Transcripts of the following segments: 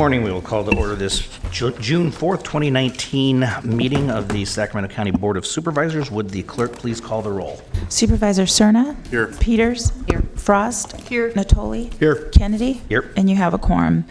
morning. We will call to order this June 4th, 2019 meeting of the Sacramento County Board of Supervisors. Would the clerk please call the roll? Supervisor Cerna? Here. Peters? Here. Frost? Here. Natoli? Here. Kennedy? Here. And you have a quorum.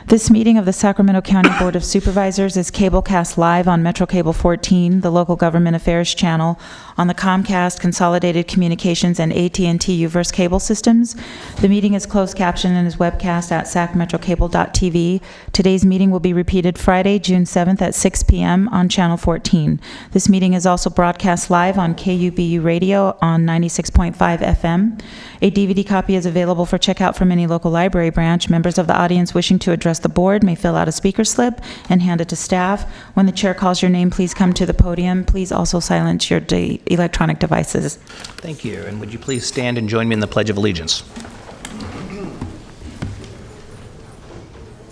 This meeting of the Sacramento County Board of Supervisors is cablecast live on Metro Cable 14, the local government affairs channel, on the Comcast, Consolidated Communications, and AT&T Uverse cable systems. The meeting is closed captioned and is webcast at sacmetrocable.tv. Today's meeting will be repeated Friday, June 7th at 6 p.m. on Channel 14. This meeting is also broadcast live on KUBU Radio on 96.5 FM. A DVD copy is available for checkout from any local library branch. Members of the audience wishing to address the board may fill out a speaker slip and hand it to staff. When the chair calls your name, please come to the podium. Please also silence your electronic devices. Thank you. And would you please stand and join me in the Pledge of Allegiance?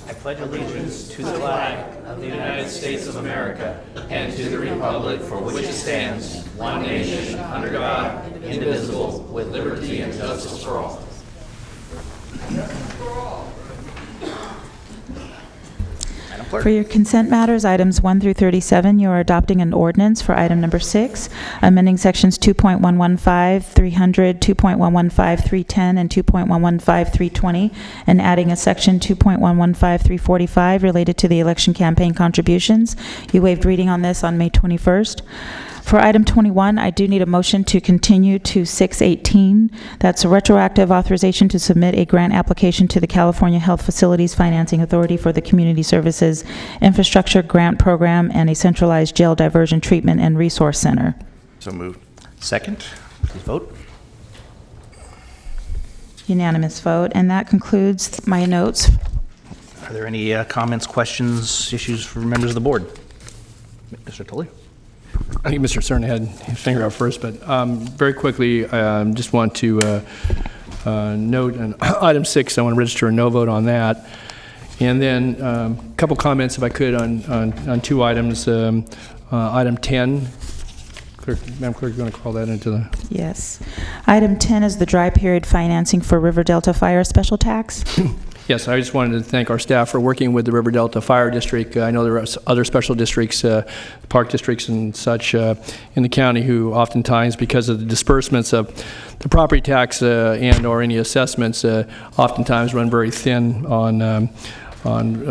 I pledge allegiance to the flag of the United States of America and to the republic for which it stands, one nation, under God, indivisible, with liberty and justice for all. For your consent matters, items 1 through 37, you are adopting an ordinance for item number 6, amending sections 2.115, 300, 2.115, 310, and 2.115, 320, and adding a section 2.115, 345 related to the election campaign contributions. You waived reading on this on May 21st. For item 21, I do need a motion to continue to 6/18. That's a retroactive authorization to submit a grant application to the California Health Facilities Financing Authority for the Community Services Infrastructure Grant Program and a centralized jail diversion treatment and resource center. So moved. Second. Please vote. Unanimous vote. And that concludes my notes. Are there any comments, questions, issues for members of the board? Mr. Tully? I think Mr. Cerna had his finger up first, but very quickly, just want to note on item 6, I want to register a no vote on that. And then a couple comments, if I could, on two items. Item 10, Madam Clerk, you want to call that into the... Yes. Item 10 is the dry period financing for River Delta Fire Special Tax. Yes, I just wanted to thank our staff for working with the River Delta Fire District. I know there are other special districts, park districts and such in the county who oftentimes, because of the disbursements of the property tax and or any assessments, oftentimes run very thin on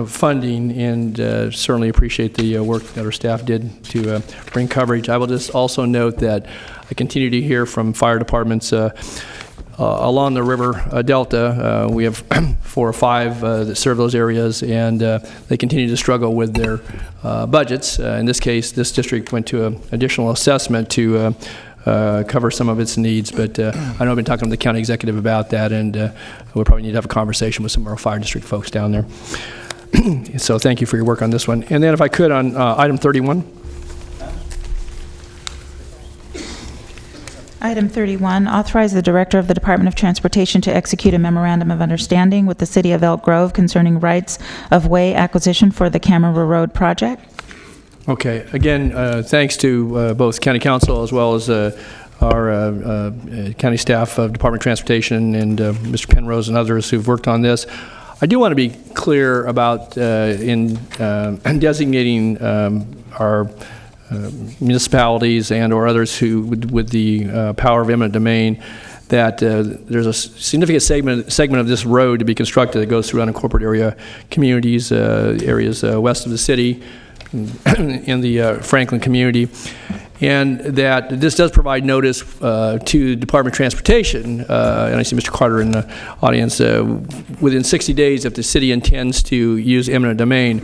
funding, and certainly appreciate the work that our staff did to bring coverage. I will just also note that I continue to hear from fire departments along the river delta. We have 4 or 5 that serve those areas, and they continue to struggle with their budgets. In this case, this district went to an additional assessment to cover some of its needs, but I know I've been talking to the county executive about that, and we'll probably need to have a conversation with some of our fire district folks down there. So thank you for your work on this one. And then if I could, on item 31. Item 31, authorize the Director of the Department of Transportation to execute a memorandum of understanding with the City of Elk Grove concerning rights of way acquisition for the Camera Road project. Okay. Again, thanks to both County Council as well as our county staff of Department of Transportation and Mr. Penrose and others who've worked on this. I do want to be clear about in designating our municipalities and or others who with the power of eminent domain, that there's a significant segment of this road to be constructed that goes through unincorporated area communities, areas west of the city, in the Franklin community, and that this does provide notice to the Department of Transportation, and I see Mr. Carter in the audience, within 60 days if the city intends to use eminent domain.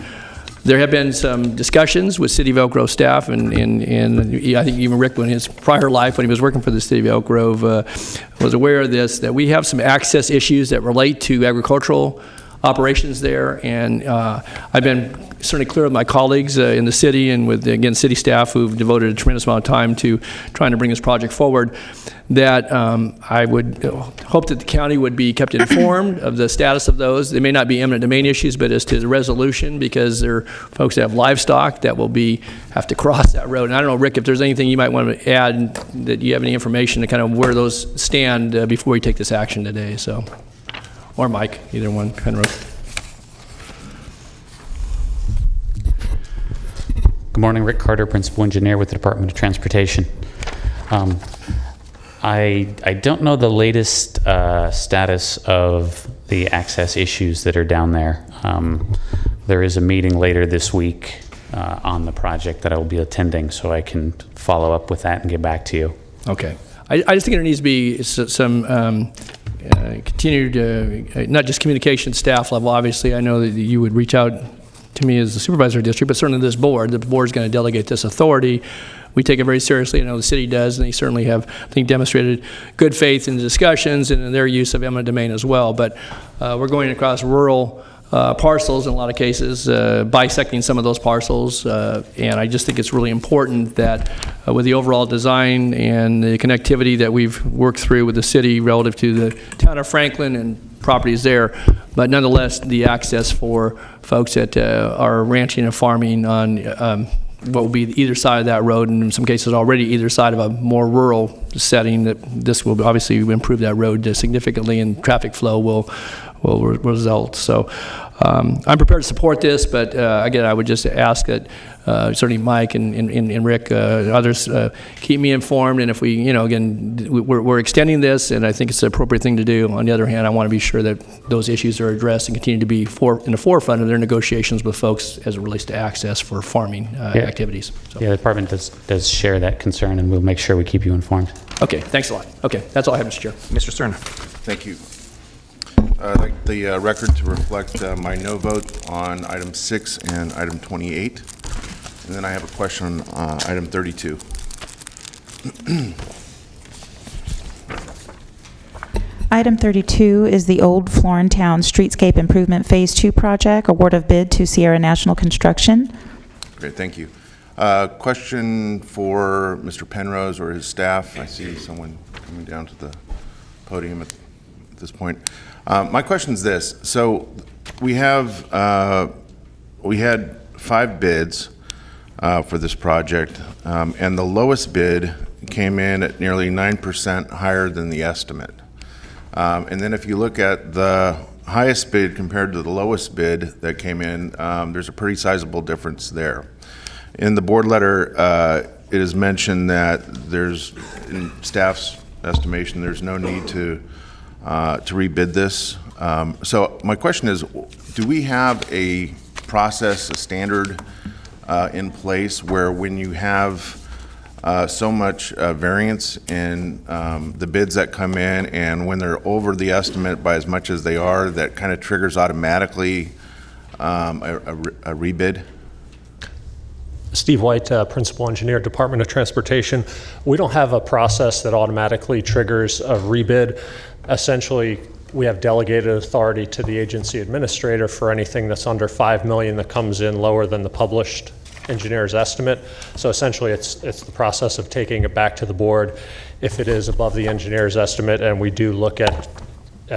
There have been some discussions with City of Elk Grove staff, and I think even Rick, in his prior life, when he was working for the City of Elk Grove, was aware of this, that we have some access issues that relate to agricultural operations there, and I've been certainly clear with my colleagues in the city and with, again, city staff who've devoted a tremendous amount of time to trying to bring this project forward, that I would hope that the county would be kept informed of the status of those. They may not be eminent domain issues, but as to the resolution, because there are folks that have livestock that will have to cross that road. And I don't know, Rick, if there's anything you might want to add, that you have any information to kind of where those stand before we take this action today. So, or Mike, either one, Penrose. morning, Rick Carter, Principal Engineer with the Department of Transportation. I don't know the latest status of the access issues that are down there. There is a meeting later this week on the project that I will be attending, so I can follow up with that and get back to you. Okay. I just think there needs to be some continued, not just communication staff level. Obviously, I know that you would reach out to me as the supervisor of district, but certainly this board. The board is going to delegate this authority. We take it very seriously. I know the city does, and they certainly have, I think, demonstrated good faith in the discussions and in their use of eminent domain as well. But we're going across rural parcels in a lot of cases, bisecting some of those parcels, and I just think it's really important that with the overall design and the connectivity that we've worked through with the city relative to the town of Franklin and properties there, but nonetheless the access for folks that are ranching and farming on what will be either side of that road, and in some cases already either side of a more rural setting, that this will obviously improve that road significantly, and traffic flow will result. So I'm prepared to support this, but again, I would just ask that certainly Mike and Rick, others, keep me informed. And if we, again, we're extending this, and I think it's the appropriate thing to do. On the other hand, I want to be sure that those issues are addressed and continue to be in the forefront of their negotiations with folks as it relates to access for farming activities. So. Yeah, the department does share that concern, and we'll make sure we keep you informed. Okay, thanks a lot. Okay, that's all I have, Mr. Chair. Mr. Stern. Thank you. I'd like the record to reflect my no vote on item 6 and item 28. And then I have a question on item 32. Item 32 is the Old Florentown Streetscape Improvement Phase 2 project, award of bid to Sierra National Construction. Great, thank you. Question for Mr. Penrose or his staff. I see someone coming down to the podium at this point. My question is this. So we had 5 bids for this project, and the lowest bid came in at nearly 9% higher than the estimate. And then if you look at the highest bid compared to the lowest bid that came in, there's a pretty sizable difference there. In the board letter, it is mentioned that there's, in staff's estimation, there's no need to rebid this. So my question is, do we have a process, a standard in place where when you have so much variance in the bids that come in, and when they're over the estimate by as much as they are, that kind of triggers automatically a rebid? Steve White, Principal Engineer, Department of Transportation. We don't have a process that automatically triggers a rebid. Essentially, we have delegated authority to the agency administrator for anything that's under $5 million that comes in lower than the published engineer's estimate. So essentially, it's the process of taking it back to the board if it is above the engineer's estimate, and we do look at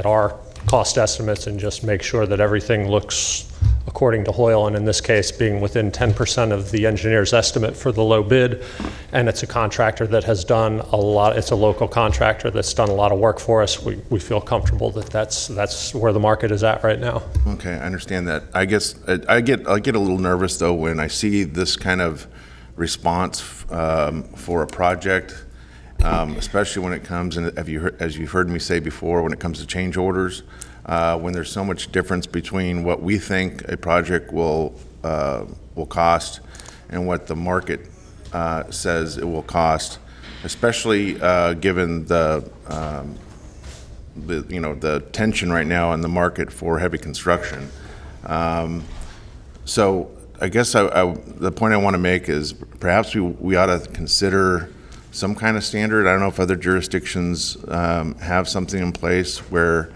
our cost estimates and just make sure that everything looks according to Hoyle, and in this case being within 10% of the engineer's estimate for the low bid. And it's a contractor that has done a lot, it's a local contractor that's done a lot of work for us. We feel comfortable that that's where the market is at right now. Okay, I understand that. I guess I get a little nervous though when I see this kind of response for a project, especially when it comes, and as you've heard me say before, when it comes to change orders. When there's so much difference between what we think a project will cost and what the market says it will cost, especially given the tension right now in the market for heavy construction. So I guess the point I want to make is perhaps we ought to consider some kind of standard. I don't know if other jurisdictions have something in place where,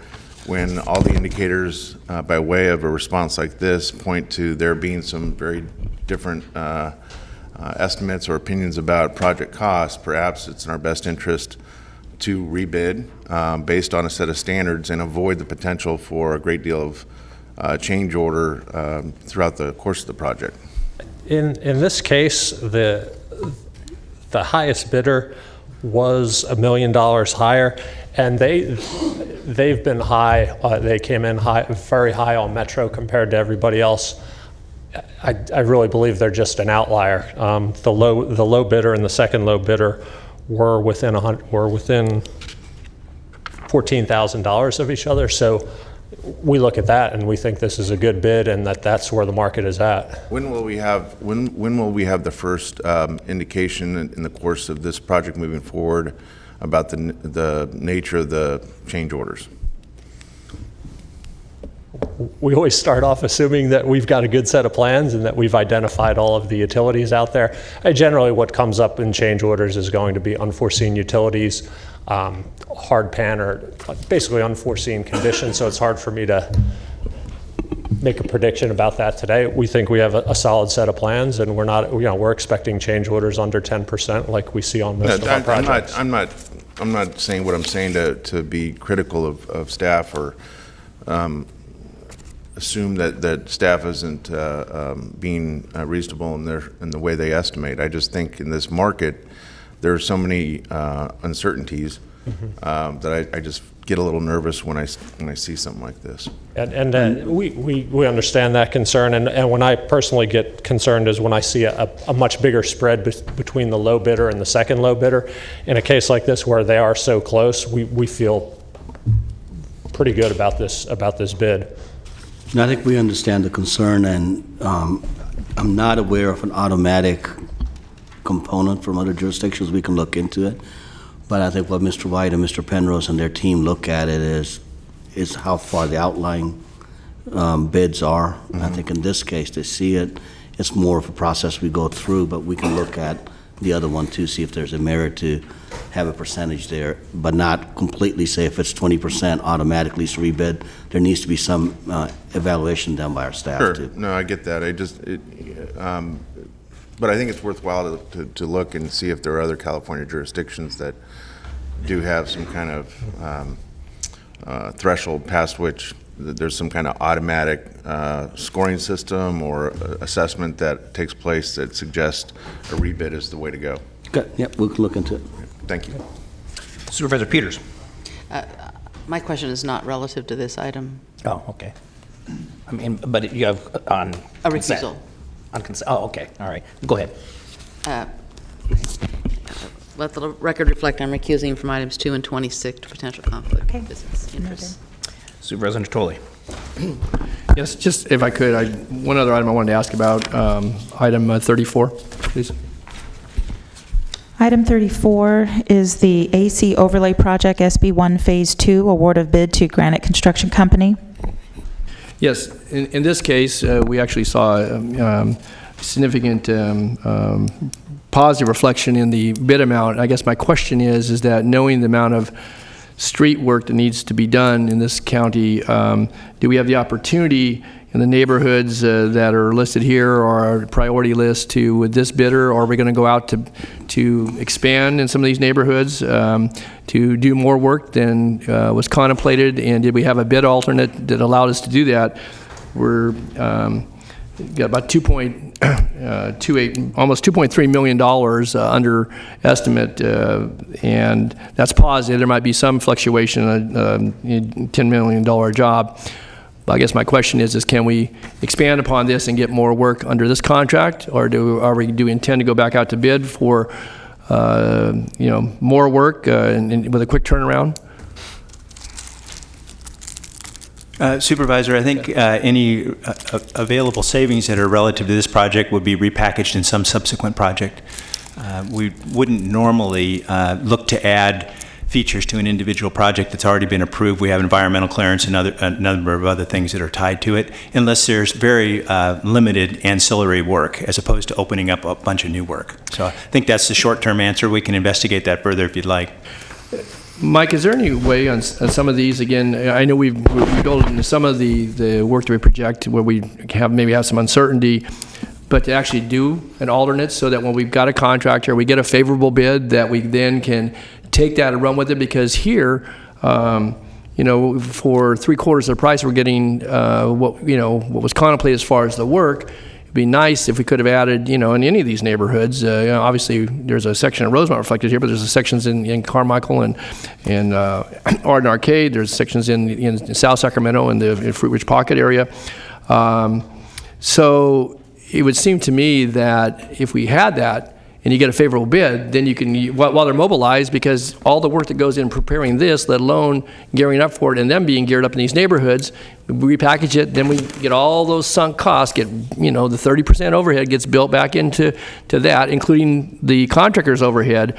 when all the indicators by way of a response like this point to there being some very different estimates or opinions about project costs, perhaps it's in our best interest to rebid based on a set of standards and avoid the potential for a great deal of change order throughout the course of the project. In this case, the highest bidder was $1 million higher, and they've been high. They came in high, very high on Metro compared to everybody else. I really believe they're just an outlier. The low bidder and the second low bidder were within $14,000 of each other. So we look at that and we think this is a good bid and that's where the market is at. When will we have the first indication in the course of this project moving forward about the nature of the change orders? We always start off assuming that we've got a good set of plans and that we've identified all of the utilities out there. Generally, what comes up in change orders is going to be unforeseen utilities, hard pan, or basically unforeseen conditions, so it's hard for me to make a prediction about that today. We think we have a solid set of plans, and we're expecting change orders under 10% like we see on most of our projects. I'm not saying what I'm saying to be critical of staff or assume that staff isn't being reasonable in the way they estimate. I just think in this market there are so many uncertainties that I just get a little nervous when I see something like this. And we understand that concern, and when I personally get concerned is when I see a much bigger spread between the low bidder and the second low bidder. In a case like this where they are so close, we feel pretty good about this bid. I think we understand the concern, and I'm not aware of an automatic component from other jurisdictions. We can look into it. But I think what Mr. White and Mr. Penrose and their team look at it is how far the outlying bids are. Mm-hmm. I think in this case, they see it. It's more of a process we go through, but we can look at the other one too, see if there's a merit to have a percentage there, but not completely say if it's 20% automatically it's rebid. There needs to be some evaluation done by our staff Sure. too. No, I get that. But I think it's worthwhile to look and see if there are other California jurisdictions that do have some kind of threshold past which there's some kind of automatic scoring system or assessment that takes place that suggests a rebid is the way to go. Good. Yep, we can look into it. Thank you. Supervisor Peters. My question is not relative to this item. Oh, okay. I mean, but you have on A consent. recusal. On consent. Oh, okay. All right. Go ahead. Let the record reflect I'm recusing from items 2 and 26 to potential conflict of business interests. Supervisor Natoli. Yes, just if I could, one other item I wanted to ask about, item 34, please. Item 34 is the AC Overlay Project SB1 Phase 2 award of bid to Granite Construction Company. Yes, in this case, we actually saw significant positive reflection in the bid amount. I guess my question is that knowing the amount of street work that needs to be done in this county, do we have the opportunity in the neighborhoods that are listed here or our priority list with this bidder, or are we going to go out to expand in some of these neighborhoods to do more work than was contemplated? And did we have a bid alternate that allowed us to do that? We're got about almost $2.3 million under estimate, and that's positive. There might be some fluctuation, a $10 million job. But I guess my question is can we expand upon this and get more work under this contract, or do we intend to go back out to bid for more work and with a quick turnaround? Supervisor, I think any available savings that are relative to this project would be repackaged in some subsequent project. We wouldn't normally look to add features to an individual project that's already been approved. We have environmental clearance and a number of other things that are tied to it, unless there's very limited ancillary work, as opposed to opening up a bunch of new work. So I think that's the short-term answer. We can investigate that further if you'd like. Mike, is there any way on some of these, again, I know we've built into some of the work that we project where we maybe have some uncertainty, but to actually do an alternate so that when we've got a contractor, we get a favorable bid, that we then can take that and run with it? Because here, for 3/4 of the price, we're getting what was contemplated as far as the work. It'd be nice if we could have added, in any of these neighborhoods. Obviously, there's a section of Rosemont reflected here, but there's sections in Carmichael and Arden Arcade. There's sections in South Sacramento and the Fruit Ridge Pocket area. So it would seem to me that if we had that, and you get a favorable bid, then you can, while they're mobilized, because all the work that goes in preparing this, let alone gearing up for it, and them being geared up in these neighborhoods, we repackage it, then we get all those sunk costs, get, the 30% overhead gets built back into that, including the contractor's overhead.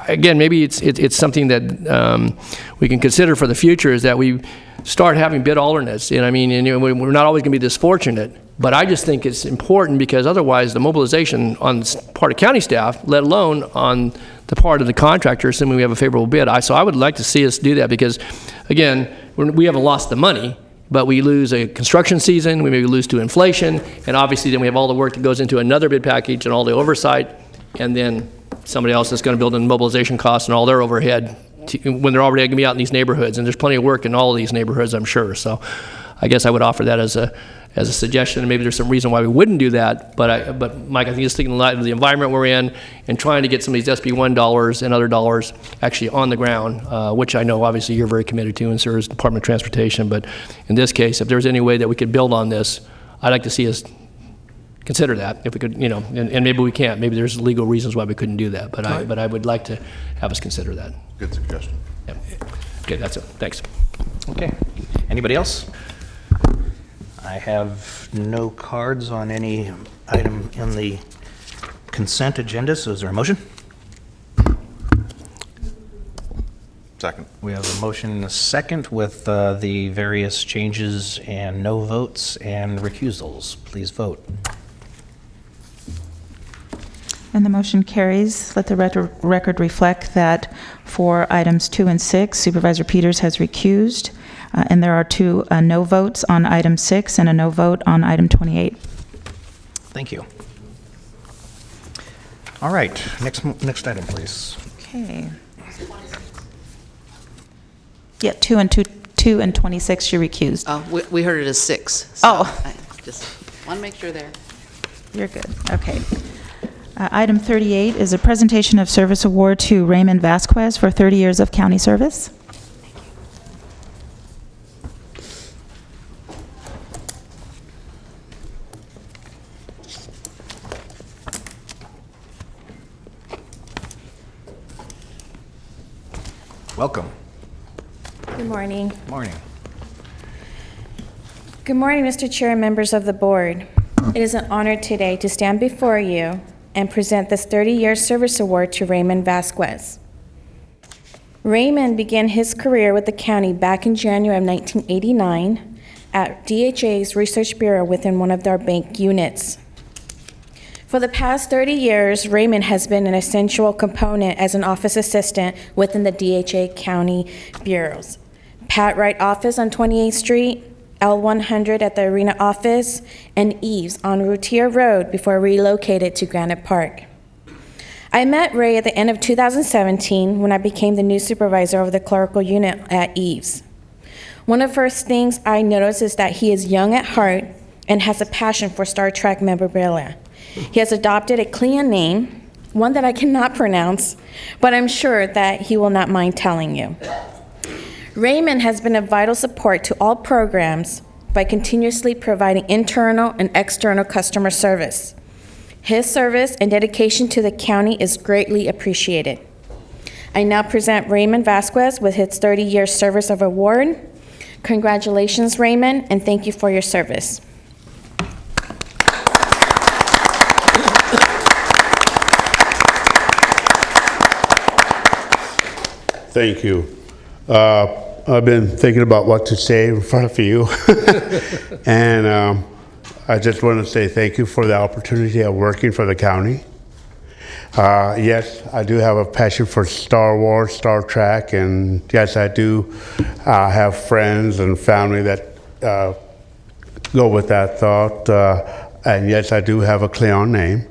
Again, maybe it's something that we can consider for the future, is that we start having bid alternates. And we're not always going to be this fortunate. But I just think it's important, because otherwise the mobilization on the part of county staff, let alone on the part of the contractor, assuming we have a favorable bid. So I would like to see us do that, because, again, we haven't lost the money, but we lose a construction season, we maybe lose to inflation, and obviously then we have all the work that goes into another bid package and all the oversight, and then somebody else that's going to build in mobilization costs and all their overhead when they're already going to be out in these neighborhoods. And there's plenty of work in all of these neighborhoods, I'm sure. So I guess I would offer that as a suggestion, and maybe there's some reason why we wouldn't do that, but Mike, I think just thinking in light of the environment we're in and trying to get some of these SB1 dollars and other dollars actually on the ground, which I know obviously you're very committed to, and so is Department of Transportation, but in this case, if there's any way that we could build on this, I'd like to see us consider that, if we could, and maybe we can't, maybe there's legal reasons why we couldn't do that, but I would like to have us consider that. Good suggestion. Yeah. Okay, that's it, thanks. Okay. Anybody else? I have no cards on any item in the consent agenda, so is there a motion? Second. We have a motion and a second with the various changes and no votes and recusals. Please vote. And the motion carries. Let the record reflect that for items 2 and 6, Supervisor Peters has recused, and there are 2 no votes on item 6 and a no vote on item 28. Thank you. All right, next item, please. Okay. Yeah, 2 and 26, you recused. Oh, we heard it as 6. So Oh. I just want to make sure there. You're good. Okay. Item 38 is a presentation of service award to Raymond Vasquez for 30 years of county service. Welcome. Good morning. Morning. Good morning, Mr. Chair and members of the board. It is an honor today to stand before you and present this 30-year service award to Raymond Vasquez. Raymond began his career with the county back in January of 1989 at DHA's Research Bureau within one of their bank units. For the past 30 years, Raymond has been an essential component as an office assistant within the DHA county bureaus. Pat Wright office on 28th Street, L100 at the arena office, and Eves on Routier Road before relocated to Granite Park. I met Ray at the end of 2017 when I became the new supervisor of the clerical unit at Eves. One of the first things I noticed is that he is young at heart and has a passion for Star Trek memorabilia. He has adopted a Klingon name, one that I cannot pronounce, but I'm sure that he will not mind telling you. Raymond has been a vital support to all programs by continuously providing internal and external customer service. His service and dedication to the county is greatly appreciated. I now present Raymond Vasquez with his 30-year service of award. Congratulations, Raymond, and thank you for your service. Thank you. I've been thinking about what to say in front of you, and I just want to say thank you for the opportunity of working for the county. Yes, I do have a passion for Star Wars, Star Trek, and yes, I do have friends and family that go with that thought. And yes, I do have a Klingon name.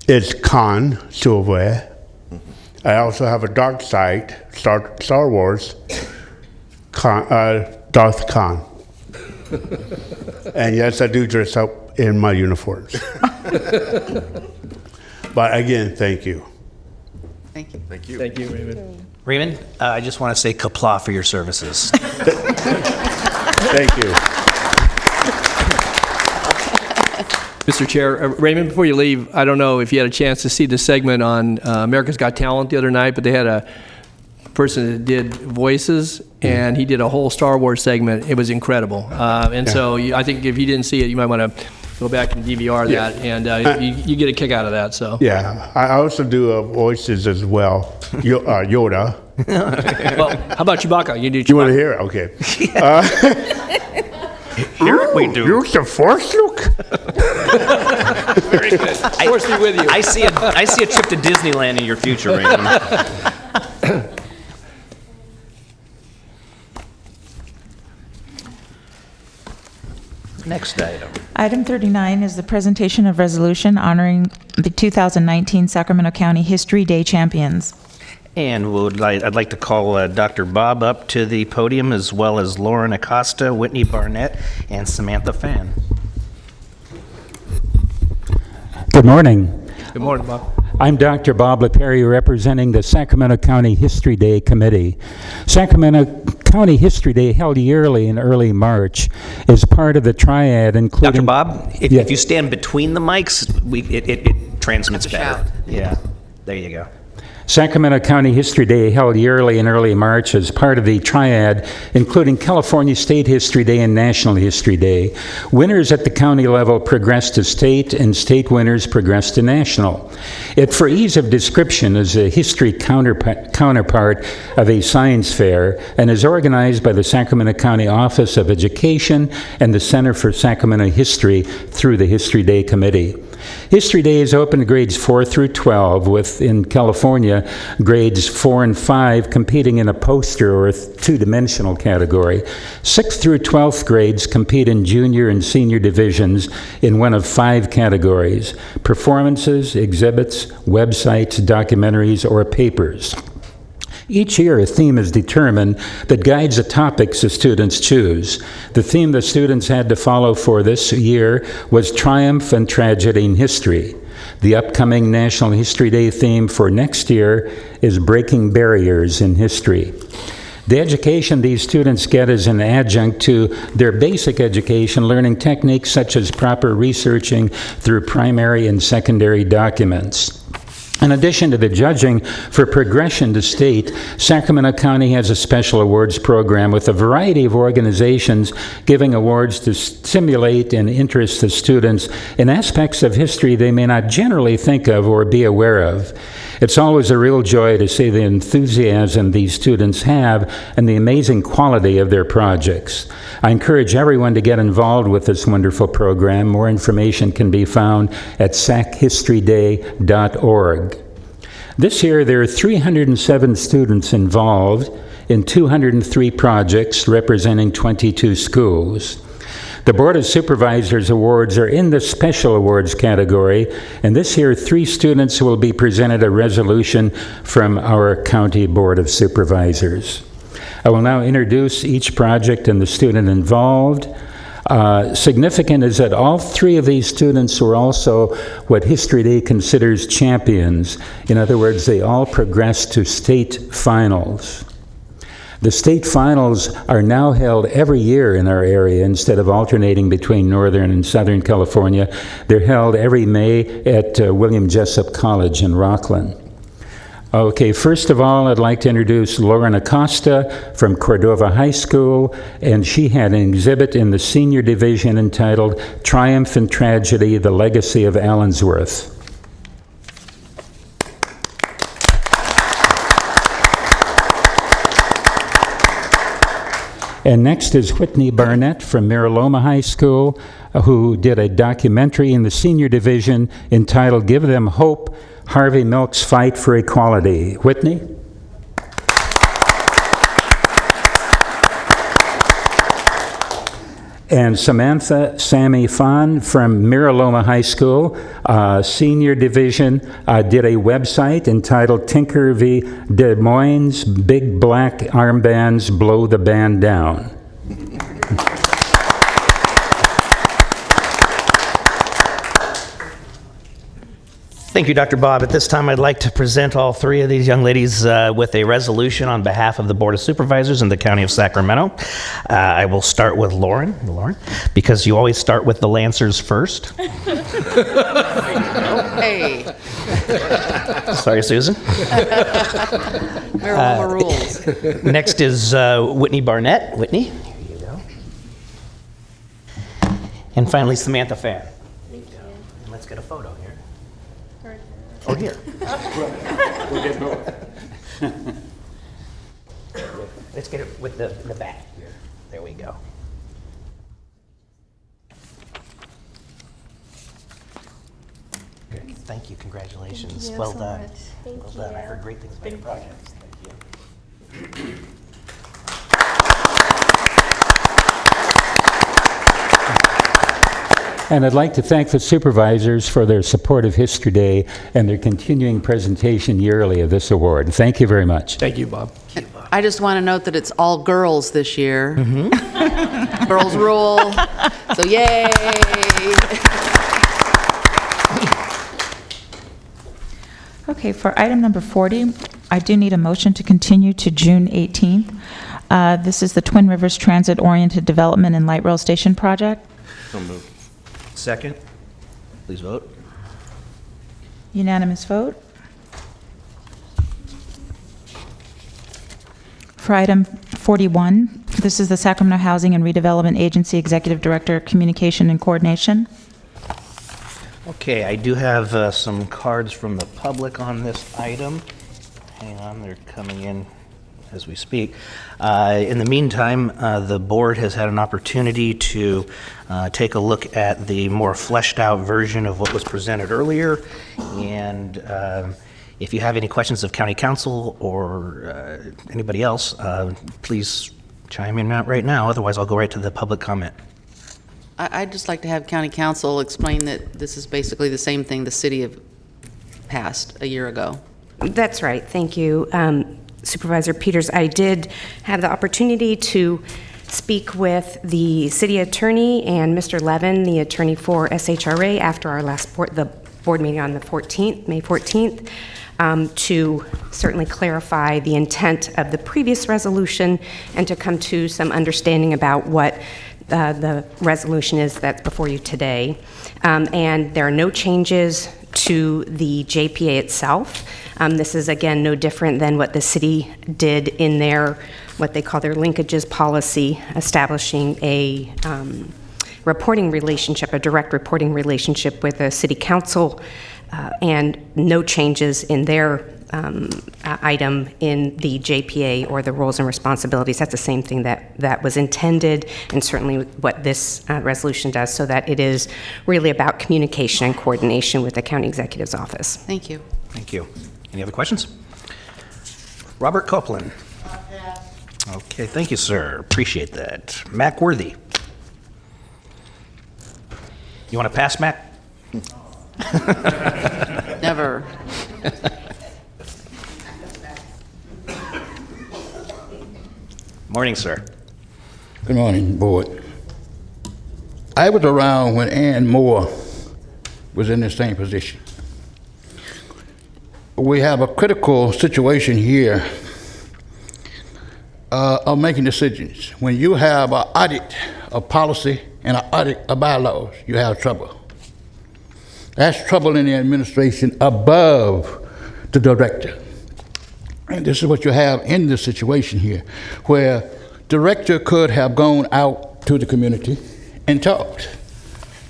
It's Khan Silver. I also have a dark side, Star Wars, Darth Khan. And yes, I do dress up in my uniforms. But again, thank you. Thank you. Thank you. Thank you, Raymond. Raymond, I just want to say kapla for your services. Thank you. Mr. Chair, Raymond, before you leave, I don't know if you had a chance to see the segment on America's Got Talent the other night, but they had a person that did voices, and he did a whole Star Wars segment. It was incredible. So I think if you didn't see it, you might want to go back and DVR that, and you get a kick out of that. So Yeah, I also do voices as well. Yoda. Well, how about Chewbacca? You do Chewbacca. You want to hear it? Okay. Here we do. Use the Force, Luke. Very good. Force be with you. I see a trip to Disneyland in your future, Raymond. Next item. Item 39 is the presentation of resolution honoring the 2019 Sacramento County History Day champions. And I'd like to call Dr. Bob up to the podium, as well as Lauren Acosta, Whitney Barnett, and Samantha Fan. Good morning. Good morning, Bob. I'm Dr. Bob LaPerry, representing the Sacramento County History Day Committee. Sacramento County History Day, held yearly in early March, is part of the triad, including... Dr. Bob, if you stand between the mics, it transmits better. Yeah, there you go. Sacramento County History Day, held yearly in early March, is part of the triad, including California State History Day and National History Day. Winners at the county level progress to state, and state winners progress to national. It, for ease of description, is a history counterpart of a science fair, and is organized by the Sacramento County Office of Education and the Center for Sacramento History through the History Day Committee. History Day is open to grades 4 through 12, with, in California, grades 4 and 5 competing in a poster or two-dimensional category. 6th through 12th grades compete in junior and senior divisions in one of 5 categories: performances, exhibits, websites, documentaries, or papers. Each year, a theme is determined that guides the topics the students choose. The theme the students had to follow for this year was Triumph and Tragedy in History. The upcoming National History Day theme for next year is Breaking Barriers in History. The education these students get is an adjunct to their basic education, learning techniques such as proper researching through primary and secondary documents. In addition to the judging for progression to state, Sacramento County has a special awards program with a variety of organizations giving awards to stimulate and interest the students in aspects of history they may not generally think of or be aware of. It's always a real joy to see the enthusiasm these students have and the amazing quality of their projects. I encourage everyone to get involved with this wonderful program. More information can be found at sachistoryday.org. This year, there are 307 students involved in 203 projects representing 22 schools. The Board of Supervisors awards are in the Special Awards category, and this year 3 students will be presented a resolution from our County Board of Supervisors. I will now introduce each project and the student involved. Significant is that all 3 of these students were also what History Day considers champions. In other words, they all progressed to state finals. The state finals are now held every year in our area instead of alternating between Northern and Southern California. They're held every May at William Jessup College in Rockland. Okay, first of all, I'd like to introduce Lauren Acosta from Cordova High School, and she had an exhibit in the senior division entitled Triumph and Tragedy, The Legacy of Allensworth. And next is Whitney Barnett from Miraloma High School, who did a documentary in the senior division entitled Give Them Hope, Harvey Milk's Fight for Equality. Whitney? And Samantha Sammy Fan from Miraloma High School, senior division, did a website entitled Tinker v. Des Moines, Big Black Armbands Blow the Band Down. Thank you, Dr. Bob. At this time, I'd like to present all three of these young ladies with a resolution on behalf of the Board of Supervisors in the County of Sacramento. I will start with Lauren, because you always start with the Lancers first. Hey. Sorry, Susan. Marijuana rules. Next is Whitney Barnett. Whitney, here you go. And finally, Samantha Fan. Thank you. And let's get a photo here. Oh, here. We'll get both. Let's get it with the back here. There we go. Good. Thank you. Congratulations. Thank you Well so done. much. Thank Well done. you. I heard great things about your project. Thank you. And I'd like to thank the supervisors for their support of History Day and their continuing presentation yearly of this award. Thank you very much. Thank you, Bob. I just want to note that it's all girls this year. Girls rule. So yay. Okay, for item number 40, I do need a motion to continue to June 18th. This is the Twin Rivers Transit-Oriented Development and Light Rail Station Project. So moved. Second. Please vote. Unanimous vote. For item 41, this is the Sacramento Housing and Redevelopment Agency Executive Director, Communication and Coordination. Okay, I do have some cards from the public on this item. Hang on, they're coming in as we speak. In the meantime, the board has had an opportunity to take a look at the more fleshed out version of what was presented earlier. And if you have any questions of County Council or anybody else, please chime in right now. Otherwise, I'll go right to the public comment. I'd just like to have County Council explain that this is basically the same thing the city have passed a year ago. That's right. Thank you, Supervisor Peters. I did have the opportunity to speak with the city attorney and Mr. Levin, the attorney for SHRA, after our last board meeting on the 14th, May 14th, to certainly clarify the intent of the previous resolution and to come to some understanding about what the resolution is that's before you today. And there are no changes to the JPA itself. This is, again, no different than what the city did in their, what they call their linkages policy, establishing a reporting relationship, a direct reporting relationship with the city council, and no changes in their item in the JPA or the roles and responsibilities. That's the same thing that was intended, and certainly what this resolution does, so that it is really about communication and coordination with the county executive's office. Thank you. Thank you. Any other questions? Robert Copeland. Okay, thank you, sir. Appreciate that. Mac Worthy. You want to pass, Mac? Never. Morning, sir. Good morning, board. I was around when Ann Moore was in the same position. We have a critical situation here of making decisions. When you have an audit of policy and an audit of bylaws, you have trouble. That's trouble in the administration above the director. And this is what you have in this situation here, where director could have gone out to the community and talked,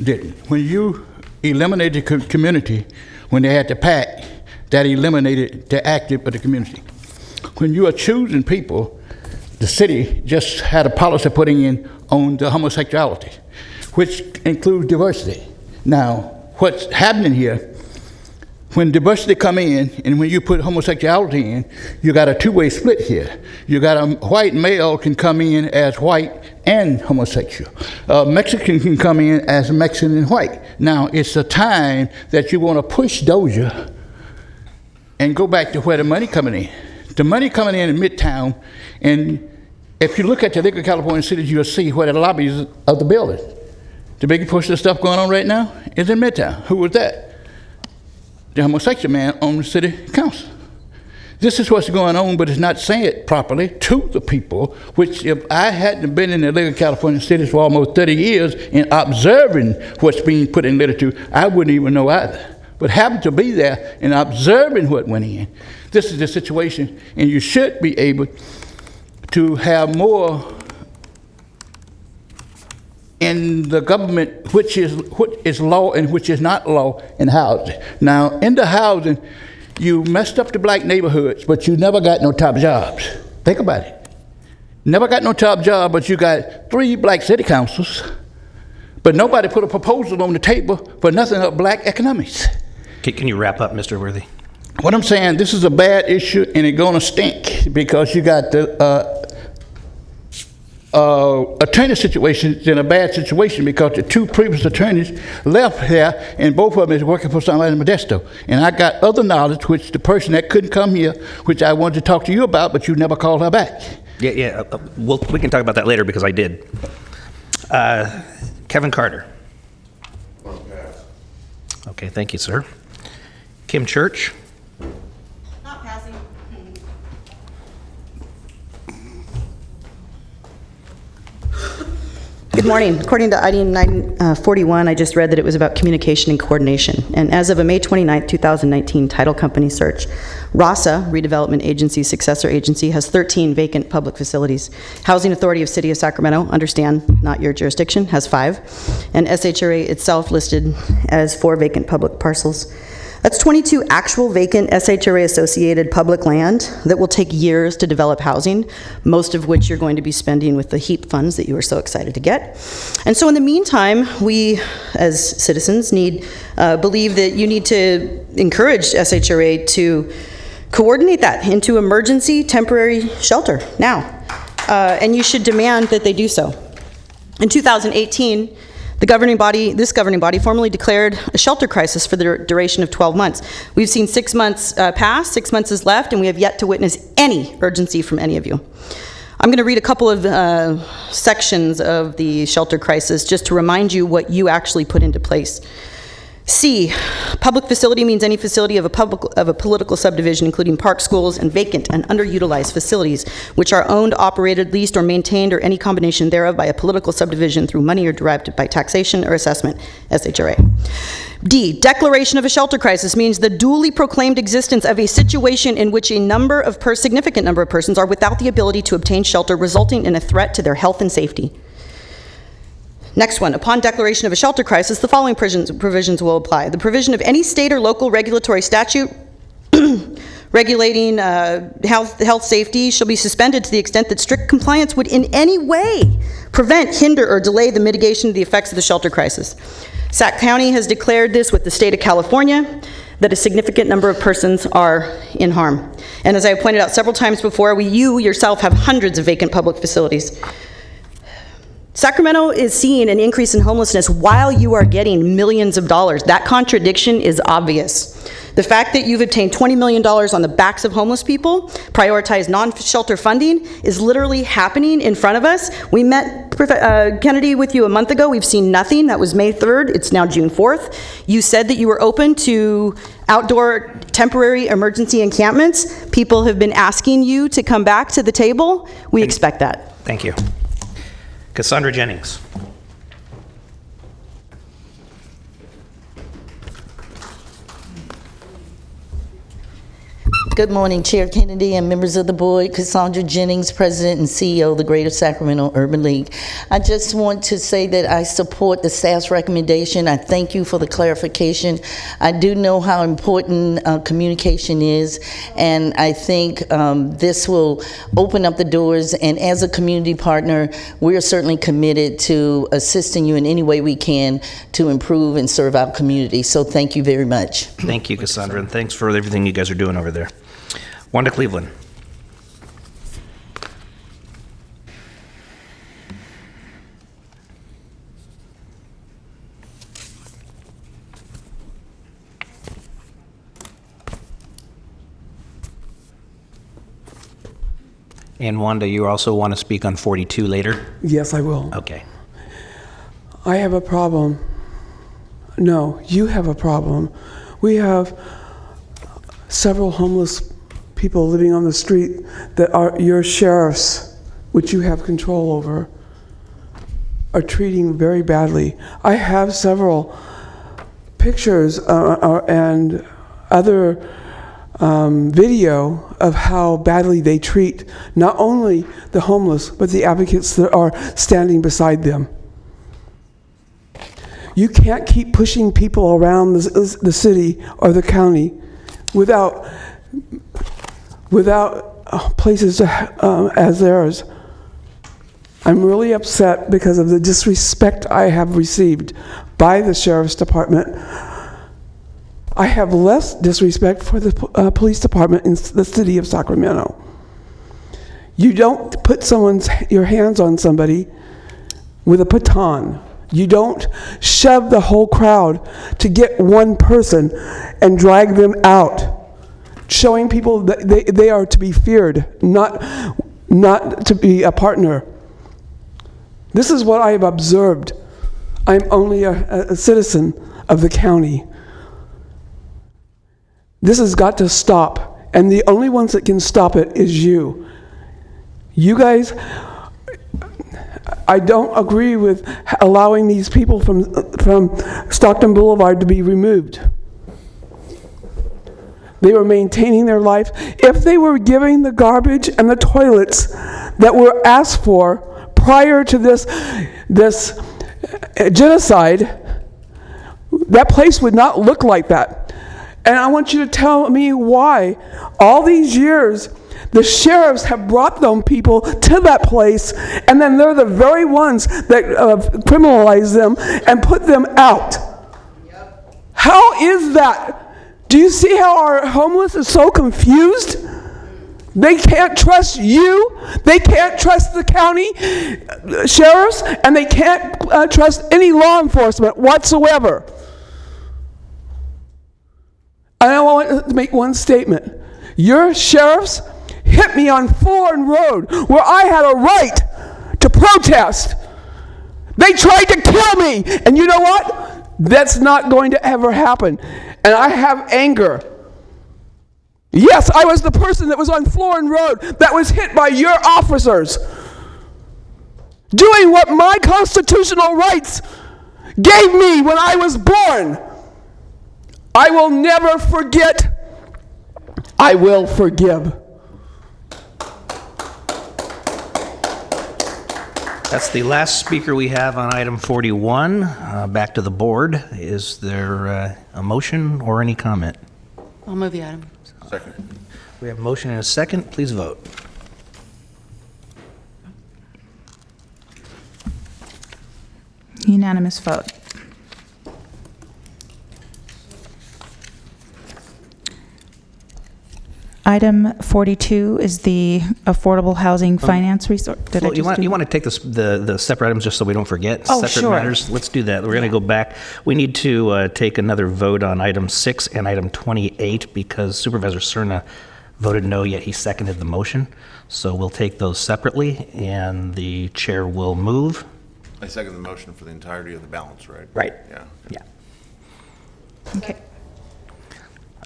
didn't. When you eliminated the community, when they had the PAC, that eliminated the active of the community. When you are choosing people, the city just had a policy putting in on the homosexuality, which includes diversity. Now, what's happening here, when diversity come in and when you put homosexuality in, you got a two-way split here. You got a white male can come in as white and homosexual. Mexican can come in as Mexican and white. Now, it's a time that you want to push Doja and go back to where the money coming in. The money coming in Midtown, and if you look at the League of California Cities, you'll see where the lobbies of the building. The big push of stuff going on right now is in Midtown. Who was that? the homosexual man on the city council. This is what's going on, but it's not saying it properly to the people, which if I hadn't been in the legal California cities for almost 30 years and observing what's being put in literature, I wouldn't even know either. But having to be there and observing what went in, this is the situation, and you should be able to have more in the government, which is law and which is not law in housing. Now, in the housing, you messed up the black neighborhoods, but you never got no top jobs. Think about it. Never got no top job, but you got 3 black city councils, but nobody put a proposal on the table for nothing but black economics. Can you wrap up, Mr. Worthy? What I'm saying, this is a bad issue, and it's gonna stink because you got the attorney situation in a bad situation because the 2 previous attorneys left here, and both of them is working for somebody in Modesto. And I got other knowledge, which the person that couldn't come here, which I wanted to talk to you about, but you never called her back. Yeah. We can talk about that later because I did. Kevin Carter. Okay, thank you, sir. Kim Church. Not passing. Good morning. According to ID 941, I just read that it was about communication and coordination. And as of a May 29, 2019 title company search, RASA, Redevelopment Agency Successor Agency, has 13 vacant public facilities. Housing Authority of City of Sacramento, understand, not your jurisdiction, has 5. And SHRA itself listed as 4 vacant public parcels. That's 22 actual vacant SHRA-associated public land that will take years to develop housing, most of which you're going to be spending with the HEAP funds that you are so excited to get. And so in the meantime, we, as citizens, believe that you need to encourage SHRA to coordinate that into emergency temporary shelter now. And you should demand that they do so. In 2018, this governing body formally declared a shelter crisis for the duration of 12 months. We've seen 6 months pass, 6 months is left, and we have yet to witness any urgency from any of you. I'm going to read a couple of sections of the shelter crisis just to remind you what you actually put into place. C, public facility means any facility of a political subdivision, including park, schools, and vacant and underutilized facilities, which are owned, operated, leased, or maintained, or any combination thereof by a political subdivision through money or derived by taxation or assessment, SHRA. D, declaration of a shelter crisis means the duly proclaimed existence of a situation in which a significant number of persons are without the ability to obtain shelter, resulting in a threat to their health and safety. Next one, upon declaration of a shelter crisis, the following provisions will apply. The provision of any state or local regulatory statute regulating health safety shall be suspended to the extent that strict compliance would in any way prevent, hinder, or delay the mitigation of the effects of the shelter crisis. Sac County has declared this with the state of California, that a significant number of persons are in harm. And as I have pointed out several times before, you yourself have hundreds of vacant public facilities. Sacramento is seeing an increase in homelessness while you are getting millions of dollars. That contradiction is obvious. The fact that you've obtained $20 million on the backs of homeless people, prioritized non-shelter funding, is literally happening in front of us. We met Kennedy with you a month ago. We've seen nothing. That was May 3rd. It's now June 4th. You said that you were open to outdoor temporary emergency encampments. People have been asking you to come back to the table. We expect that. Thank you. Cassandra Jennings. Good morning, Chair Kennedy and members of the board. Cassandra Jennings, President and CEO of the Greater Sacramento Urban League. I just want to say that I support the staff's recommendation. I thank you for the clarification. I do know how important communication is, and I think this will open up the doors, and as a community partner, we are certainly committed to assisting you in any way we can to improve and serve our community. So thank you very much. Thank you, Cassandra, and thanks for everything you guys are doing over there. Wanda Cleveland. And Wanda, you also want to speak on 42 later? Yes, I will. Okay. I have a problem. No, you have a problem. We have several homeless people living on the street that are your sheriffs, which you have control over, are treating very badly. I have several pictures and other video of how badly they treat not only the homeless, but the advocates that are standing beside them. You can't keep pushing people around the city or the county without places as theirs. I'm really upset because of the disrespect I have received by the Sheriff's Department. I have less disrespect for the police department in the city of Sacramento. You don't put your hands on somebody with a baton. You don't shove the whole crowd to get one person and drag them out, showing people that they are to be feared, not to be a partner. This is what I have observed. I'm only a citizen of the county. This has got to stop, and the only ones that can stop it is you. You guys, I don't agree with allowing these people from Stockton Boulevard to be removed. They were maintaining their life. If they were giving the garbage and the toilets that were asked for prior to this genocide, that place would not look like that. And I want you to tell me why all these years the sheriffs have brought them people to that place, and then they're the very ones that criminalize them and put them out. Yep. How is that? Do you see how our homeless is so confused? They can't trust you, they can't trust the county sheriffs, and they can't trust any law enforcement whatsoever. And I want to make one statement. Your sheriffs hit me on Florin Road where I had a right to protest. They tried to kill me, and you know what? That's not going to ever happen. And I have anger. Yes, I was the person that was on Florin Road that was hit by your officers, doing what my constitutional rights gave me when I was born. I will never forget. I will forgive. That's the last speaker we have on item 41. Back to the board. Is there a motion or any comment? I'll move the item. Second. We have a motion and a second. Please vote. Unanimous vote. Item 42 is the Affordable Housing Finance Resource. Well, you want to take the separate items just so we don't forget? Oh, separate sure. matters? Let's do that. We're going to go back. We need to take another vote on item 6 and item 28 because Supervisor Cerna voted no, yet he seconded the motion. So we'll take those separately, and the chair will move. I second the motion for the entirety of the balance, right? Right. Yeah. Okay.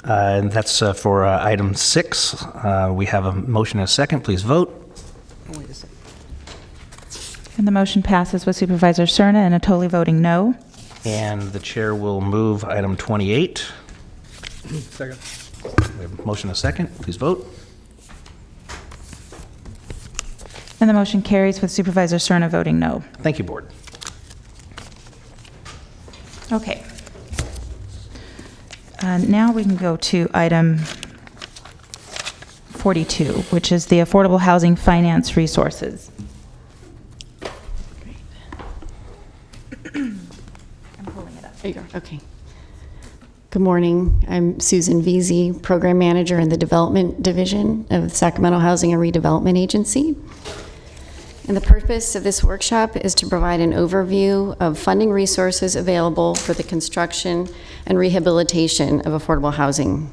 And that's for item 6. We have a motion and a second. Please vote. Wait a second. And the motion passes with Supervisor Cerna and Natoli voting no. And the chair will move item 28. Second. We have a motion and a second. Please vote. And the motion carries with Supervisor Cerna voting no. Thank you, board. Okay. Now we can go to item 42, which is the Affordable Housing Finance Resources. I'm pulling it up. There you go. Okay. Good morning. I'm Susan Veazey, Program Manager in the Development Division of the Sacramento Housing and Redevelopment Agency. And the purpose of this workshop is to provide an overview of funding resources available for the construction and rehabilitation of affordable housing.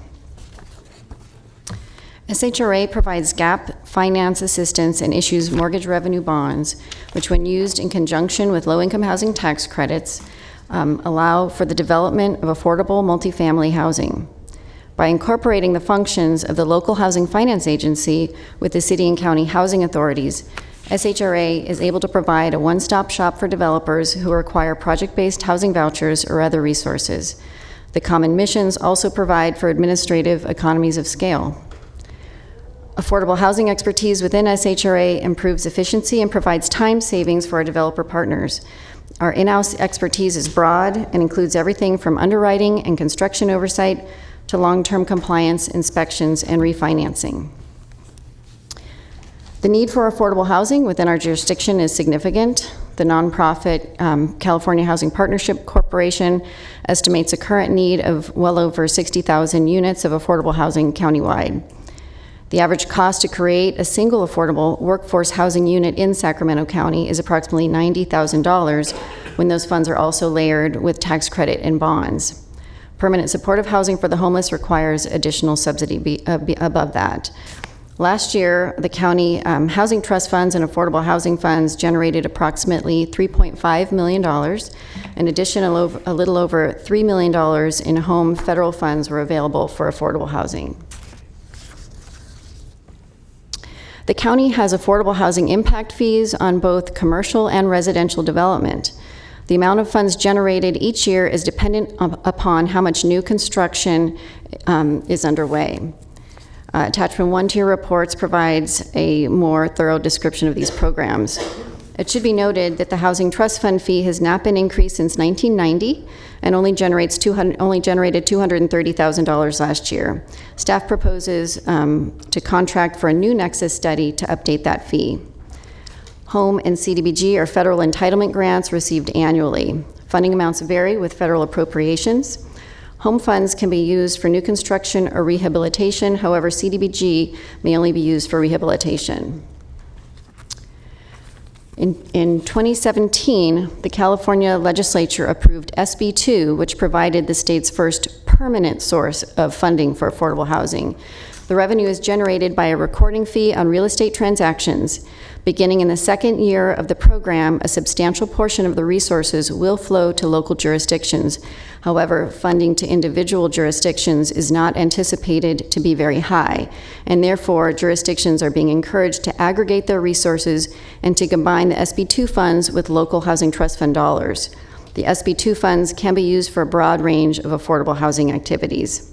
SHRA provides gap finance assistance and issues mortgage revenue bonds, which when used in conjunction with low-income housing tax credits, allow for the development of affordable multifamily housing. By incorporating the functions of the local housing finance agency with the city and county housing authorities, SHRA is able to provide a one-stop shop for developers who require project-based housing vouchers or other resources. The common missions also provide for administrative economies of scale. Affordable housing expertise within SHRA improves efficiency and provides time savings for our developer partners. Our in-house expertise is broad and includes everything from underwriting and construction oversight to long-term compliance, inspections, and refinancing. The need for affordable housing within our jurisdiction is significant. The nonprofit California Housing Partnership Corporation estimates a current need of well over 60,000 units of affordable housing countywide. The average cost to create a single affordable workforce housing unit in Sacramento County is approximately $90,000 when those funds are also layered with tax credit and bonds. Permanent supportive housing for the homeless requires additional subsidy above that. Last year, the county housing trust funds and affordable housing funds generated approximately $3.5 million. In addition, a little over $3 million in home federal funds were available for affordable housing. The county has affordable housing impact fees on both commercial and residential development. The amount of funds generated each year is dependent upon how much new construction is underway. Attachment 1 to your reports provides a more thorough description of these programs. It should be noted that the Housing Trust Fund fee has not been increased since 1990 and only generated $230,000 last year. Staff proposes to contract for a new Nexus study to update that fee. Home and CDBG are federal entitlement grants received annually. Funding amounts vary with federal appropriations. Home funds can be used for new construction or rehabilitation. However, CDBG may only be used for rehabilitation. In 2017, the California legislature approved SB 2, which provided the state's first permanent source of funding for affordable housing. The revenue is generated by a recording fee on real estate transactions. Beginning in the second year of the program, a substantial portion of the resources will flow to local jurisdictions. However, funding to individual jurisdictions is not anticipated to be very high, and therefore jurisdictions are being encouraged to aggregate their resources and to combine the SB 2 funds with local housing trust fund dollars. The SB 2 funds can be used for a broad range of affordable housing activities.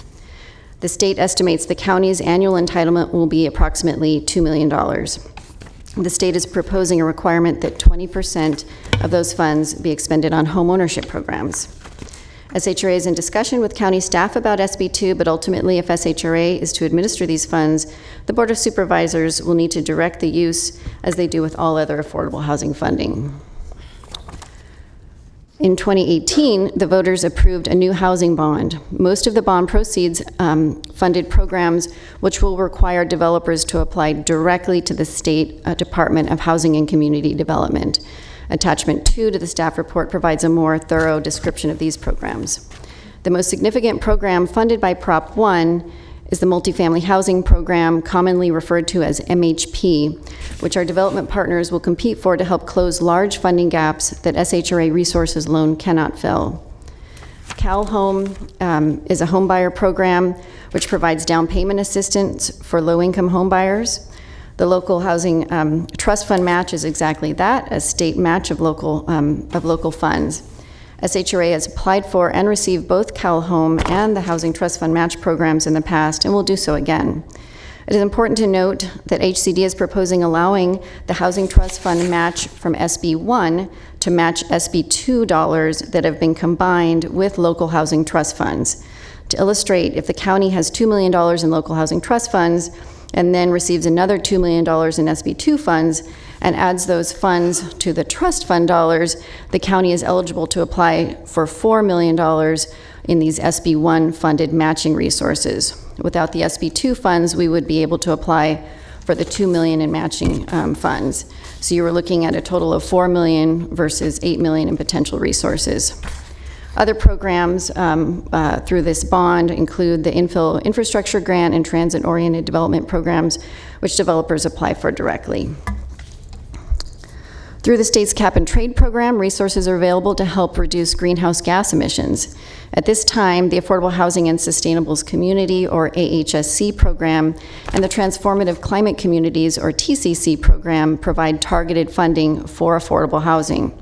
The state estimates the county's annual entitlement will be approximately $2 million. The state is proposing a requirement that 20% of those funds be expended on home ownership programs. SHRA is in discussion with county staff about SB 2, but ultimately, if SHRA is to administer these funds, the Board of Supervisors will need to direct the use as they do with all other affordable housing funding. In 2018, the voters approved a new housing bond. Most of the bond proceeds funded programs which will require developers to apply directly to the State Department of Housing and Community Development. Attachment 2 to the staff report provides a more thorough description of these programs. The most significant program funded by Prop 1 is the Multifamily Housing Program, commonly referred to as MHP, which our development partners will compete for to help close large funding gaps that SHRA resources alone cannot fill. Cal Home is a homebuyer program which provides down payment assistance for low-income homebuyers. The local housing trust fund match is exactly that, a state match of local funds. SHRA has applied for and received both Cal Home and the Housing Trust Fund match programs in the past and will do so again. It is important to note that HCD is proposing allowing the Housing Trust Fund match from SB 1 to match SB 2 dollars that have been combined with local housing trust funds. To illustrate, if the county has $2 million in local housing trust funds and then receives another $2 million in SB 2 funds, and adds those funds to the trust fund dollars, the county is eligible to apply for $4 million in these SB 1 funded matching resources. Without the SB 2 funds, we would be able to apply for the $2 million in matching funds. So you were looking at a total of $4 million versus $8 million in potential resources. Other programs through this bond include the infill infrastructure grant and transit-oriented development programs, which developers apply for directly. Through the state's cap and trade program, resources are available to help reduce greenhouse gas emissions. At this time, the Affordable Housing and Sustainables Community, or AHSC program, and the Transformative Climate Communities, or TCC program, provide targeted funding for affordable housing.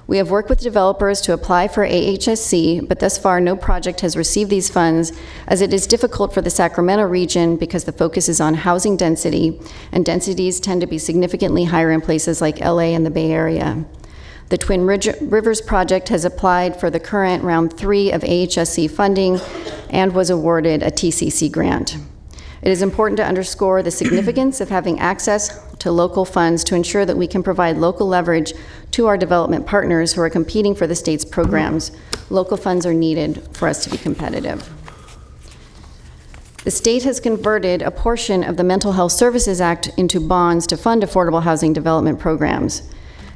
We have worked with developers to apply for AHSC, but thus far no project has received these funds, as it is difficult for the Sacramento region because the focus is on housing density, and densities tend to be significantly higher in places like LA and the Bay Area. The Twin Rivers project has applied for the current round 3 of AHSC funding and was awarded a TCC grant. It is important to underscore the significance of having access to local funds to ensure that we can provide local leverage to our development partners who are competing for the state's programs. Local funds are needed for us to be competitive. The state has converted a portion of the Mental Health Services Act into bonds to fund affordable housing development programs.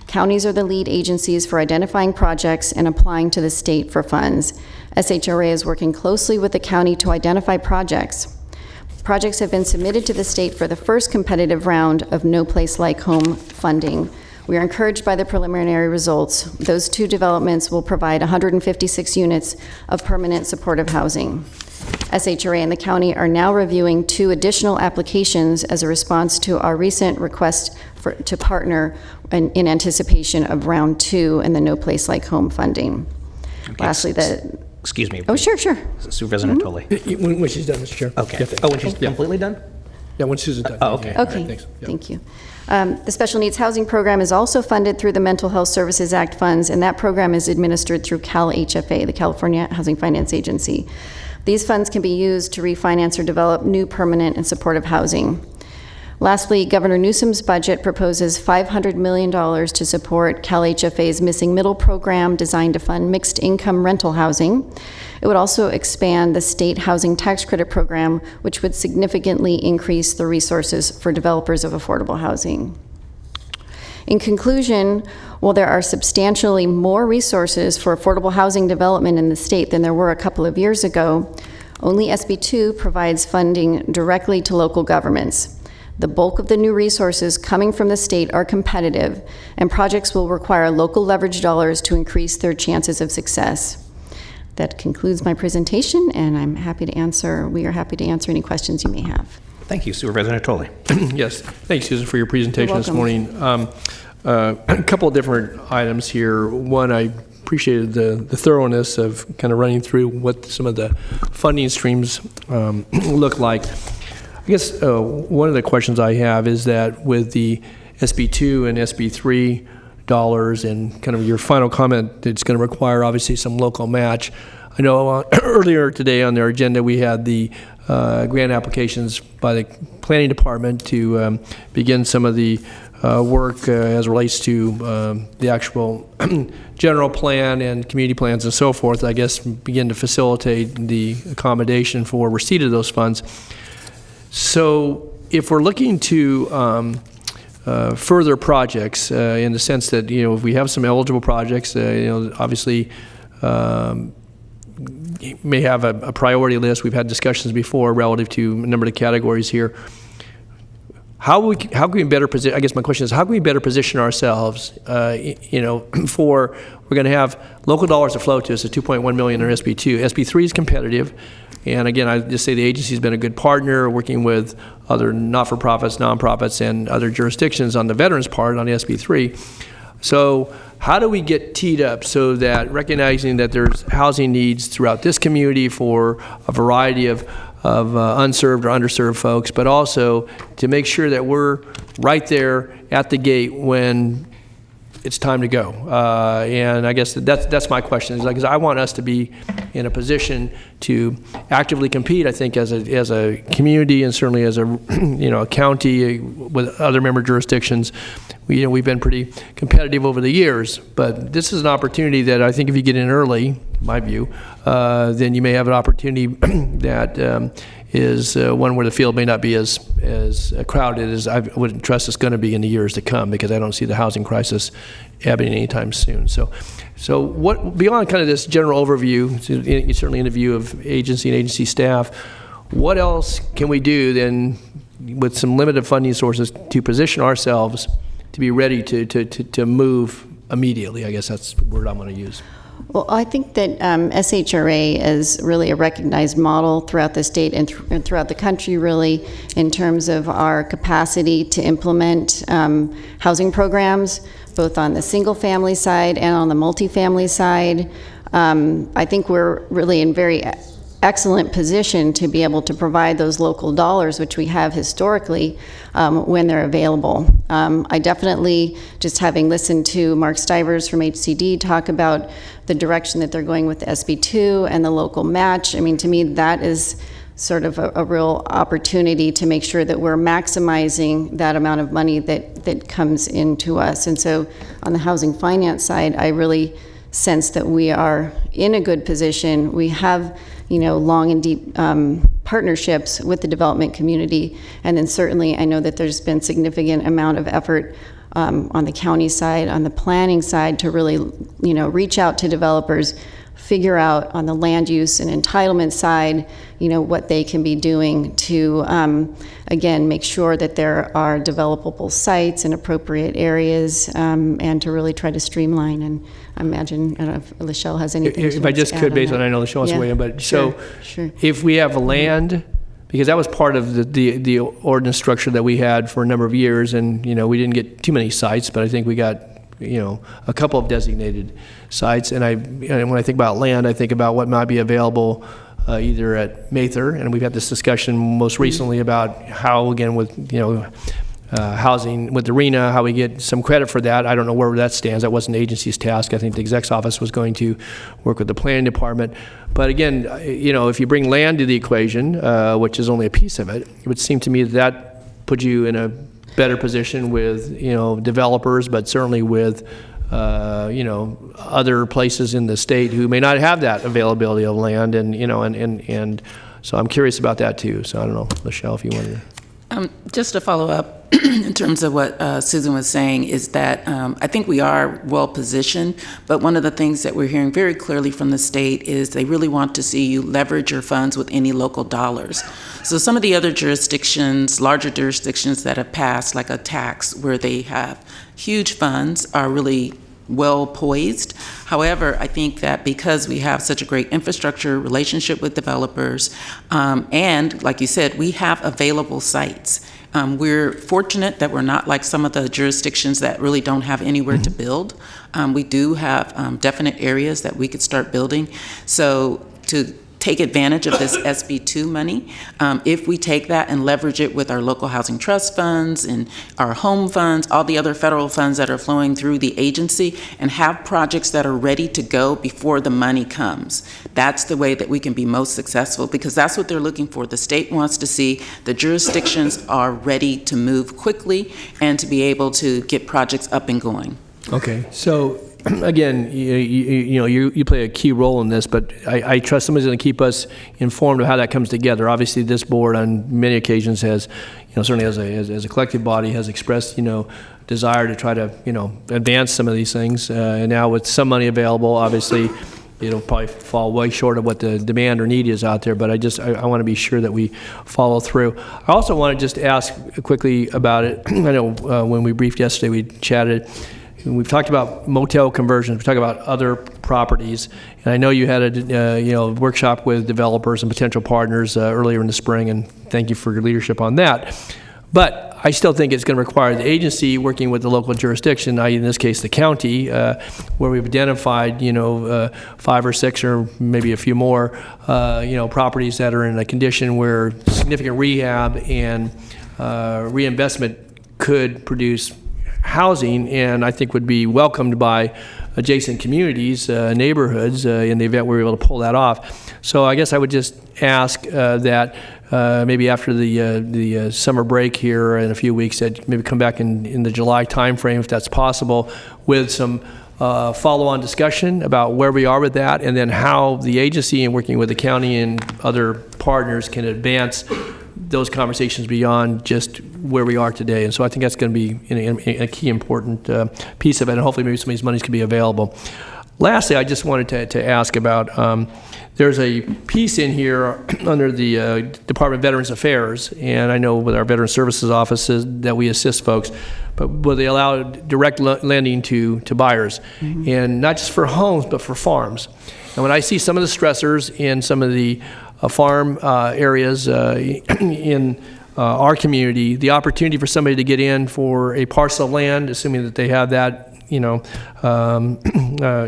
Counties are the lead agencies for identifying projects and applying to the state for funds. SHRA is working closely with the county to identify projects. Projects have been submitted to the state for the first competitive round of No Place Like Home funding. We are encouraged by the preliminary results. Those 2 developments will provide 156 units of permanent supportive housing. SHRA and the county are now reviewing 2 additional applications as a response to our recent request to partner in anticipation of round 2 and the No Place Like Home funding. Okay. Lastly, Excuse me. Oh, sure. Supervisor Natoli. When she's done, Mr. Chair. Okay. Oh, when she's completely done? Yeah, when Susan's done. Oh, okay. Okay, All right, thanks. Yeah. thank you. The Special Needs Housing Program is also funded through the Mental Health Services Act funds, and that program is administered through CalHFA, the California Housing Finance Agency. These funds can be used to refinance or develop new permanent and supportive housing. Lastly, Governor Newsom's budget proposes $500 million to support CalHFA's Missing Middle program designed to fund mixed income rental housing. It would also expand the state housing tax credit program, which would significantly increase the resources for developers of affordable housing. In conclusion, while there are substantially more resources for affordable housing development in the state than there were a couple of years ago, only SB 2 provides funding directly to local governments. The bulk of the new resources coming from the state are competitive, and projects will require local leverage dollars to increase their chances of success. That concludes my presentation, and we are happy to answer any questions you may have. Thank you, Supervisor Natoli. Yes, thanks, Susan, for your presentation this morning. A couple of different items here. One, I appreciated the thoroughness of kind of running through what some of the funding streams look like. I guess one of the questions I have is that with the SB2 and SB3 dollars and kind of your final comment, it's going to require obviously some local match. I know earlier today on their agenda we had the grant applications by the planning department to begin some of the work as it relates to the actual general plan and community plans and so forth, I guess begin to facilitate the accommodation for receipt of those funds. So if we're looking to further projects in the sense that, if we have some eligible projects, obviously may have a priority list. We've had discussions before relative to a number of categories here. How can we better position? I guess my question is, how can we better position ourselves? For we're going to have local dollars to flow to us at $2.1 million in SB2. SB3 is competitive, and again, I just say the agency's been a good partner, working with other not-for-profits, nonprofits, and other jurisdictions on the veterans part on SB3. So how do we get teed up so that recognizing that there's housing needs throughout this community for a variety of unserved or underserved folks, but also to make sure that we're right there at the gate when it's time to go. And I guess that's my question, is because I want us to be in a position to actively compete, I think, as a community and certainly as a a county with other member jurisdictions. We've been pretty competitive over the years, but this is an opportunity that I think if you get in early, in my view, then you may have an opportunity that is one where the field may not be as crowded as I would trust it's going to be in the years to come, because I don't see the housing crisis happening anytime soon. So what, beyond kind of this general overview, certainly in the view of agency and agency staff, what else can we do then with some limited funding sources to position ourselves be ready to move immediately. I guess that's the word I'm going to use. Well, I think that SHRA is really a recognized model throughout the state and throughout the country, really, in terms of our capacity to implement housing programs, both on the single-family side and on the multifamily side. I think we're really in very excellent position to be able to provide those local dollars, which we have historically, when they're available. I definitely, just having listened to Mark Stivers from HCD talk about the direction that they're going with the SB2 and the local match, I mean, to me, that is sort of a real opportunity to make sure that we're maximizing that amount of money that comes into us. And so on the housing finance side, I really sense that we are in a good position. We have, long and deep partnerships with the development community. And then certainly I know that there's been significant amount of effort on the county side, on the planning side, to really, reach out to developers, figure out on the land use and entitlement side, what they can be doing to, again, make sure that there are developable sites in appropriate areas, and to really try to streamline. And I imagine, I don't know if Lachelle has anything. If I just could, based on, I know Lachelle wants to weigh in, but sure. If we have land, because that was part of the ordinance structure that we had for a number of years, and we didn't get too many sites, but I think we got a couple of designated sites. And when I think about land, I think about what might be available either at Mather, and we've had this discussion most recently about how, again, with housing with the arena, how we get some credit for that. I don't know where that stands. That wasn't the agency's task. I think the exec's office was going to work with the planning department. But again, if you bring land to the equation, which is only a piece of it, it would seem to me that puts you in a better position with developers, but certainly with other places in the state who may not have that availability of land, and so I'm curious about that too. So I don't know, Lachelle, if you wanted to. Just to follow up in terms of what Susan was saying is that I think we are well positioned, but one of the things that we're hearing very clearly from the state is they really want to see you leverage your funds with any local dollars. So some of the other jurisdictions, larger jurisdictions that have passed, like a tax where they have huge funds, are really well poised. However, I think that because we have such a great infrastructure relationship with developers, and like you said, we have available sites. We're fortunate that we're not like some of the jurisdictions that really don't have anywhere to build. We do have definite areas that we could start building. So to take advantage of this SB2 money, if we take that and leverage it with our local housing trust funds and our home funds, all the other federal funds that are flowing through the agency, and have projects that are ready to go before the money comes. That's the way that we can be most successful, because that's what they're looking for. The state wants to see the jurisdictions are ready to move quickly and to be able to get projects up and going. Okay, so again, you play a key role in this, but I trust somebody's going to keep us informed of how that comes together. Obviously, this board on many occasions has, certainly as a collective body, has expressed, desire to try to, advance some of these things. And now with some money available, obviously, it'll probably fall way short of what the demand or need is out there. But I want to be sure that we follow through. I also want to just ask quickly about it. I know when we briefed yesterday, we chatted. We've talked about motel conversions. We've talked about other properties, and I know you had a workshop with developers and potential partners earlier in the spring, and thank you for your leadership on that. But I still think it's going to require the agency working with the local jurisdiction, i.e. in this case the county, where we've identified 5 or 6 or maybe a few more properties that are in a condition where significant rehab and reinvestment could produce housing, and I think would be welcomed by adjacent communities, neighborhoods, in the event we were able to pull that off. So I guess I would just ask that maybe after the summer break here in a few weeks, that maybe come back in the July timeframe, if that's possible, with some follow-on discussion about where we are with that, and then how the agency, and working with the county and other partners, can advance those conversations beyond just where we are today. And so I think that's going to be a key important piece of it, and hopefully maybe some of these monies can be available. Lastly, I just wanted to ask about, there's a piece in here under the Department of Veterans Affairs, and I know with our Veteran Services offices that we assist folks, but where they allow direct lending to buyers, and not just for homes, but for farms. And when I see some of the stressors in some of the farm areas in our community, the opportunity for somebody to get in for a parcel of land, assuming that they have that,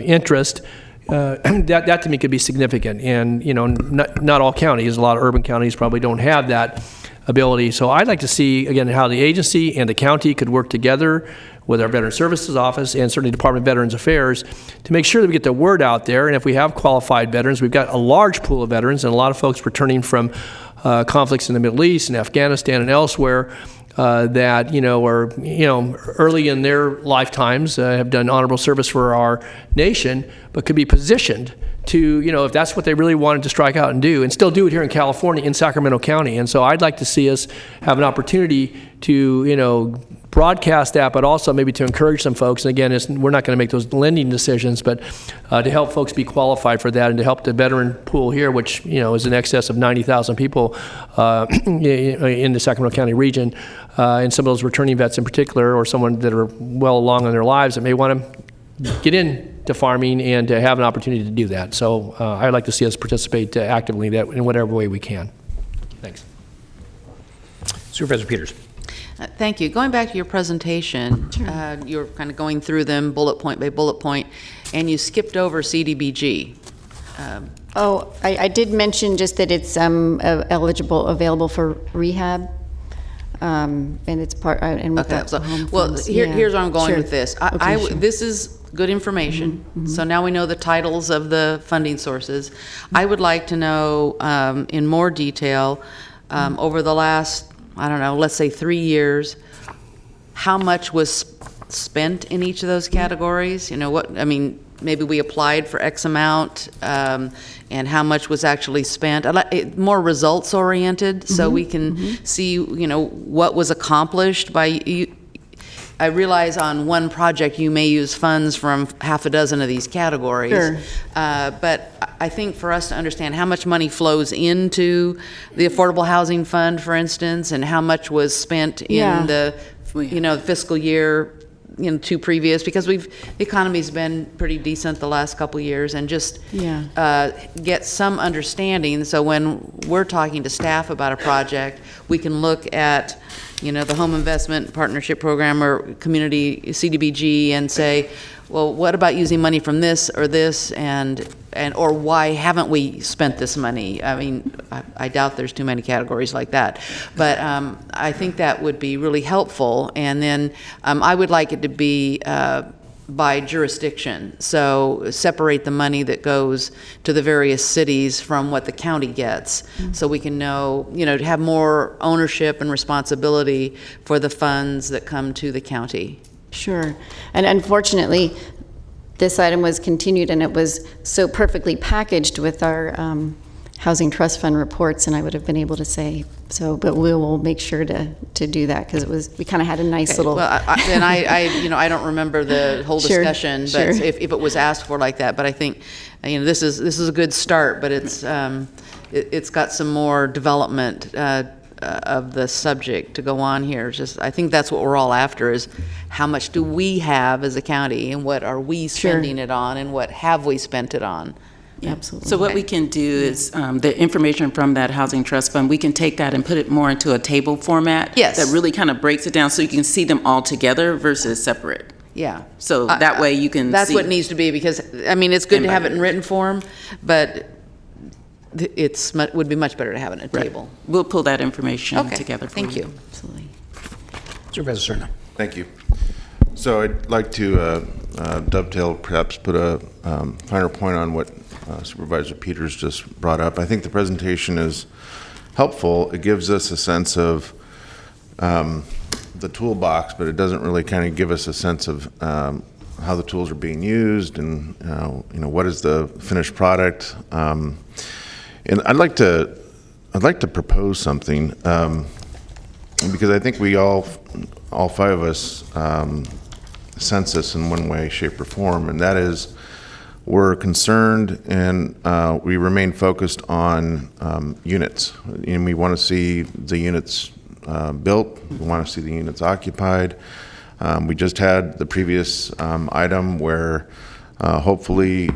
interest, that to me could be significant. And, not all counties, a lot of urban counties probably don't have that ability. So I'd like to see, again, how the agency and the county could work together with our Veteran Services Office and certainly Department of Veterans Affairs to make sure that we get the word out there. And if we have qualified veterans, we've got a large pool of veterans and a lot of folks returning from conflicts in the Middle East and Afghanistan and elsewhere that, are, early in their lifetimes, have done honorable service for our nation, but could be positioned to, if that's what they really wanted to strike out and do, and still do it here in California, in Sacramento County. And so I'd like to see us have an opportunity to, broadcast that, but also maybe to encourage some folks. And again, we're not going to make those lending decisions, but to help folks be qualified for that and to help the veteran pool here, which, is in excess of 90,000 people in the Sacramento County region, and some of those returning vets in particular, or someone that are well along in their lives that may want to get into farming and to have an opportunity to do that. So I'd like to see us participate actively in whatever way we can. Thanks. Supervisor Peters. Thank you. Going back to your presentation, you were kind of going through them bullet point by bullet point, and you skipped over CDBG. I did mention just that it's available for rehab, and it's part. And with okay. Here's where I'm going with this. This is good information. So now we know the titles of the funding sources. I would like to know in more detail over the last, I don't know, let's say 3 years, how much was spent in each of those categories? Maybe we applied for X amount, and how much was actually spent. I'd like more results oriented, so we can see, what was accomplished by you. I realize on one project you may use funds from half a dozen of these categories, but I think for us to understand how much money flows into the Affordable Housing Fund, for instance, and how much was spent in the fiscal year, 2 previous, because the economy's been pretty decent the last couple of years, and just get some understanding. So when we're talking to staff about a project, we can look at the Home Investment Partnership Program or Community CDBG and say, well, what about using money from this or this, or why haven't we spent this money? I doubt there's too many categories like that, but I think that would be really helpful. And then I would like it to be by jurisdiction, so separate the money that goes to the various cities from what the county gets, so we can know, to have more ownership and responsibility for the funds that come to the county. Sure. And unfortunately, this item was continued, and it was so perfectly packaged with our Housing Trust Fund reports, and I would have been able to say so, but we will make sure to do that, because we kind of had a nice little. Well, I don't remember the whole discussion, but if it was asked for like that, but I think, this is a good start, but it's got some more development of the subject to go on here. I think that's what we're all after, is how much do we have as a county, and what are we spending it on, and what have we spent it on? Absolutely. So what we can do is the information from that Housing Trust Fund, we can take that and put it more into a table format. Yes. That really kind of breaks it down so you can see them all together versus separate. Yeah. So that way you can That's see. what it needs to be, because, it's good to have it in written form, but would be much better to have it in a table. We'll pull that information together for Thank you. Absolutely. Supervisor Serna. Thank you. So I'd like to dovetail, perhaps put a finer point on what Supervisor Peters just brought up. I think the presentation is helpful. It gives us a sense of the toolbox, but it doesn't really kind of give us a sense of how the tools are being used, and what is the finished product. And I'd like to propose something, because I think we all 5 of us sense this in one way, shape, or form, and that is, we're concerned and we remain focused on units. And we want to see the units built. We want to see the units occupied. We just had the previous item where hopefully,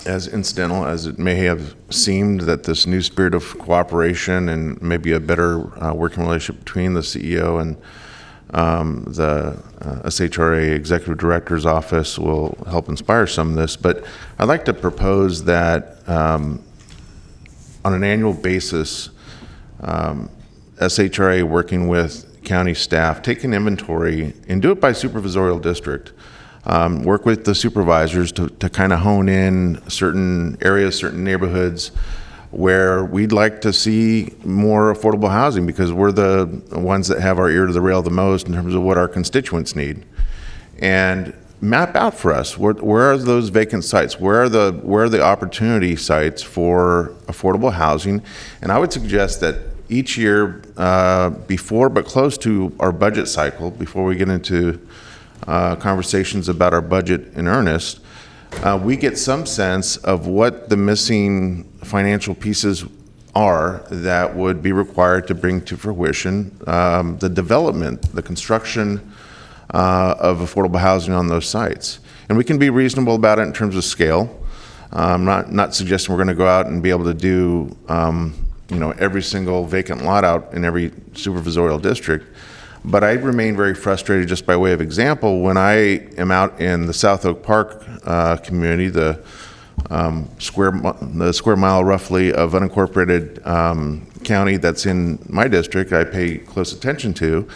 as incidental as it may have seemed, that this new spirit of cooperation and maybe a better working relationship between the CEO and the SHRA Executive Director's Office will help inspire some of this. But I'd like to propose that on an annual basis, SHRA working with county staff, take an inventory and do it by supervisorial district. Work with the supervisors to kind of hone in certain areas, certain neighborhoods where we'd like to see more affordable housing, because we're the ones that have our ear to the rail the most in terms of what our constituents need. And map out for us, where are those vacant sites? Where are the opportunity sites for affordable housing? And I would suggest that each year, before but close to our budget cycle, before we get into conversations about our budget in earnest, we get some sense of what the missing financial pieces are that would be required to bring to fruition the development, the construction of affordable housing on those sites. And we can be reasonable about it in terms of scale. I'm not suggesting we're going to go out and be able to do every single vacant lot out in every supervisorial district. But I remain very frustrated, just by way of example, when I am out in the South Oak Park community, the square mile roughly of unincorporated county that's in my district, I pay close attention to,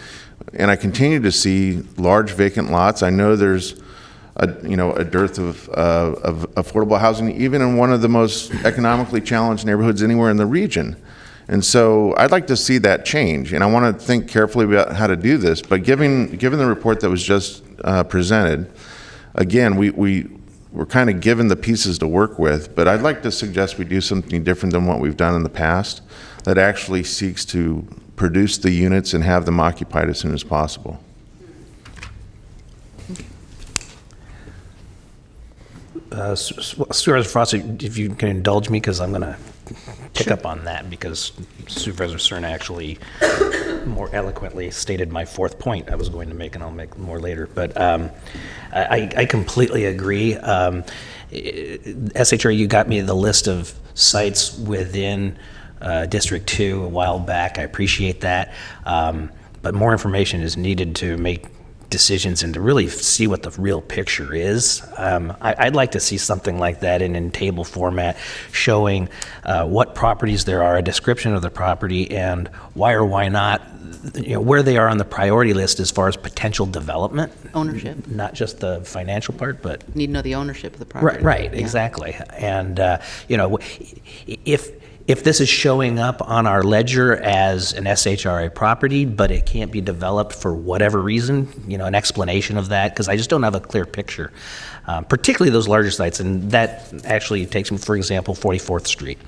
and I continue to see large vacant lots. I know there's a dearth of affordable housing, even in one of the most economically challenged neighborhoods anywhere in the region. And so I'd like to see that change, and I want to think carefully about how to do this. But given the report that was just presented, again, we're kind of given the pieces to work with, but I'd like to suggest we do something different than what we've done in the past that actually seeks to produce the units and have them occupied as soon as possible. Supervisor Frost, if you can indulge me, because I'm going to pick up on that, because Supervisor Cerna actually more eloquently stated my fourth point I was going to make, and I'll make more later. But I completely agree. SHRA, you got me the list of sites within District 2 a while back. I appreciate that. But more information is needed to make decisions and to really see what the real picture is. I'd like to see something like that in table format, showing what properties there are, a description of the property, and why or why not, where they are on the priority list as far as potential development. Ownership. Not just the financial part, but Need to know the ownership of the property. Right, Yeah. exactly. And if this is showing up on our ledger as an SHRA property, but it can't be developed for whatever reason, an explanation of that, because I just don't have a clear picture, particularly those larger sites. And that actually takes me, for example, 44th Street,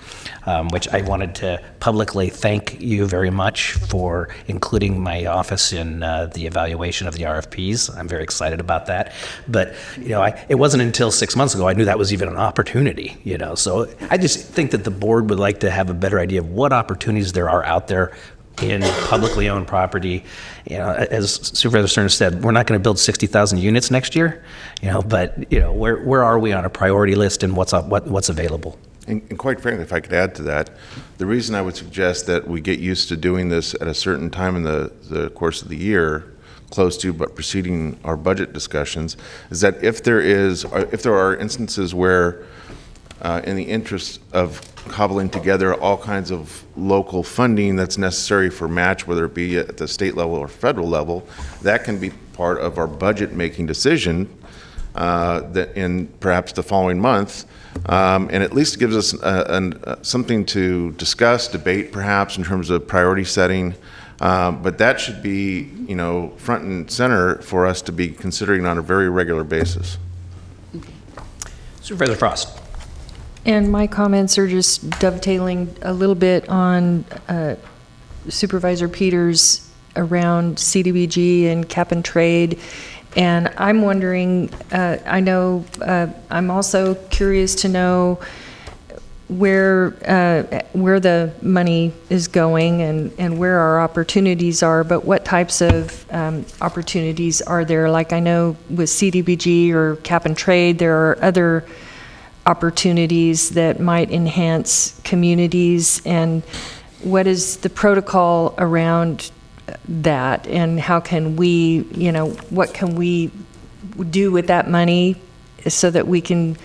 which I wanted to publicly thank you very much for including my office in the evaluation of the RFPs. I'm very excited about that. But, it wasn't until 6 months ago I knew that was even an opportunity, So I just think that the board would like to have a better idea of what opportunities there are out there in publicly owned property. As Supervisor Cerna said, we're not going to build 60,000 units next year, but where are we on a priority list, and what's available? And quite frankly, if I could add to that, the reason I would suggest that we get used to doing this at a certain time in the course of the year, close to but preceding our budget discussions, is that if there are instances where in the interest of cobbling together all kinds of local funding that's necessary for match, whether it be at the state level or federal level, that can be part of our budget making decision that in perhaps the following month, and at least gives us something to discuss, debate perhaps in terms of priority setting. But that should be, front and center for us to be considering on a very regular basis. Supervisor Frost. And my comments are just dovetailing a little bit on Supervisor Peters around CDBG and cap and trade And I'm wondering, I'm also curious to know where the money is going and where our opportunities are, but what types of opportunities are there? Like I know with CDBG or cap and trade, there are other opportunities that might enhance communities, and what is the protocol around that, and how can we, what can we do with that money so that we can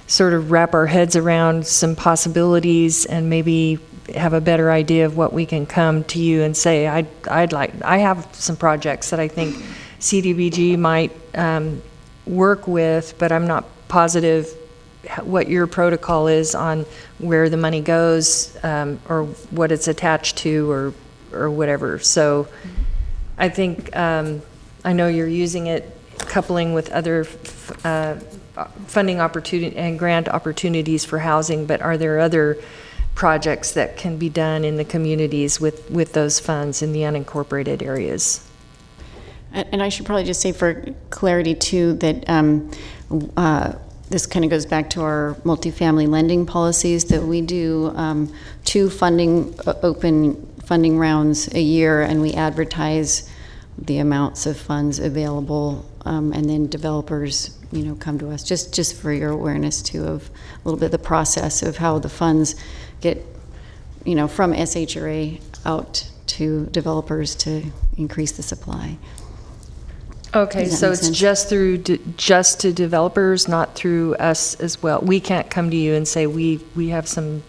sort of wrap our heads around some possibilities and maybe have a better idea of what we can come to you and say, I have some projects that I think CDBG might work with, but I'm not positive what your protocol is on where the money goes, or what it's attached to, or whatever. So I think, I know you're using it coupling with other funding opportunity and grant opportunities for housing, but are there other projects that can be done in the communities with those funds in the unincorporated areas? And I should probably just say for clarity too, that this kind of goes back to our multifamily lending policies, that we do 2 open funding rounds a year, and we advertise the amounts of funds available, and then developers come to us, just for your awareness too of a little bit of the process of how the funds get from SHRA out to developers to increase the supply. Okay, so it's just to developers, not through us as well. We can't come to you and say we have some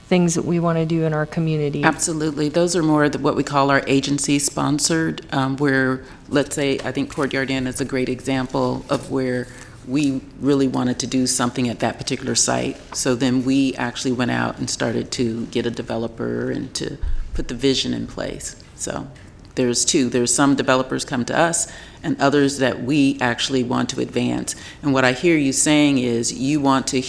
things that we want to do in our community. Absolutely. Those are more what we call our agency sponsored, where, let's say, I think Courtyard Inn is a great example of where we really wanted to do something at that particular site. So then we actually went out and started to get a developer and to put the vision in place. So there's 2. There's some developers come to us and others that we actually want to advance. And what I hear you saying is you want to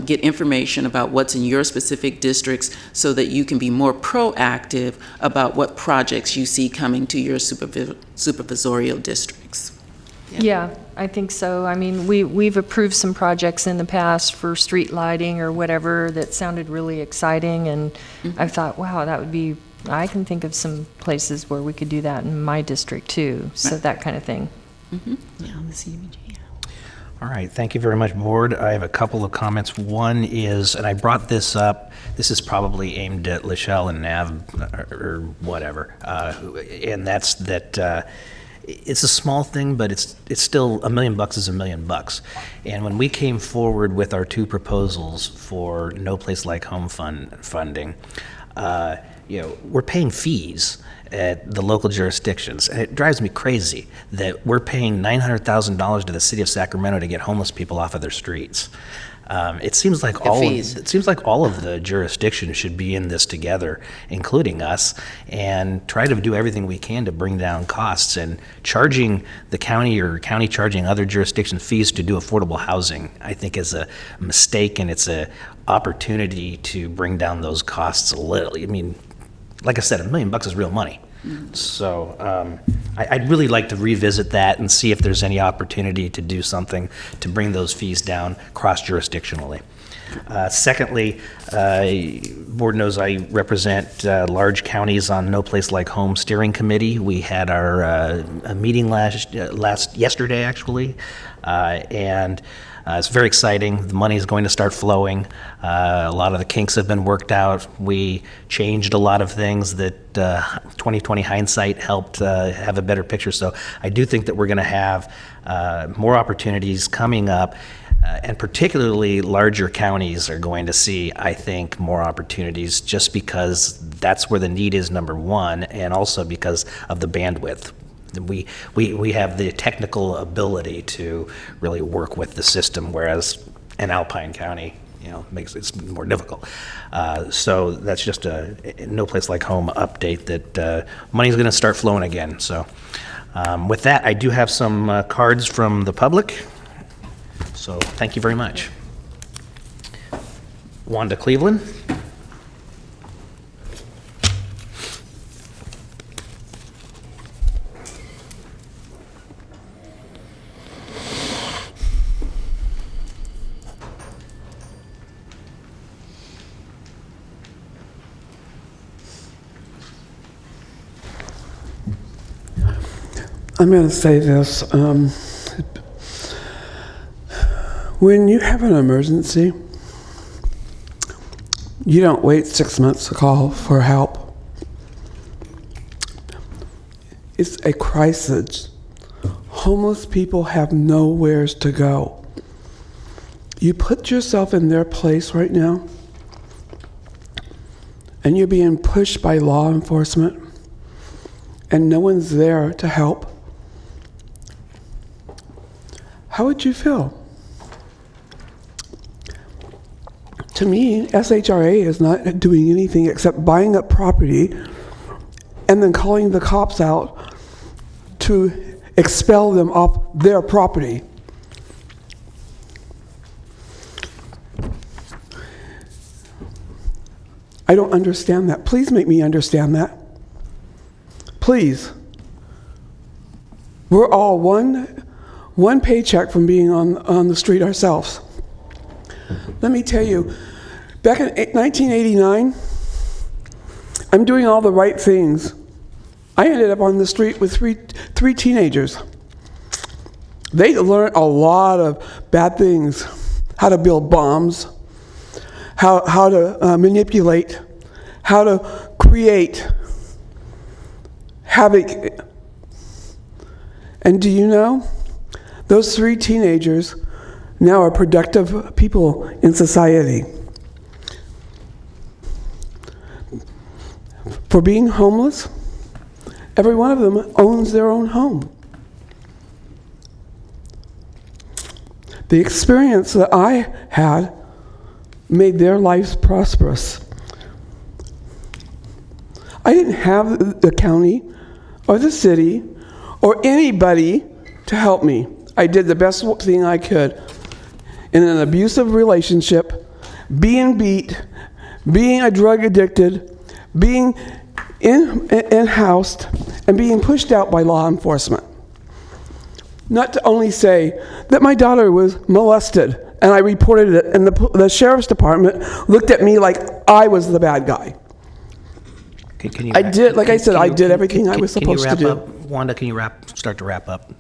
get information about what's in your specific districts so that you can be more proactive about what projects you see coming to your supervisorial districts. Yeah, I think so. I mean, we've approved some projects in the past for street lighting or whatever that sounded really exciting, and I thought, wow, that would be, I can think of some places where we could do that in my district too, so that kind of thing. Yeah, on the CDBG. All right, thank you very much, Board. I have a couple of comments. One is, and I brought this up, this is probably aimed at Lachelle and Nav or whatever, and that's that it's a small thing, but it's still $1 million is $1 million. And when we came forward with our 2 proposals for No Place Like Home funding, we're paying fees at the local jurisdictions, and it drives me crazy that we're paying $900,000 to the city of Sacramento to get homeless people off of their streets. It seems like all of the jurisdictions should be in this together, including us, and try to do everything we can to bring down costs. And charging the county or county charging other jurisdictions fees to do affordable housing, I think, is a mistake, and it's an opportunity to bring down those costs a little. I mean, like I said, $1 million is real money. So I'd really like to revisit that and see if there's any opportunity to do something to bring those fees down cross-jurisdictionally. Secondly, Board knows I represent large counties on No Place Like Home Steering Committee. We had our meeting yesterday, actually, and it's very exciting. The money is going to start flowing. A lot of the kinks have been worked out. We changed a lot of things that 2020 hindsight helped have a better picture. So I do think that we're going to have more opportunities coming up, and particularly larger counties are going to see, I think, more opportunities just because that's where the need is, number one, and also because of the bandwidth. We have the technical ability to really work with the system, whereas in Alpine County, makes it more difficult. So that's just a No Place Like Home update that money's going to start flowing again. So with that, I do have some cards from the public. So thank you very much. Wanda Cleveland. I'm going to say this. When you have an emergency, you don't wait 6 months to call for help. It's a crisis. Homeless people have nowhere to go. You put yourself in their place right now, and you're being pushed by law enforcement, and no one's there to help. How would you feel? To me, SHRA is not doing anything except buying up property and then calling the cops out to expel them off their property. I don't understand that. Please make me understand that. Please. We're all one paycheck from being on the street ourselves. Let me tell you, back in 1989, I'm doing all the right things. I ended up on the street with three teenagers. They learned a lot of bad things, how to build bombs, how to manipulate, how to create havoc. And do you know, those three teenagers now are productive people in society. For being homeless, every one of them owns their own home. The experience that I had made their lives prosperous. I didn't have the county or the city or anybody to help me. I did the best thing I could. In an abusive relationship, being beat, being a drug addicted, being in-housed, and being pushed out by law enforcement. Not to only say that my daughter was molested, and I reported it, and the sheriff's department looked at me like I was the bad guy. I did everything I was supposed to do. Wanda, can you start to wrap up?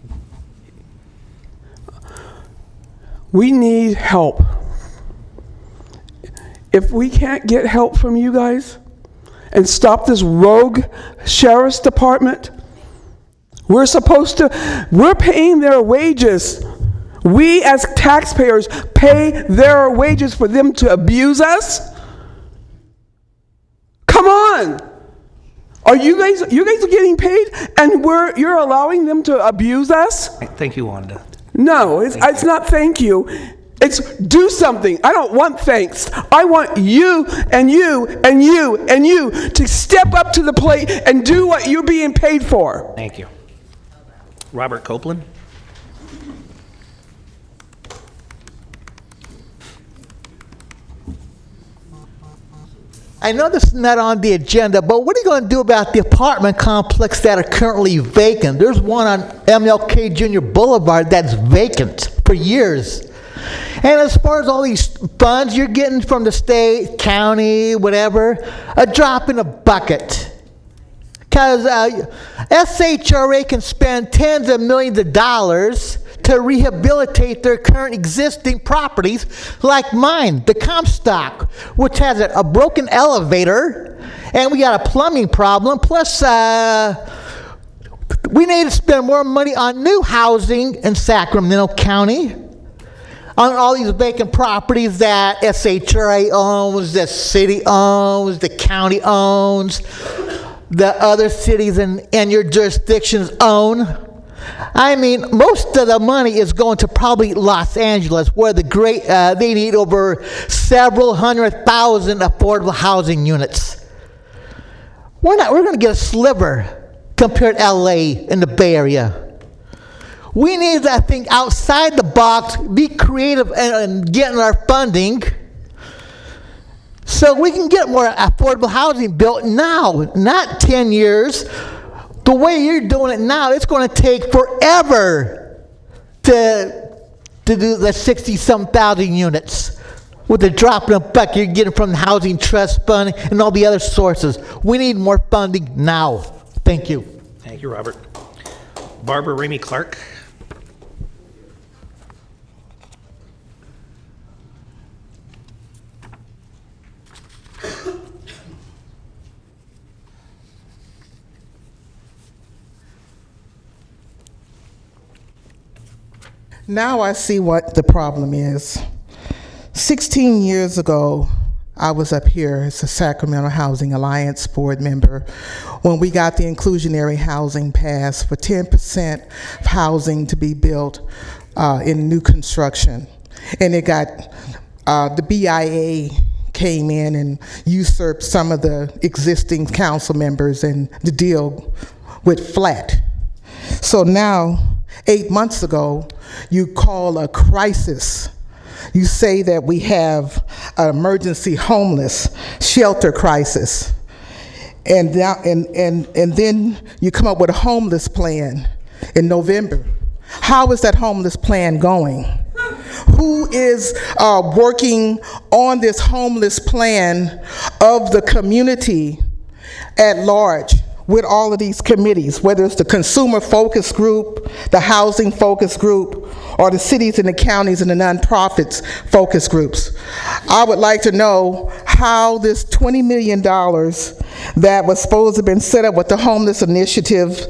We need help. If we can't get help from you guys and stop this rogue sheriff's department, we're paying their wages. We as taxpayers pay their wages for them to abuse us? Come on! Are you guys are getting paid and you're allowing them to abuse us? Thank you, Wanda. No, it's not thank you. It's do something. I don't want thanks. I want you and you and you and you to step up to the plate and do what you're being paid for. Thank you. Robert Copeland? I know this is not on the agenda, but what are you going to do about the apartment complex that are currently vacant? There's one on MLK Jr. Boulevard that's vacant for years. And as far as all these funds you're getting from the state, county, whatever, a drop in a bucket. Because SHRA can spend tens of millions of dollars to rehabilitate their current existing properties, like mine, the Comstock, which has a broken elevator, and we got a plumbing problem, plus we need to spend more money on new housing in Sacramento County, on all these vacant properties that SHRA owns, the city owns, the county owns, the other cities in your jurisdictions own. I mean, most of the money is going to probably Los Angeles, where they need over several 100,000 affordable housing units. We're going to get a sliver compared to LA in the Bay Area. We need to think outside the box, be creative and getting our funding so we can get more affordable housing built now, not 10 years. The way you're doing it now, it's going to take forever to do the 60-some thousand units with the drop in a bucket you're getting from the Housing Trust Fund and all the other sources. We need more funding now. Thank you. Thank you, Robert. Barbara Ramey Clark. Now I see what the problem is. 16 years ago, I was up here as a Sacramento Housing Alliance board member when we got the inclusionary housing passed for 10% of housing to be built in new construction. And it got, the BIA came in and usurped some of the existing council members, and the deal went flat. So now, 8 months ago, you call a crisis. You say that we have an emergency homeless shelter crisis. And then you come up with a homeless plan in November. How is that homeless plan going? Who is working on this homeless plan of the community at large? With all of these committees, whether it's the consumer focus group, the housing focus group, or the cities and the counties and the nonprofits focus groups. I would like to know how this $20 million that was supposed to have been set up with the homeless initiative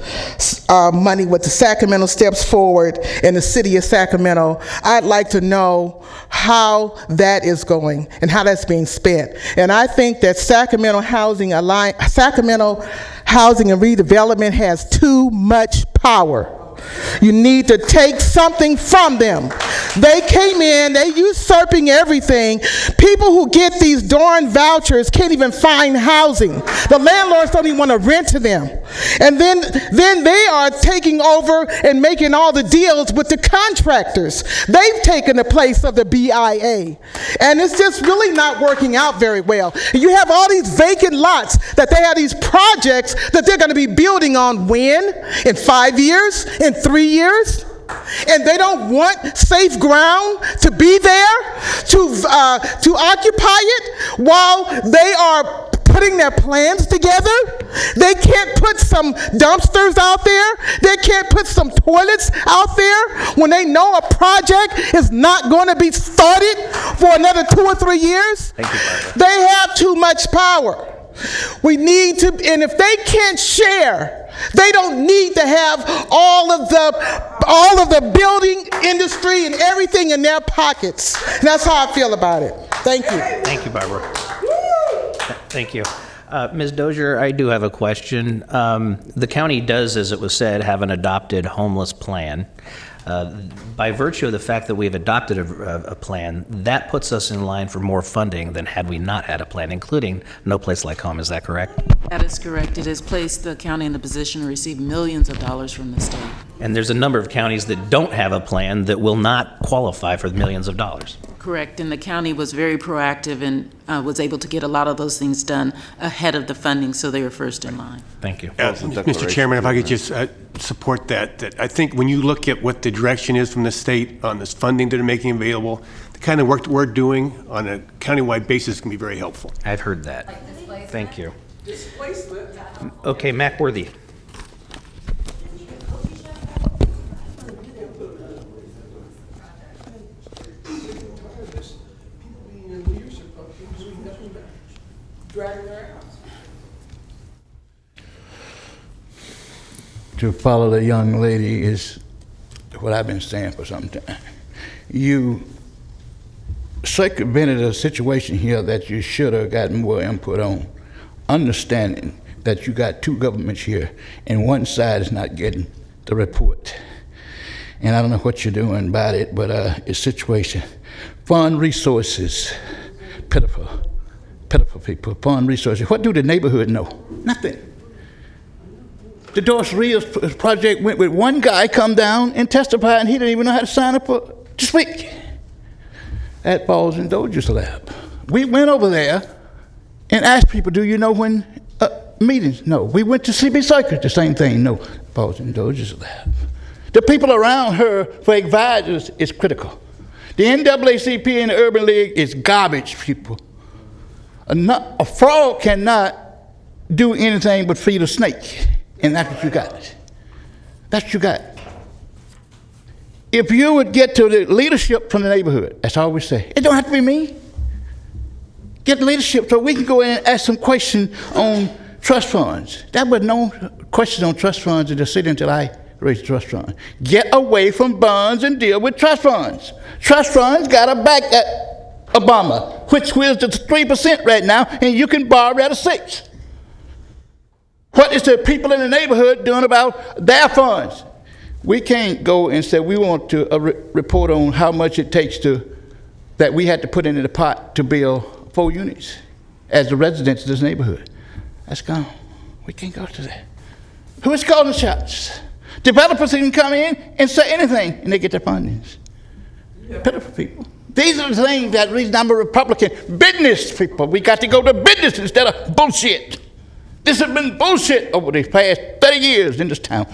money with the Sacramento Steps Forward and the city of Sacramento, I'd like to know how that is going and how that's being spent. And I think that Sacramento Housing and Redevelopment has too much power. You need to take something from them. They came in, they usurping everything. People who get these darn vouchers can't even find housing. The landlords don't even want to rent to them. And then they are taking over and making all the deals with the contractors. They've taken the place of the BIA. And it's just really not working out very well. You have all these vacant lots that they have these projects that they're going to be building on when? In 5 years? In 3 years? And they don't want safe ground to be there to occupy it while they are putting their plans together. They can't put some dumpsters out there. They can't put some toilets out there when they know a project is not going to be started for another 2 or 3 years. Thank you, Barbara. They have too much power. We need to, and if they can't share, they don't need to have all of the building industry and everything in their pockets. And that's how I feel about it. Thank you. Thank you, Barbara. Thank you. Ms. Dozier, I do have a question. The county does, as it was said, have an adopted homeless plan. By virtue of the fact that we've adopted a plan, that puts us in line for more funding than had we not had a plan, including No Place Like Home. Is that correct? That is correct. It has placed the county in the position to receive millions of dollars from the state. And there's a number of counties that don't have a plan that will not qualify for the millions of dollars. Correct, and the county was very proactive and was able to get a lot of those things done ahead of the funding, so they were first in line. Thank you. Mr. Chairman, if I could just support that I think when you look at what the direction is from the state on this funding that they're making available, the kind of work that we're doing on a countywide basis can be very helpful. I've heard that. Thank you. Okay, Mac Worthy. To follow the young lady is what I've been saying for some time. You circumvented a situation here that you should have gotten more input on, understanding that you got two governments here and one side is not getting the report. And I don't know what you're doing about it, but it's situation. Fund resources, pitiful people, fund resources. What do the neighborhood know? Nothing. The Doris Rios project went with one guy come down and testify, and he didn't even know how to sign up to speak at Balls and Doziers lab. We went over there and asked people, do you know when meetings? No. We went to CB Circuit, the same thing. No. Balls and Doziers lab. The people around her for advisors is critical. The NAACP and the Urban League is garbage people. A frog cannot do anything but feed a snake. And that's what you got. That's what you got. If you would get to the leadership from the neighborhood, that's all we say. It don't have to be me. Get leadership so we can go in and ask some questions on trust funds. There was no question on trust funds in the city until I raised trust funds. Get away from bonds and deal with trust funds. Trust funds got to back Obama, which is at 3% right now, and you can borrow at a 6%. What is the people in the neighborhood doing about their funds? We can't go and say we want to report on how much it takes that we had to put into the pot to build 4 units as the residents of this neighborhood. That's gone. We can't go to that. Who is calling the shots? Developers can come in and say anything, and they get their fundings. Pitiful people. These are the things that reason I'm a Republican. Business people. We got to go to business instead of bullshit. This has been bullshit over these past 30 years in this town.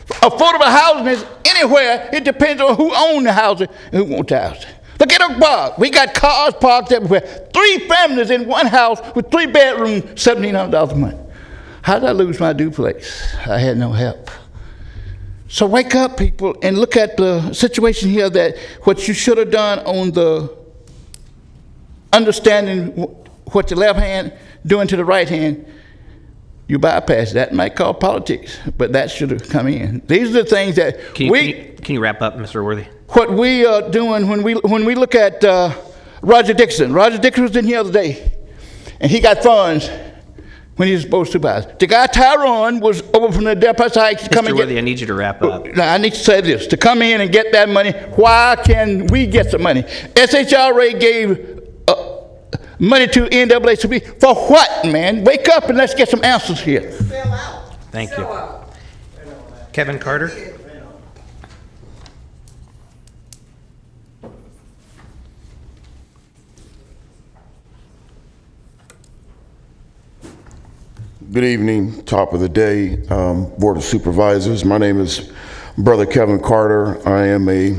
Affordable housing is anywhere. It depends on who owns the housing and who wants the housing. Look at Oak Park. We got cars parked everywhere. 3 families in one house with 3 bedrooms, $1,700 a month. How did I lose my duplex? I had no help. So wake up, people, and look at the situation here that what you should have done on the understanding what the left hand doing to the right hand, you bypass that. It might call politics, but that should have come in. These are the things that Can you wrap up, Mr. Worthy? What we are doing when we look at Roger Dixon. Roger Dixon was in here the other day, and he got funds when he was supposed to buy. The guy Tyrone was over from the Deposit Heights to come and Mr. Worthy, I need you to wrap up. Now, I need to say this. To come in and get that money, why can we get some money? SHRA gave money to NAACP for what, man? Wake up and let's get some answers here. Thank you. Kevin Carter? Good evening, top of the day, Board of Supervisors. My name is Brother Kevin Carter. I am a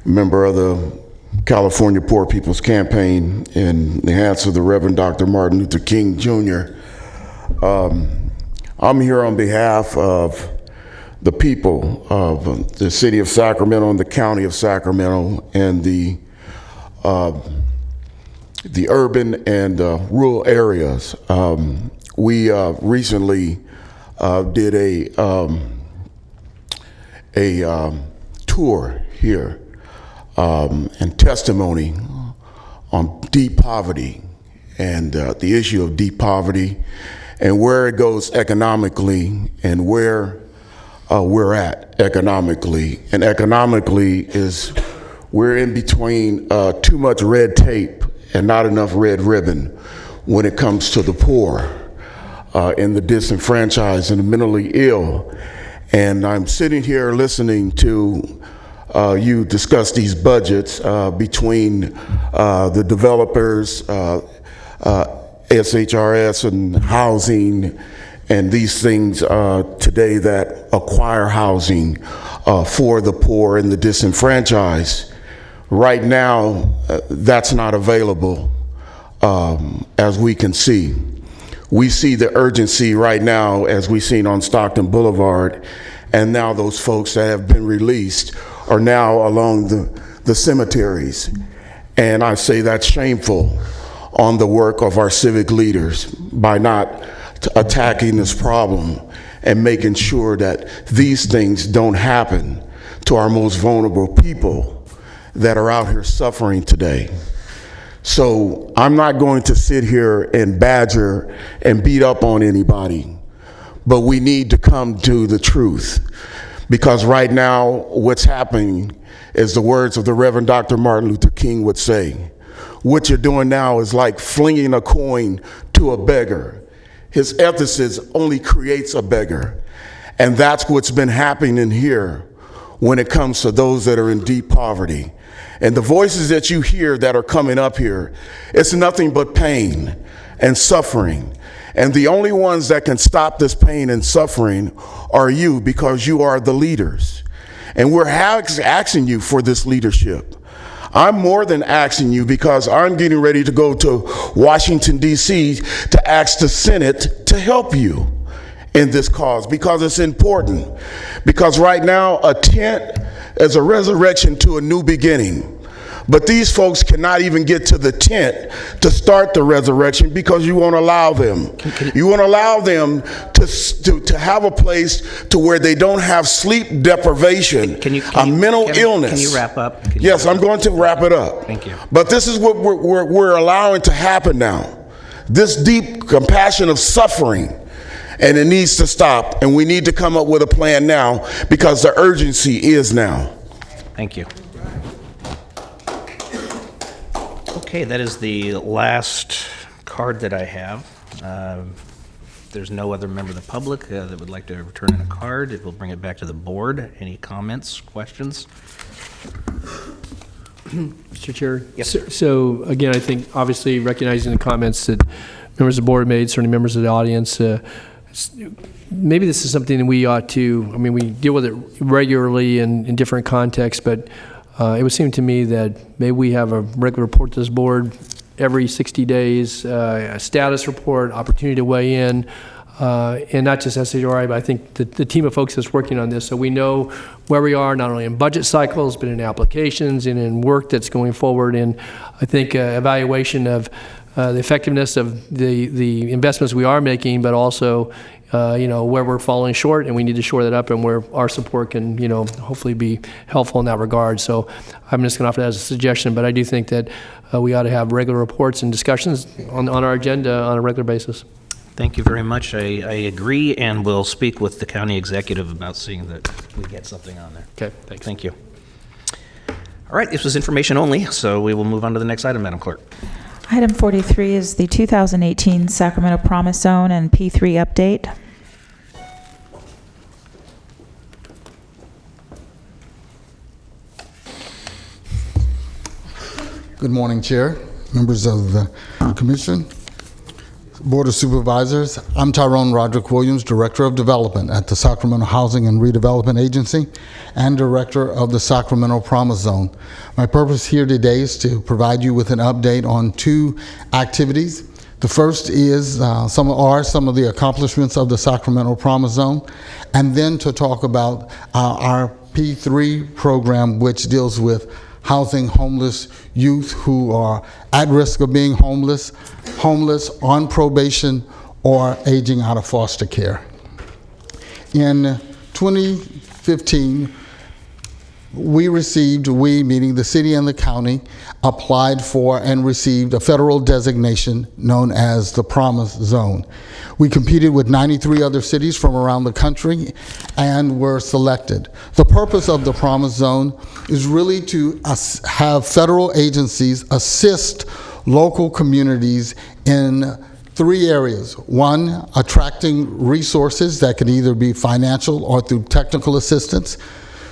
member of the California Poor People's Campaign in the hands of the Reverend Dr. Martin Luther King Jr. I'm here on behalf of the people of the city of Sacramento and the county of Sacramento and the urban and rural areas. We recently did a tour here and testimony on deep poverty and the issue of deep poverty and where it goes economically and where we're at economically. And economically is we're in between too much red tape and not enough red ribbon when it comes to the poor. In the disenfranchised and the mentally ill. And I'm sitting here listening to you discuss these budgets between the developers, SHRS and housing, and these things today that acquire housing for the poor and the disenfranchised. Right now, that's not available as we can see. We see the urgency right now, as we've seen on Stockton Boulevard, and now those folks that have been released are now along the cemeteries. And I say that's shameful on the work of our civic leaders by not attacking this problem and making sure that these things don't happen to our most vulnerable people that are out here suffering today. So I'm not going to sit here and badger and beat up on anybody, but we need to come to the truth, because right now what's happening is the words of the Reverend Dr. Martin Luther King would say. What you're doing now is like flinging a coin to a beggar. His ethicist only creates a beggar. And that's what's been happening here when it comes to those that are in deep poverty. And the voices that you hear that are coming up here, it's nothing but pain and suffering. And the only ones that can stop this pain and suffering are you, because you are the leaders. And we're asking you for this leadership. I'm more than asking you, because I'm getting ready to go to Washington, D.C. to ask the Senate to help you. in this cause because it's important. Because right now, a tent is a resurrection to a new beginning. But these folks cannot even get to the tent to start the resurrection because you won't allow them. You won't allow them to have a place to where they don't have sleep deprivation, mental illness. Can you wrap up? Yes, I'm going to wrap it up. Thank you. But this is what we're allowing to happen now. This deep compassion of suffering, and it needs to stop, and we need to come up with a plan now because the urgency is now. Thank you. Okay, that is the last card that I have. There's no other member of the public that would like to return in a card. It will bring it back to the board. Any comments, questions? Mr. Chair? Yes, So again, I think obviously recognizing the comments that members of the board made, certainly members of the audience, maybe this is something that we ought to, I mean, we deal with it regularly in different contexts, but it would seem to me that maybe we have a regular report to this board every 60 days, a status report, opportunity to weigh in, and not just SHRI, but I think the team of folks that's working on this, so we know where we are, not only in budget cycles, but in applications and in work that's going forward. And I think evaluation of the effectiveness of the investments we are making, but also where we're falling short, and we need to shore that up, and where our support can, hopefully be helpful in that regard. So I'm just going to offer that as a suggestion, but I do think that we ought to have regular reports and discussions on our agenda on a regular basis. Thank you very much. I agree, and we'll speak with the county executive about seeing that we get something on there. Okay, thanks. Thank you. All right, this was information only, so we will move on to the next item, Madam Clerk. Item 43 is the 2018 Sacramento Promise Zone and P3 update. Good morning, Chair, members of the Commission, Board of Supervisors. I'm Tyrone Roderick Williams, Director of Development at the Sacramento Housing and Redevelopment Agency and Director of the Sacramento Promise Zone. My purpose here today is to provide you with an update on two activities. The first is some of the accomplishments of the Sacramento Promise Zone, and then to talk about our P3 program, which deals with housing homeless youth who are at risk of being homeless, on probation, or aging out of foster care. In 2015, we meaning the city and the county, applied for and received a federal designation known as the Promise Zone. We competed with 93 other cities from around the country and were selected. The purpose of the Promise Zone is really to have federal agencies assist local communities in three areas. One, attracting resources that can either be financial or through technical assistance.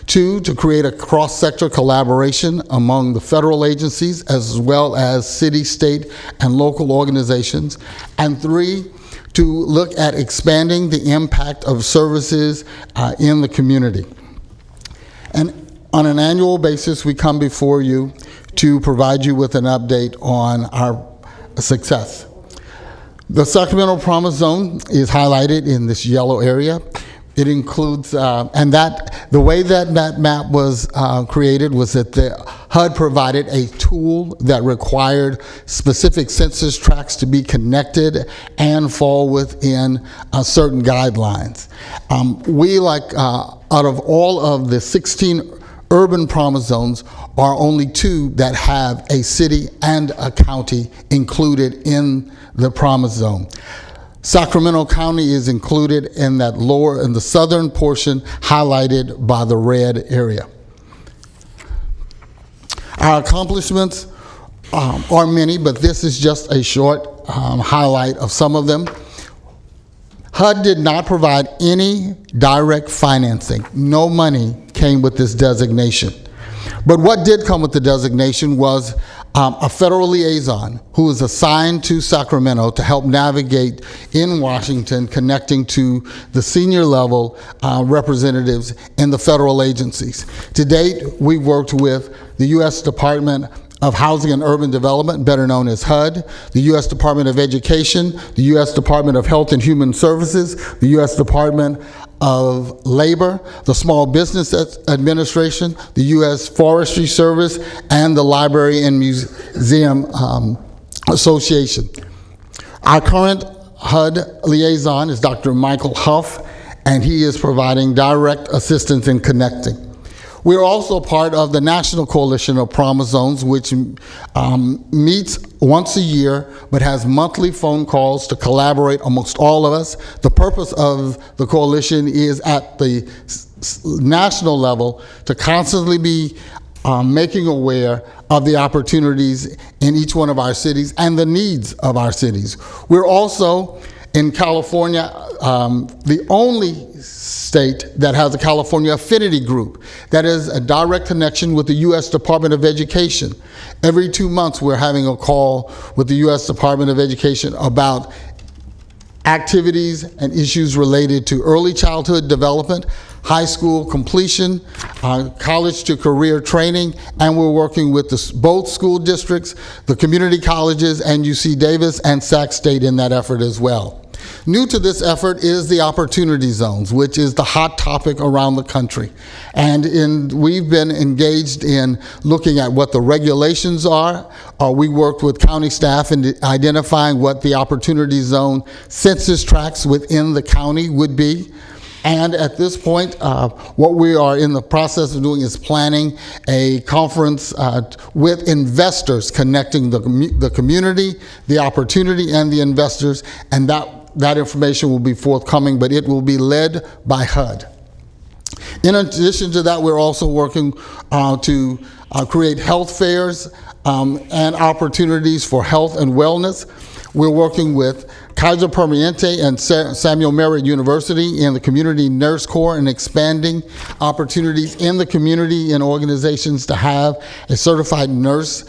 Two, to create a cross-sector collaboration among the federal agencies as well as city, state, and local organizations. And three, to look at expanding the impact of services in the community. And on an annual basis, we come before you to provide you with an update on our success. The Sacramento Promise Zone is highlighted in this yellow area. It includes, the way that map was created was that the HUD provided a tool that required specific census tracts to be connected and fall within certain guidelines. Out of all of the 16 urban promise zones, are only two that have a city and a county included in the promise zone. Sacramento County is included in the southern portion highlighted by the red area. Our accomplishments are many, but this is just a short highlight of some of them. HUD did not provide any direct financing. No money came with this designation. But what did come with the designation was a federal liaison who was assigned to Sacramento to help navigate in Washington, connecting to the senior level representatives in the federal agencies. To date, we've worked with the U.S. Department of Housing and Urban Development, better known as HUD, the U.S. Department of Education, the U.S. Department of Health and Human Services, the U.S. Department of Labor, the Small Business Administration, the U.S. Forestry Service, and the Library and Museum Association. Our current HUD liaison is Dr. Michael Huff, and he is providing direct assistance in connecting. We're also part of the National Coalition of Promise Zones, which meets once a year, but has monthly phone calls to collaborate amongst all of us. The purpose of the coalition is at the national level to constantly be making aware of the opportunities in each one of our cities and the needs of our cities. We're also in California, the only state that has a California Affinity Group. That is a direct connection with the U.S. Department of Education. Every 2 months, we're having a call with the U.S. Department of Education about activities and issues related to early childhood development, high school completion, college to career training, and we're working with both school districts, the community colleges, and UC Davis and Sac State in that effort as well. New to this effort is the Opportunity Zones, which is the hot topic around the country. And we've been engaged in looking at what the regulations are. We worked with county staff in identifying what the Opportunity Zone census tracts within the county would be. And at this point, what we are in the process of doing is planning a conference with investors, connecting the community, the opportunity, and the investors, and that information will be forthcoming, but it will be led by HUD. In addition to that, we're also working to create health fairs and opportunities for health and wellness. We're working with Kaiser Permanente and Samuel Merritt University in the Community Nurse Corps and expanding opportunities in the community and organizations to have a certified nurse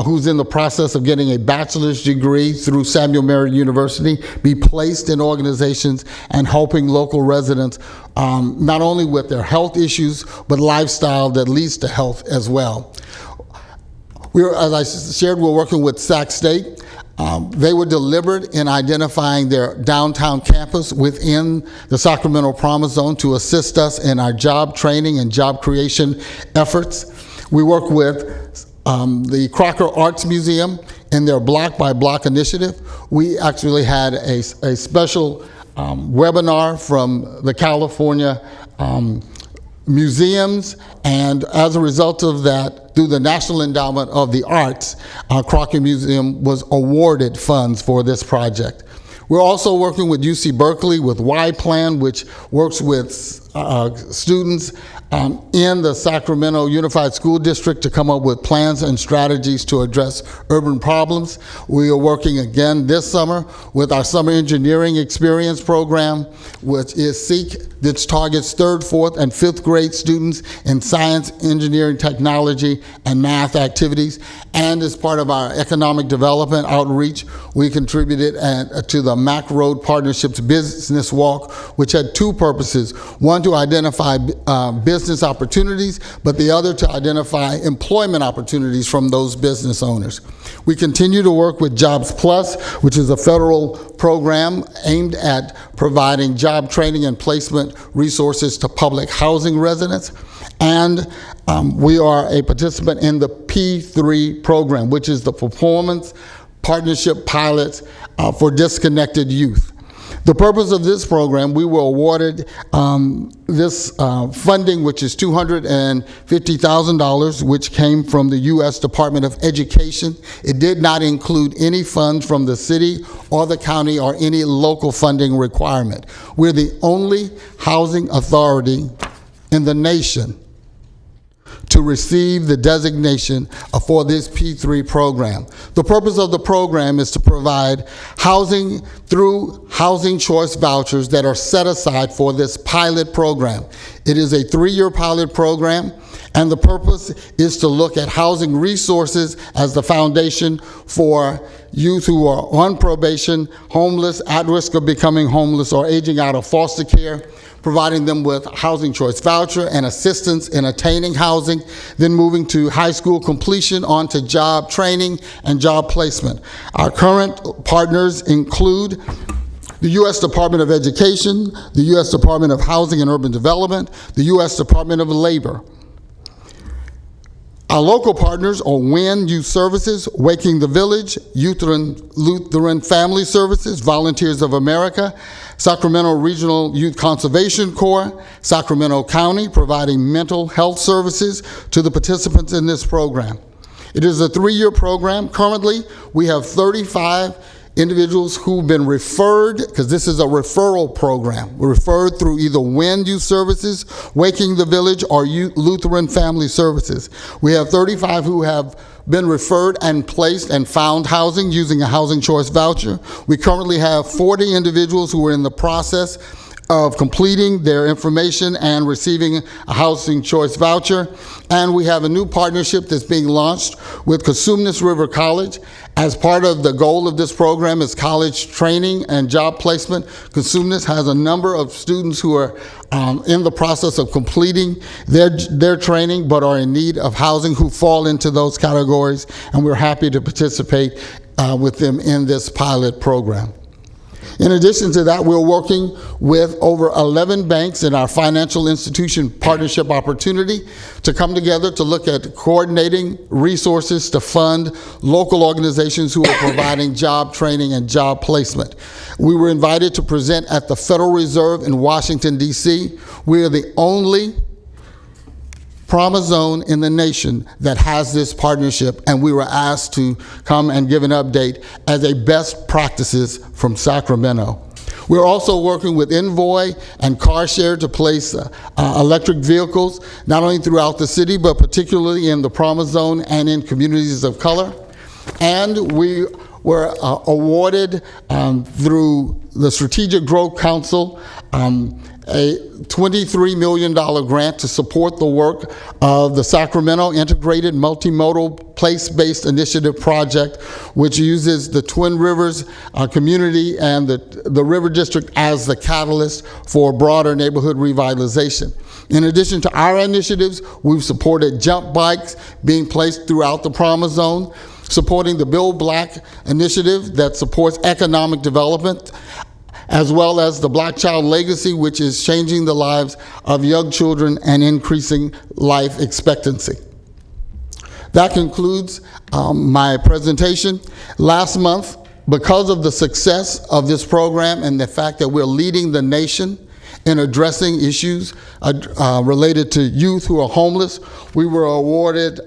who's in the process of getting a bachelor's degree through Samuel Merritt University, be placed in organizations and helping local residents not only with their health issues, but lifestyle that leads to health as well. As I shared, we're working with Sac State. They were deliberate in identifying their downtown campus within the Sacramento Promise Zone to assist us in our job training and job creation efforts. We work with the Crocker Arts Museum in their Block by Block initiative. We actually had a special webinar from the California museums, and as a result of that, through the National Endowment of the Arts, Crocker Museum was awarded funds for this project. We're also working with UC Berkeley with Y-Plan, which works with students in the Sacramento Unified School District to come up with plans and strategies to address urban problems. We are working again this summer with our Summer Engineering Experience program, which is SEEK, that targets 3rd, 4th, and 5th grade students in science, engineering, technology, and math activities. And as part of our economic development outreach, we contributed to the Mac Road Partnerships Business Walk, which had 2 purposes. One, to identify business opportunities, but the other to identify employment opportunities from those business owners. We continue to work with Jobs Plus, which is a federal program aimed at providing job training and placement resources to public housing residents. And we are a participant in the P3 program, which is the Performance Partnership Pilots for Disconnected Youth. The purpose of this program, we were awarded this funding, which is $250,000, which came from the U.S. Department of Education. It did not include any funds from the city or the county or any local funding requirement. We're the only housing authority in the nation to receive the designation for this P3 program. The purpose of the program is to provide housing through housing choice vouchers that are set aside for this pilot program. It is a 3-year pilot program, and the purpose is to look at housing resources as the foundation for youth who are on probation, homeless, at risk of becoming homeless, or aging out of foster care, providing them with housing choice voucher and assistance in attaining housing, then moving to high school completion onto job training and job placement. Our current partners include the U.S. Department of Education, the U.S. Department of Housing and Urban Development, the U.S. Department of Labor. Our local partners are WIN Youth Services, Waking the Village, Lutheran Family Services, Volunteers of America, Sacramento Regional Youth Conservation Corps, Sacramento County, providing mental health services to the participants in this program. It is a 3-year program. Currently, we have 35 individuals who've been referred, because this is a referral program. We're referred through either WIN Youth Services, Waking the Village, or Lutheran Family Services. We have 35 who have been referred and placed and found housing using a housing choice voucher. We currently have 40 individuals who are in the process of completing their information and receiving a housing choice voucher. And we have a new partnership that's being launched with Cosumnes River College. As part of the goal of this program is college training and job placement. Cosumnes has a number of students who are in the process of completing their training but are in need of housing who fall into those categories, and we're happy to participate with them in this pilot program. In addition to that, we're working with over 11 banks in our financial institution partnership opportunity to come together to look at coordinating resources to fund local organizations who are providing job training and job placement. We were invited to present at the Federal Reserve in Washington, D.C. We are the only Promise Zone in the nation that has this partnership, and we were asked to come and give an update as a best practices from Sacramento. We're also working with Envoy and CarShare to place electric vehicles, not only throughout the city, but particularly in the Promise Zone and in communities of color. And we were awarded through the Strategic Growth Council a $23 million grant to support the work of the Sacramento Integrated Multimodal Place-Based Initiative Project, which uses the Twin Rivers community and the River District as the catalyst for broader neighborhood revitalization. In addition to our initiatives, we've supported jump bikes being placed throughout the Promise Zone, supporting the Build Black initiative that supports economic development, as well as the Black Child Legacy, which is changing the lives of young children and increasing life expectancy. That concludes my presentation. Last month, because of the success of this program and the fact that we're leading the nation in addressing issues related to youth who are homeless, we were awarded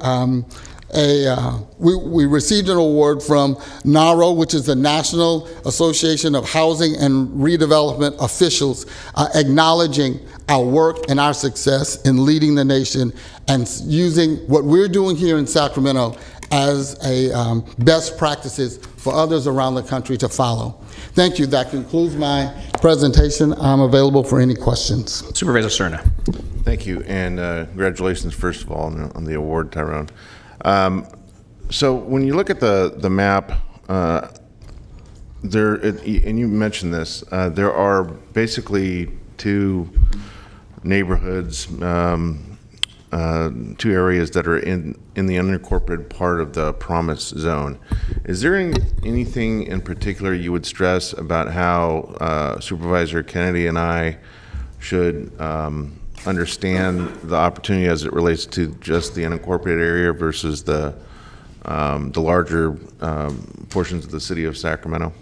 we received an award from NARO, which is the National Association of Housing and Redevelopment Officials, acknowledging our work and our success in leading the nation and using what we're doing here in Sacramento as a best practices for others around the country to follow. Thank you. That concludes my presentation. I'm available for any questions. Supervisor Cerna. Thank you, and congratulations, first of all, on the award, Tyrone. So when you look at the map, and you mentioned this, there are basically two neighborhoods, two areas that are in the unincorporated part of the Promise Zone. Is there anything in particular you would stress about how Supervisor Kennedy and I should understand the opportunity as it relates to just the unincorporated area versus the larger portions of the city of Sacramento?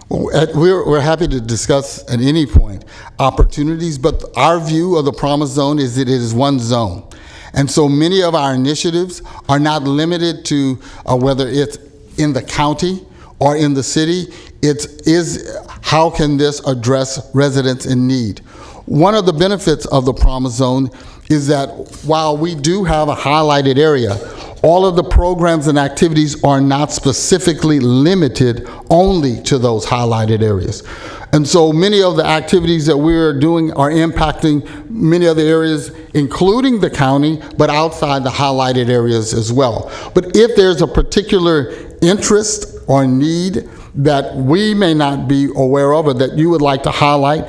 Well, we're happy to discuss at any point opportunities, but our view of the Promise Zone is that it is one zone. And so many of our initiatives are not limited to whether it's in the county or in the city. It is how can this address residents in need. One of the benefits of the Promise Zone is that while we do have a highlighted area, all of the programs and activities are not specifically limited only to those highlighted areas. And so many of the activities that we're doing are impacting many other areas, including the county, but outside the highlighted areas as well. But if there's a particular interest or need that we may not be aware of or that you would like to highlight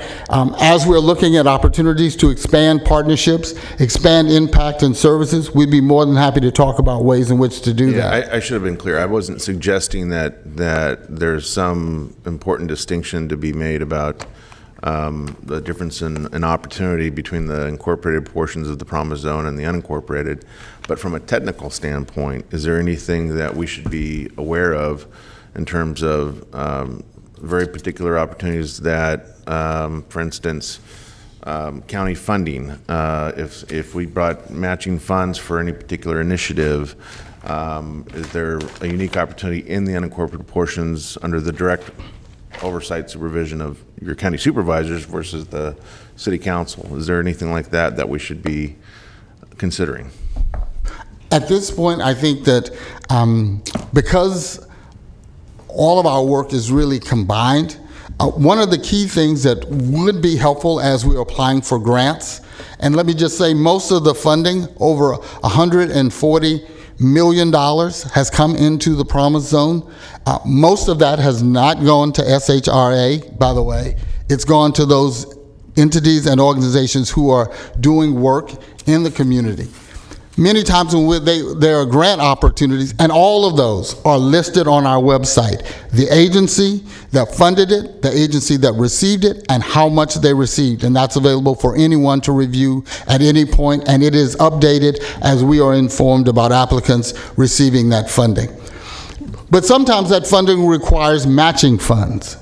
as we're looking at opportunities to expand partnerships, expand impact and services? We'd be more than happy to talk about ways in which to do that. I should have been clear. I wasn't suggesting that there's some important distinction to be made about the difference in opportunity between the incorporated portions of the Promise Zone and the unincorporated. But from a technical standpoint, is there anything that we should be aware of in terms of very particular opportunities that, for instance, county funding, if we brought matching funds for any particular initiative, is there a unique opportunity in the unincorporated portions under the direct oversight supervision of your county supervisors versus the city council? Is there anything like that we should be considering? At this point, I think that because all of our work is really combined, one of the key things that would be helpful as we're applying for grants, and let me just say most of the funding, over $140 million, has come into the Promise Zone. Most of that has not gone to SHRA, by the way. It's gone to those entities and organizations who are doing work in the community. Many times when there are grant opportunities, and all of those are listed on our website. The agency that funded it, the agency that received it, and how much they received. And that's available for anyone to review at any point, and it is updated as we are informed about applicants receiving that funding. But sometimes that funding requires matching funds.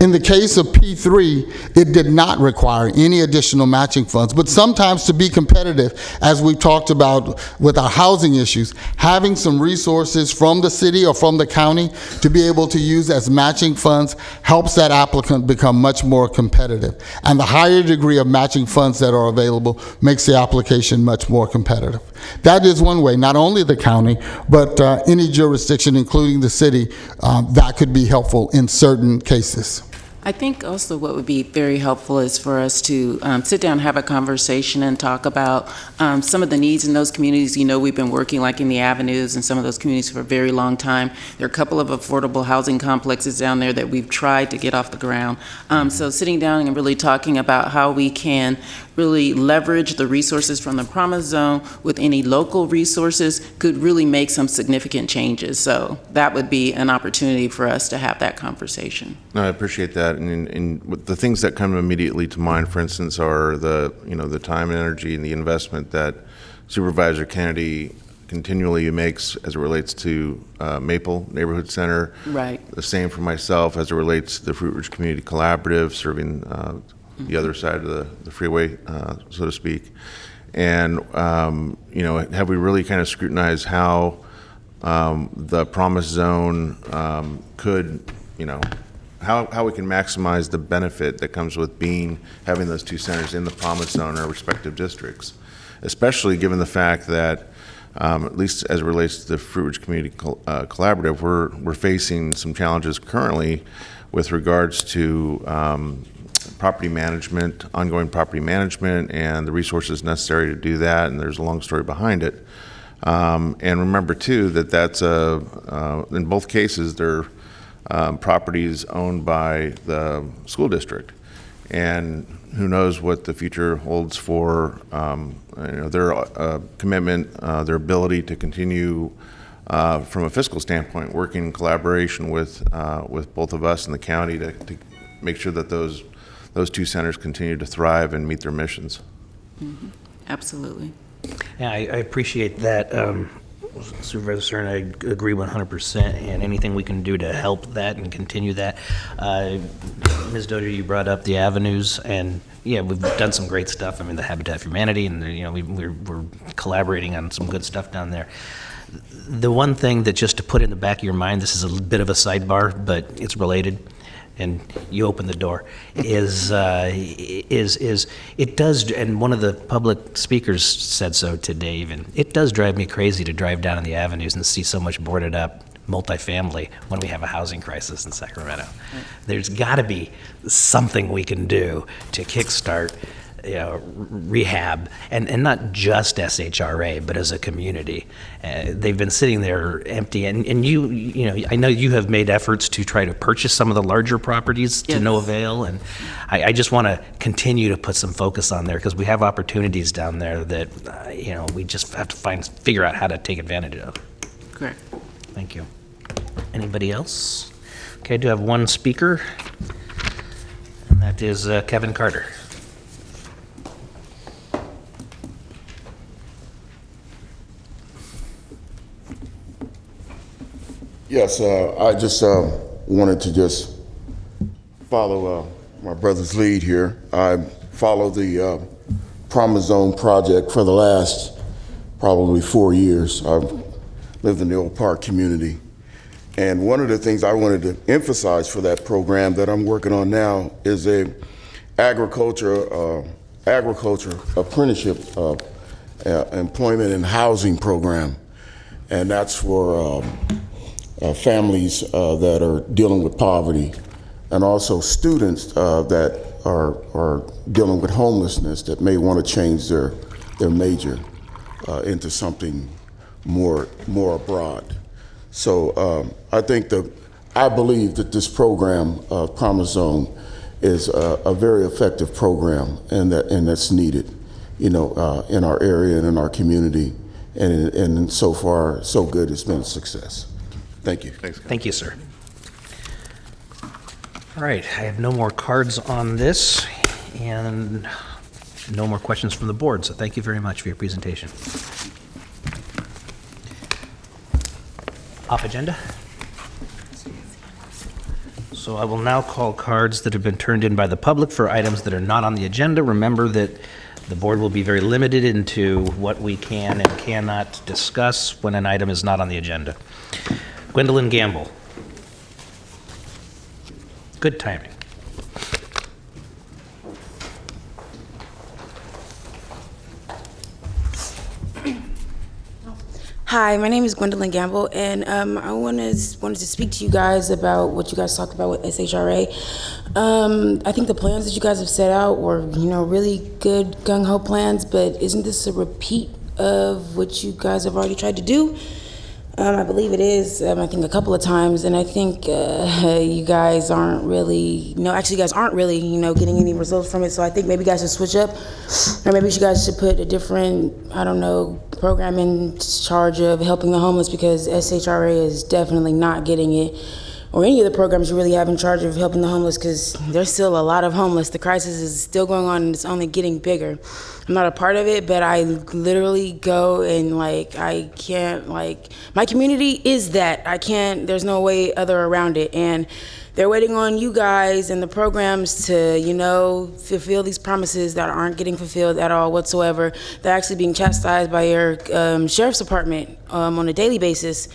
In the case of P3, it did not require any additional matching funds, but sometimes to be competitive, as we've talked about with our housing issues, having some resources from the city or from the county to be able to use as matching funds helps that applicant become much more competitive. And the higher degree of matching funds that are available makes the application much more competitive. That is one way, not only the county, but any jurisdiction, including the city, that could be helpful in certain cases. I think also what would be very helpful is for us to sit down, have a conversation, and talk about some of the needs in those communities. You know, we've been working like in the avenues and some of those communities for a very long time. There are a couple of affordable housing complexes down there that we've tried to get off the ground. So sitting down and really talking about how we can really leverage the resources from the Promise Zone with any local resources could really make some significant changes. So that would be an opportunity for us to have that conversation. No, I appreciate that. And the things that come immediately to mind, for instance, are the time and energy and the investment that Supervisor Kennedy continually makes as it relates to Maple Neighborhood Center. Right. The same for myself as it relates to the Fruit Ridge Community Collaborative, serving the other side of the freeway, so to speak. And, have we really kind of scrutinized how the Promise Zone could, how we can maximize the benefit that comes with having those two centers in the Promise Zone in our respective districts, especially given the fact that, at least as it relates to the Fruit Ridge Community Collaborative, we're facing some challenges currently with regards to property management, ongoing property management, and the resources necessary to do that, and there's a long story behind it. And remember, too, that's in both cases, they're properties owned by the school district. And who knows what the future holds for their commitment, their ability to continue from a fiscal standpoint, working in collaboration with both of us and the county to make sure that those two centers continue to thrive and meet their missions. Mm-hmm. Absolutely. Yeah, I appreciate that, Supervisor Stern. I agree 100%, and anything we can do to help that and continue that. Ms. Dozier, you brought up the avenues, and yeah, we've done some great stuff. I mean, the Habitat for Humanity, and we're collaborating on some good stuff down there. The one thing that just to put in the back of your mind, this is a bit of a sidebar, but it's related, and you open the door, is it does, and one of the public speakers said so today even, it does drive me crazy to drive down on the avenues and see so much boarded up multifamily when we have a housing crisis in Sacramento. Right. There's got to be something we can do to kickstart rehab, and not just SHRA, but as a community. They've been sitting there empty, and you know, I know you have made efforts to try to purchase some of the larger properties to no avail, and I just want to continue to put some focus on there because we have opportunities down there that you know, we just have to figure out how to take advantage of. Correct. Thank you. Anybody else? Okay, I do have one speaker, and that is Kevin Carter. Yes, I just wanted to just follow my brother's lead here. I follow the Promise Zone project for the last probably 4 years. I've lived in the Old Park community. And one of the things I wanted to emphasize for that program that I'm working on now is a agriculture apprenticeship employment and housing program. And that's for families that are dealing with poverty, and also students that are dealing with homelessness that may want to change their major into something more broad. So I believe that this program, Promise Zone, is a very effective program, and that's needed, you know, in our area and in our community. And so far, so good. It's been a success. Thank you. Thanks. Thank you, sir. All right, I have no more cards on this and no more questions from the board, so thank you very much for your presentation. Off agenda? So I will now call cards that have been turned in by the public for items that are not on the agenda. Remember that the board will be very limited into what we can and cannot discuss when an item is not on the agenda. Gwendolyn Gamble. Good timing. Hi, my name is Gwendolyn Gamble, and I wanted to speak to you guys about what you guys talked about with SHRA. I think the plans that you guys have set out were, you know, really good gung-ho plans, but isn't this a repeat of what you guys have already tried to do? I believe it is, I think a couple of times, and I think you guys aren't really, you guys aren't really, getting any results from it, so I think maybe you guys should switch up, or maybe you guys should put a different, program in charge of helping the homeless, because SHRA is definitely not getting it, or any of the programs you really have in charge of helping the homeless, because there's still a lot of homeless. The crisis is still going on, and it's only getting bigger. I'm not a part of it, but I literally go and I can't, my community is that. There's no way other around it. And they're waiting on you guys and the programs to, fulfill these promises that aren't getting fulfilled at all whatsoever. They're actually being chastised by your sheriff's department on a daily basis,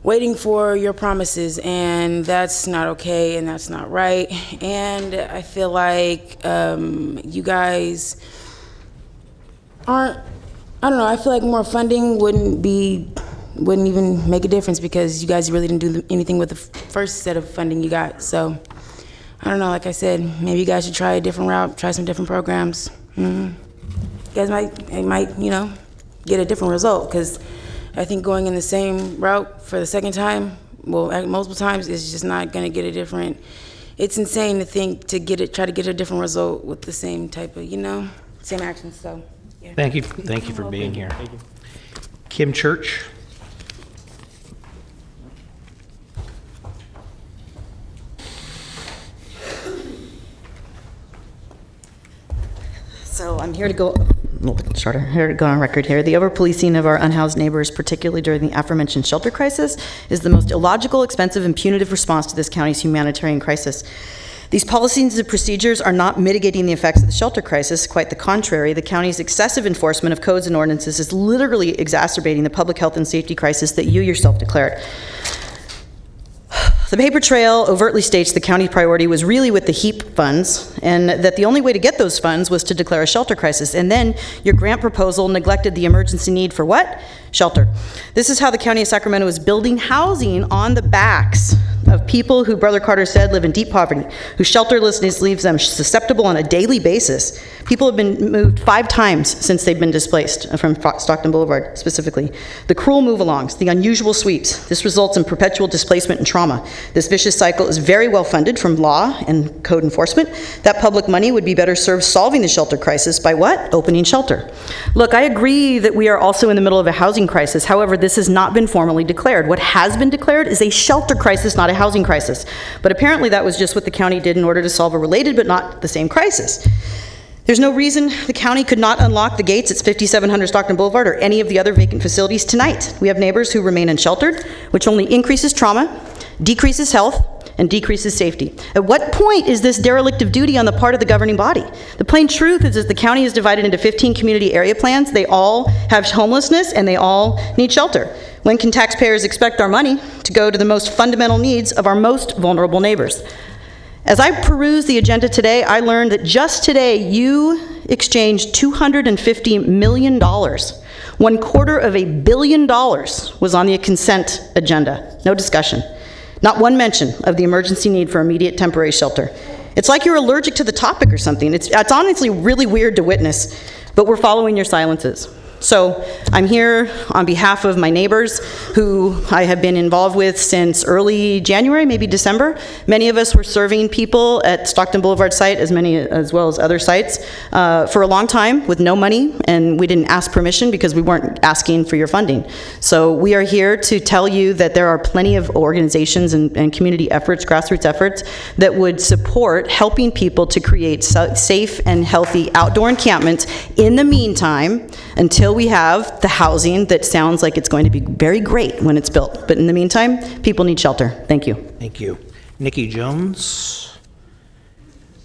waiting for your promises, and that's not okay, and that's not right. And I feel like you guys aren't, I feel like more funding wouldn't even make a difference, because you guys really didn't do anything with the first set of funding you got. So, I don't know, like I said, maybe you guys should try a different route, try some different programs. You guys might, get a different result, because I think going in the same route for the second time, multiple times, is just not gonna get a different, it's insane to think try to get a different result with the same type of, same actions, so. Yeah. Thank you for being here. Kim Church. So I'm here to go on record here. The over-policing of our unhoused neighbors, particularly during the aforementioned shelter crisis, is the most illogical, expensive, and punitive response to this county's humanitarian crisis. These policies and procedures are not mitigating the effects of the shelter crisis. Quite the contrary, the county's excessive enforcement of codes and ordinances is literally exacerbating the public health and safety crisis that you yourself declared. The paper trail overtly states the county priority was really with the HEAP funds, and that the only way to get those funds was to declare a shelter crisis. And then your grant proposal neglected the emergency need for what? Shelter. This is how the county of Sacramento is building housing on the backs, of people who Brother Carter said live in deep poverty, whose shelterlessness leaves them susceptible on a daily basis. People have been moved 5 times since they've been displaced from Stockton Boulevard specifically. The cruel move-alongs, the unusual sweeps, this results in perpetual displacement and trauma. This vicious cycle is very well funded from law and code enforcement. That public money would be better served solving the shelter crisis by what? Opening shelter. Look, I agree that we are also in the middle of a housing crisis. However, this has not been formally declared. What has been declared is a shelter crisis, not a housing crisis. But apparently that was just what the county did in order to solve a related but not the same crisis. There's no reason the county could not unlock the gates at 5700 Stockton Boulevard or any of the other vacant facilities tonight. We have neighbors who remain unsheltered, which only increases trauma, decreases health, and decreases safety. At what point is this derelict of duty on the part of the governing body? The plain truth is that the county is divided into 15 community area plans. They all have homelessness and they all need shelter. When can taxpayers expect our money to go to the most fundamental needs of our most vulnerable neighbors? As I perused the agenda today, I learned that just today you exchanged $250 million. $250 million was on the consent agenda. No discussion. Not one mention of the emergency need for immediate temporary shelter. It's like you're allergic to the topic or something. It's honestly really weird to witness, but we're following your silences. So I'm here on behalf of my neighbors who I have been involved with since early January, maybe December. Many of us were serving people at Stockton Boulevard site, as well as other sites, for a long time with no money, and we didn't ask permission because we weren't asking for your funding. So we are here to tell you that there are plenty of organizations and community efforts, grassroots efforts, that would support helping people to create safe and healthy outdoor encampments in the meantime until we have the housing that sounds like it's going to be very great when it's built. But in the meantime, people need shelter. Thank you. Thank you. Nikki Jones.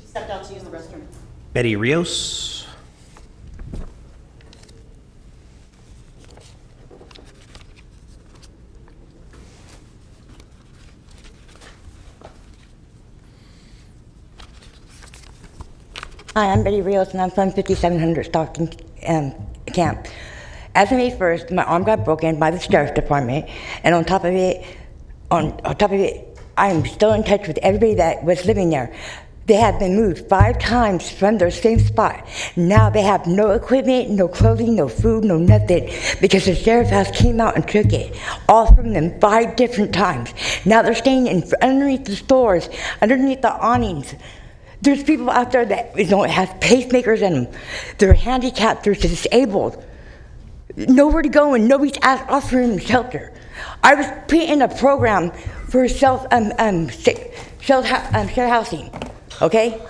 She stepped out to use the restroom. Betty Rios. Hi, I'm Betty Rios, and I'm from 5700 Stockton Camp. As of May 1st, my arm got broken by the sheriff's department, and on top of it, I am still in touch with everybody that was living there. They have been moved 5 times from their same spot. Now they have no equipment, no clothing, no food, no nothing, because the sheriff has came out and took it, all from them 5 different times. Now they're staying underneath the stores, underneath the awnings. There's people out there that don't have pacemakers in them. They're handicapped, they're disabled. Nowhere to go, and nobody's offering them shelter. I was put in a program for shared housing, okay?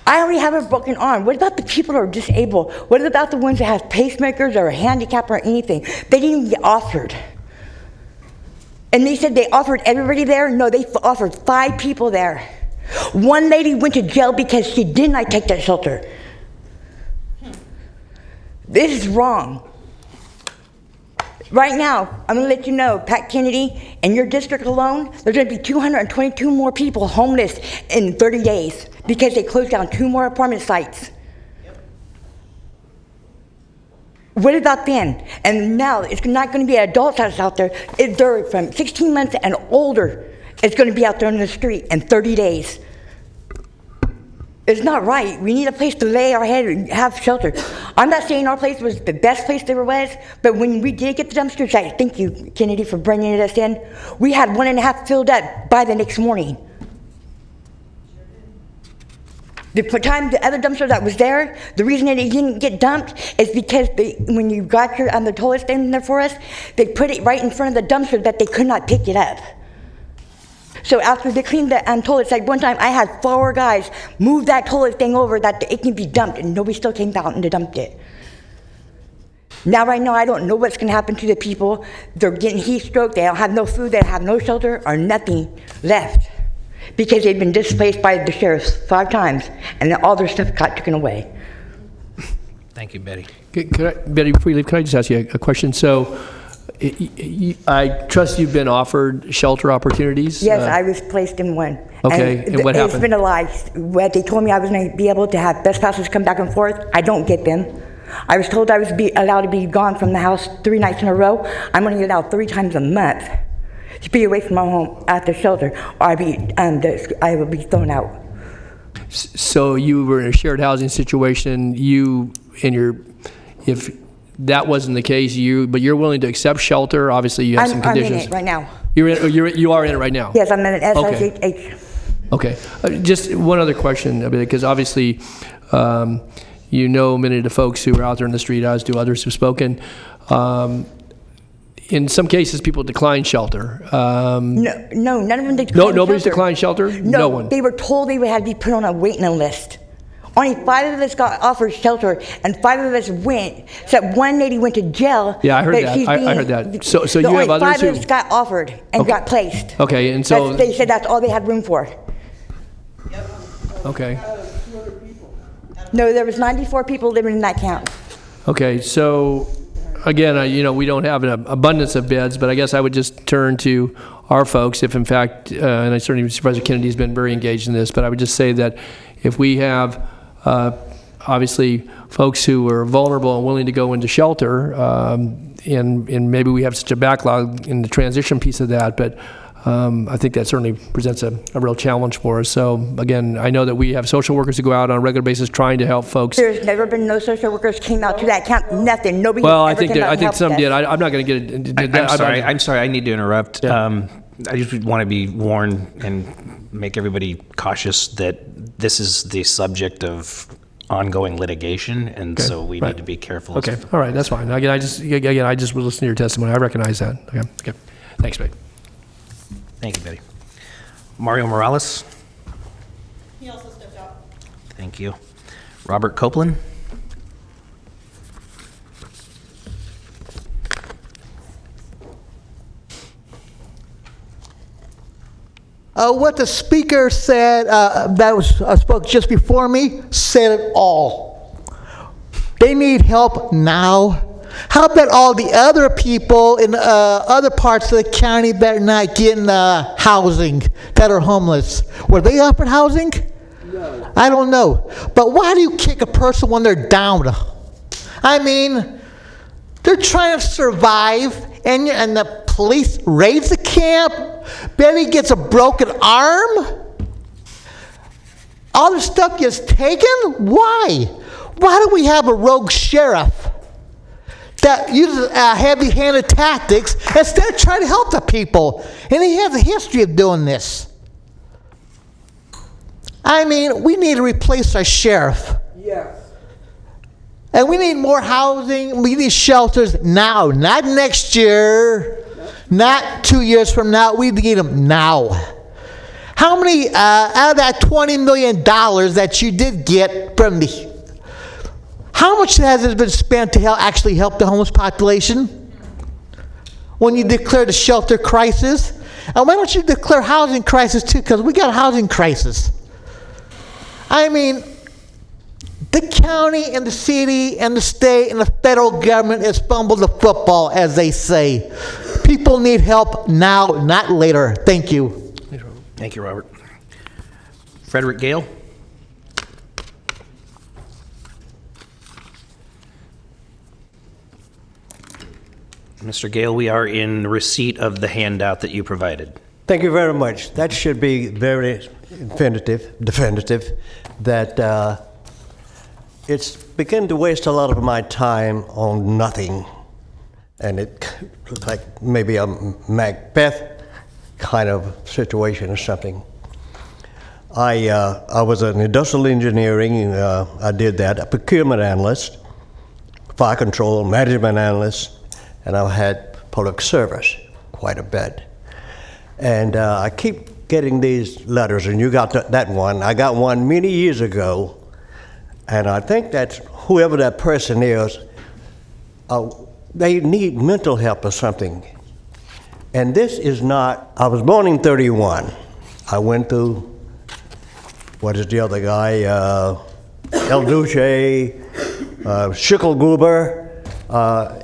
I already have a broken arm. What about the people who are disabled? What about the ones that have pacemakers or a handicap or anything? They didn't even get offered. And they said they offered everybody there. No, they offered 5 people there. One lady went to jail because she did not take that shelter. This is wrong. Right now, I'm going to let you know, Pat Kennedy, in your district alone, there's going to be 222 more people homeless in 30 days because they closed down 2 more apartment sites. What about then? And now it's not going to be adults that's out there. They're from 16 months and older. It's going to be out there on the street in 30 days. It's not right. We need a place to lay our head and have shelter. I'm not saying our place was the best place there was, but when we did get the dumpster site, thank you, Kennedy, for bringing us in, we had 1.5 filled up by the next morning. The time the other dumpster that was there, the reason that it didn't get dumped is because when you got your the toilet stand there for us, they put it right in front of the dumpster that they could not pick it up. So after they cleaned the toilet site, one time I had 4 guys move that toilet thing over that it can be dumped, and nobody still came out and they dumped it. Now, right now, I don't know what's going to happen to the people. They're getting heat stroke. They don't have no food. They have no shelter or nothing left because they've been displaced by the sheriffs 5 times, and then all their stuff got taken away. Thank you, Betty. Betty, before you leave, can I just ask you a question? So, I trust you've been offered shelter opportunities? Yes, I was placed in one. Okay, and what happened? It's been a lie. What they told me I was going to be able to have best passes come back and forth. I don't get them. I was told I was allowed to be gone from the house 3 nights in a row. I'm only allowed 3 times a month. to be away from my home at the shelter, or I would be thrown out. So you were in a shared housing situation, if that wasn't the case, but you're willing to accept shelter, obviously you have some conditions. I'm in it right now. You are in it right now? Yes, I'm in an Okay. SIH. Okay. Just one other question, because obviously, many of the folks who are out there in the street, as do others who've spoken. In some cases, people decline shelter. No, none of them declined No, nobody's shelter. declined shelter? No one. They were told they would have to be put on a waiting list. Only 5 of us got offered shelter, and 5 of us went. Except one lady went to jail. Yeah, I heard that. I heard that. So you have others only 5 who... of us got offered and got placed. Okay, and so... They said that's all they had room for. Okay. No, there was 94 people living in that camp. Okay, so again, we don't have an abundance of beds, but I guess I would just turn to our folks if in fact, and I certainly Supervisor Kennedy's been very engaged in this, but I would just say that if we have obviously folks who are vulnerable and willing to go into shelter, and maybe we have such a backlog in the transition piece of that, but I think that certainly presents a real challenge for us. So again, I know that we have social workers who go out on a regular basis trying to help folks. There's never been no social workers came out to that camp. Nothing. Nobody. Well, ever came out I and think helped some us. did. I'm not going to get into that. I'm sorry. I need to interrupt. Yeah. I just want to be warned and make everybody cautious that this is the subject of ongoing litigation, and so we need to be careful. Okay. All right. That's fine. Again, I just was listening to your testimony. I recognize that. Okay. Thanks, Betty. Thank you, Betty. Mario Morales. He also stepped out. Thank you. Robert Copeland. What the speaker said, spoke just before me, said it all. They need help now. How about all the other people in other parts of the county that are not getting housing, that are homeless? Were they offered housing? No. I don't know. But why do you kick a person when they're down? I mean, they're trying to survive, and the police raids the camp. Betty gets a broken arm. All the stuff gets taken? Why? Why do we have a rogue sheriff that uses heavy-handed tactics instead of trying to help the people? And he has a history of doing this. I mean, we need to replace our sheriff. Yes. And we need more housing. We need shelters now, not next year, not 2 years from now. We need them now. How many out of that $20 million that you did get from how much has been spent to actually help the homeless population? When you declare the shelter crisis, and why don't you declare housing crisis too? Because we got a housing crisis. I mean, the county and the city and the state and the federal government has fumbled the football, as they say. People need help now, not later. Thank you. Thank you, Robert. Frederick Gale. Mr. Gale, we are in receipt of the handout that you provided. Thank you very much. That should be very definitive that it's begun to waste a lot of my time on nothing. And it looks like maybe a Macbeth kind of situation or something. I was an industrial engineering, I did that, a procurement analyst, fire control, management analyst, and I had public service quite a bit. And I keep getting these letters, and you got that one. I got one many years ago, and I think that whoever that person is, they need mental help or something. And this is not, I was born in 31. I went through, what is the other guy, El Duce, Schicklgruber,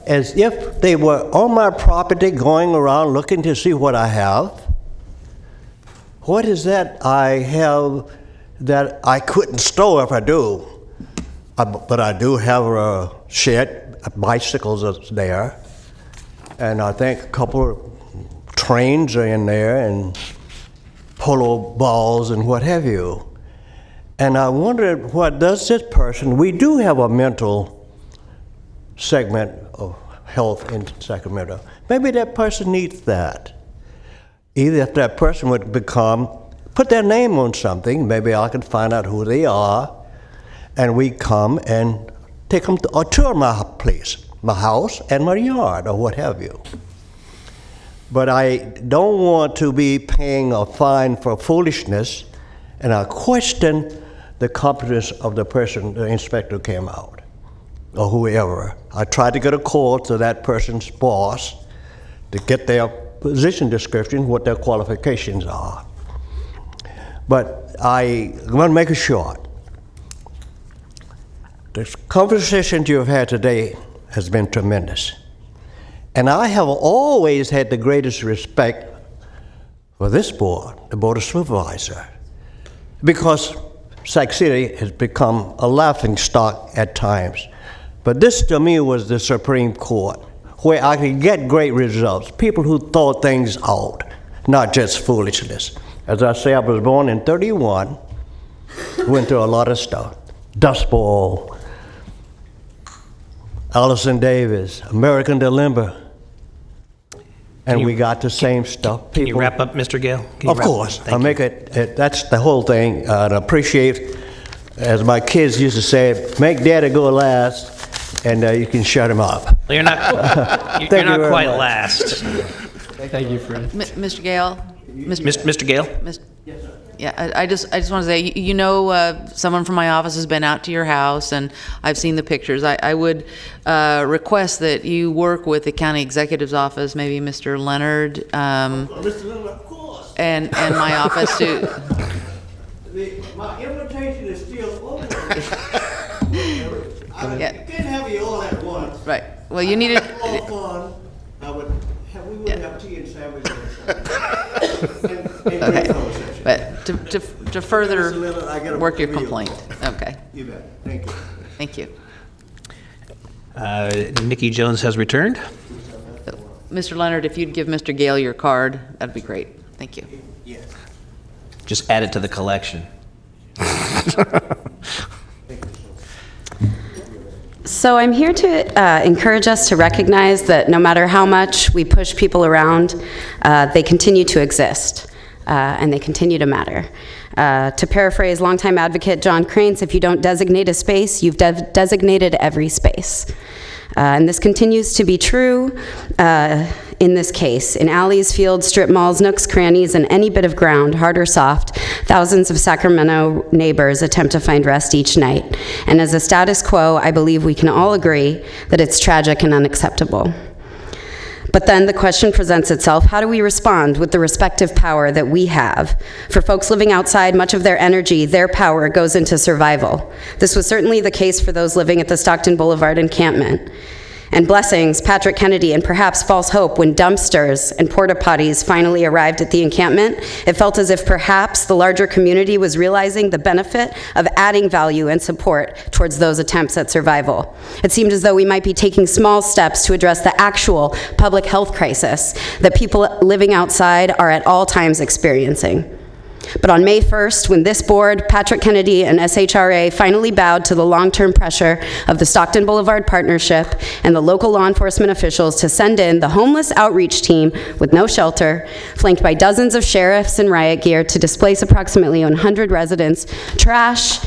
as if they were on my property going around looking to see what I have. What is that I have that I couldn't store if I do? But I do have a shed, bicycles are there, and I think a couple of trains are in there and polo balls and what have you. And I wondered, what does this person, we do have a mental segment of health in Sacramento. Maybe that person needs that. Either if that person would put their name on something, maybe I could find out who they are, and we come and take them to a tour of my place, my house and my yard or what have you. But I don't want to be paying a fine for foolishness, and I question the competence of the person, the inspector came out, or whoever. I tried to get a call to that person's boss to get their position description, what their qualifications are. But I'm going to make it short. The conversation you've had today has been tremendous. And I have always had the greatest respect for this board, the Board of Supervisors, because Sac City has become a laughingstock at times. But this to me was the Supreme Court, where I could get great results, people who thought things out, not just foolishness. As I say, I was born in 31, went through a lot of stuff. Dust Bowl, Allison Davis, American Dilemma, and we got the same stuff. Can you wrap up, Mr. Gale? Of course. I'll make it, that's the whole thing. And I appreciate, as my kids used to say, make daddy go last, and you can shut him up. Well, you're not, you're not quite last. Thank you, Fred. Mr. Gale? Mr. Gale? Yes, sir. Yeah, I just want to say, you know, someone from my office has been out to your house, and I've seen the pictures. I would request that you work with the county executive's office, maybe Mr. Leonard, Mr. Leonard, of course. And my office too. My invitation is still open. I Yeah. can't have you all at once. Right. Well, you needed. All fun. We would have tea and sandwiches. Okay. But to further work your complaint. Okay. You bet. Thank you. Thank you. Nikki Jones has returned. Mr. Leonard, if you'd give Mr. Gale your card, that'd be great. Thank you. Yes. Just add it to the collection. So I'm here to encourage us to recognize that no matter how much we push people around, they continue to exist, and they continue to matter. To paraphrase longtime advocate John Cranes, if you don't designate a space, you've designated every space. And this continues to be true in this case. In alleys, fields, strip malls, nooks, crannies, and any bit of ground, hard or soft, thousands of Sacramento neighbors attempt to find rest each night. And as a status quo, I believe we can all agree that it's tragic and unacceptable. But then the question presents itself, how do we respond with the respective power that we have? For folks living outside, much of their energy, their power goes into survival. This was certainly the case for those living at the Stockton Boulevard encampment. And blessings, Patrick Kennedy, and perhaps false hope when dumpsters and porta potties finally arrived at the encampment, it felt as if perhaps the larger community was realizing the benefit of adding value and support towards those attempts at survival. It seemed as though we might be taking small steps to address the actual public health crisis that people living outside are at all times experiencing. But on May 1st, when this board, Patrick Kennedy, and SHRA finally bowed to the long-term pressure of the Stockton Boulevard Partnership and the local law enforcement officials to send in the homeless outreach team with no shelter, flanked by dozens of sheriffs and riot gear to displace approximately 100 residents, trash,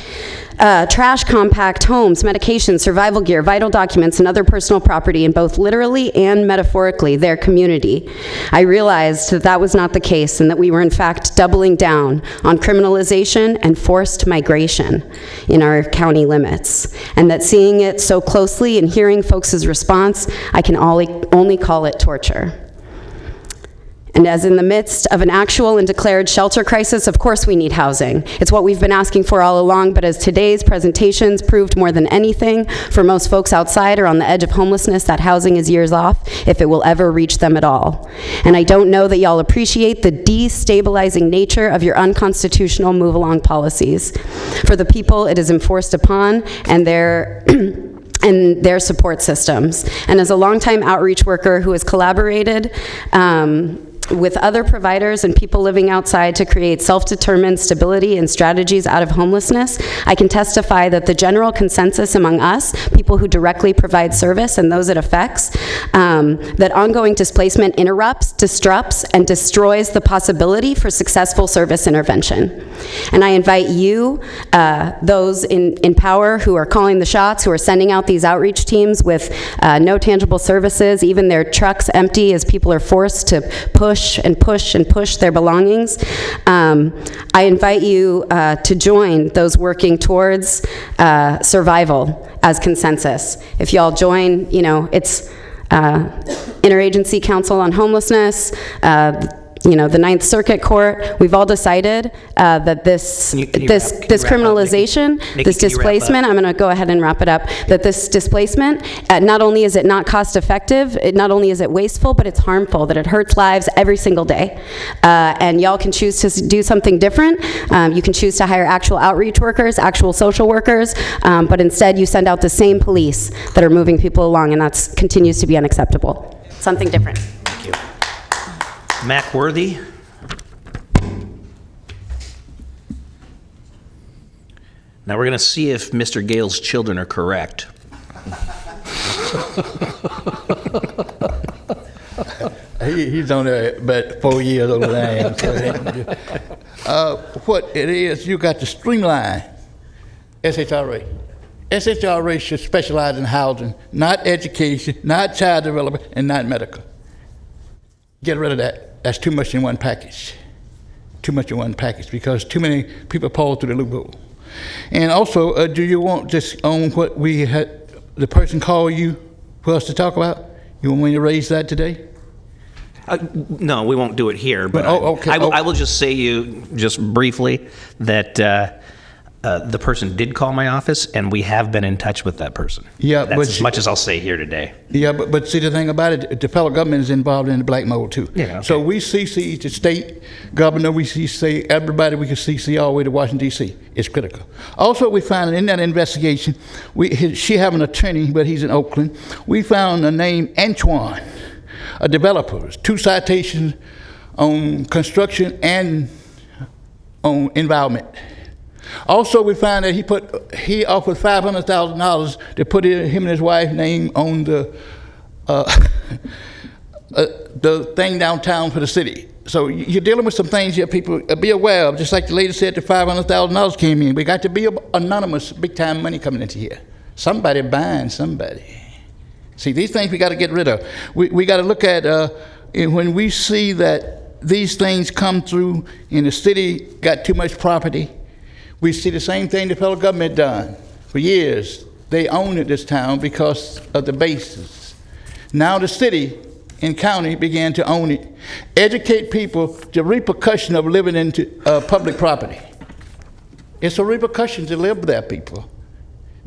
compact homes, medications, survival gear, vital documents, and other personal property in both literally and metaphorically their community. I realized that that was not the case and that we were in fact doubling down on criminalization and forced migration in our county limits, and that seeing it so closely and hearing folks' response, I can only call it torture. And as in the midst of an actual and declared shelter crisis, of course we need housing. It's what we've been asking for all along, but as today's presentations proved more than anything, for most folks outside or on the edge of homelessness, that housing is years off, if it will ever reach them at all. And I don't know that y'all appreciate the destabilizing nature of your unconstitutional move-along policies. For the people it is enforced upon and their and their support systems. And as a longtime outreach worker who has collaborated with other providers and people living outside to create self-determined stability and strategies out of homelessness. I can testify that the general consensus among us, people who directly provide service and those it affects, that ongoing displacement interrupts, disrupts, and destroys the possibility for successful service intervention. And I invite you, those in power who are calling the shots, who are sending out these outreach teams with no tangible services, even their trucks empty as people are forced to push and push and push their belongings. I invite you to join those working towards survival as consensus. If y'all join, it's Interagency Council on Homelessness, the Ninth Circuit Court, we've all decided that this criminalization, this displacement, I'm going to go ahead and wrap it up, that this displacement, not only is it not cost effective, not only is it wasteful, but it's harmful, that it hurts lives every single day. And y'all can choose to do something different. You can choose to hire actual outreach workers, actual social workers, but instead you send out the same police that are moving people along, and that continues to be unacceptable. Something different. Thank you. Mac Worthy. Now we're going to see if Mr. Gale's children are correct. He's only about 4 years older than I am. So what it is, you got to streamline SHRA. SHRA should specialize in housing, not education, not child development, and not medical. Get rid of that. That's too much in one package. Too much in one package because too many people fall through the loophole. And also, do you want just on what we had, the person called you for us to talk about? You want me to raise that today? No, we won't do it here, but okay. I will just say you just briefly that the person did call my office, and we have been in touch with that person. Yeah, that's as much as I'll say here today. Yeah, but see, the thing about it, the federal government is involved in the black mold too. Yeah. Okay. So we CC the state governor, we CC everybody, we can CC all the way to Washington D.C. It's critical. Also, we found in that investigation, she have an attorney, but he's in Oakland. We found the name Antoine, a developer, 2 citations on construction and on environment. Also, we found that he offered $500,000 to put him and his wife's name on the thing downtown for the city. So you're dealing with some things here people be aware of. Just like the lady said, the $500,000 came in. We got to be anonymous, big time money coming into here. Somebody buying somebody. See, these things we got to get rid of. We got to look at when we see that these things come through and the city got too much property. We see the same thing the federal government done for years. They own it, this town, because of the bases. Now the city and county began to own it. Educate people the repercussion of living into public property. It's a repercussion to live there, people.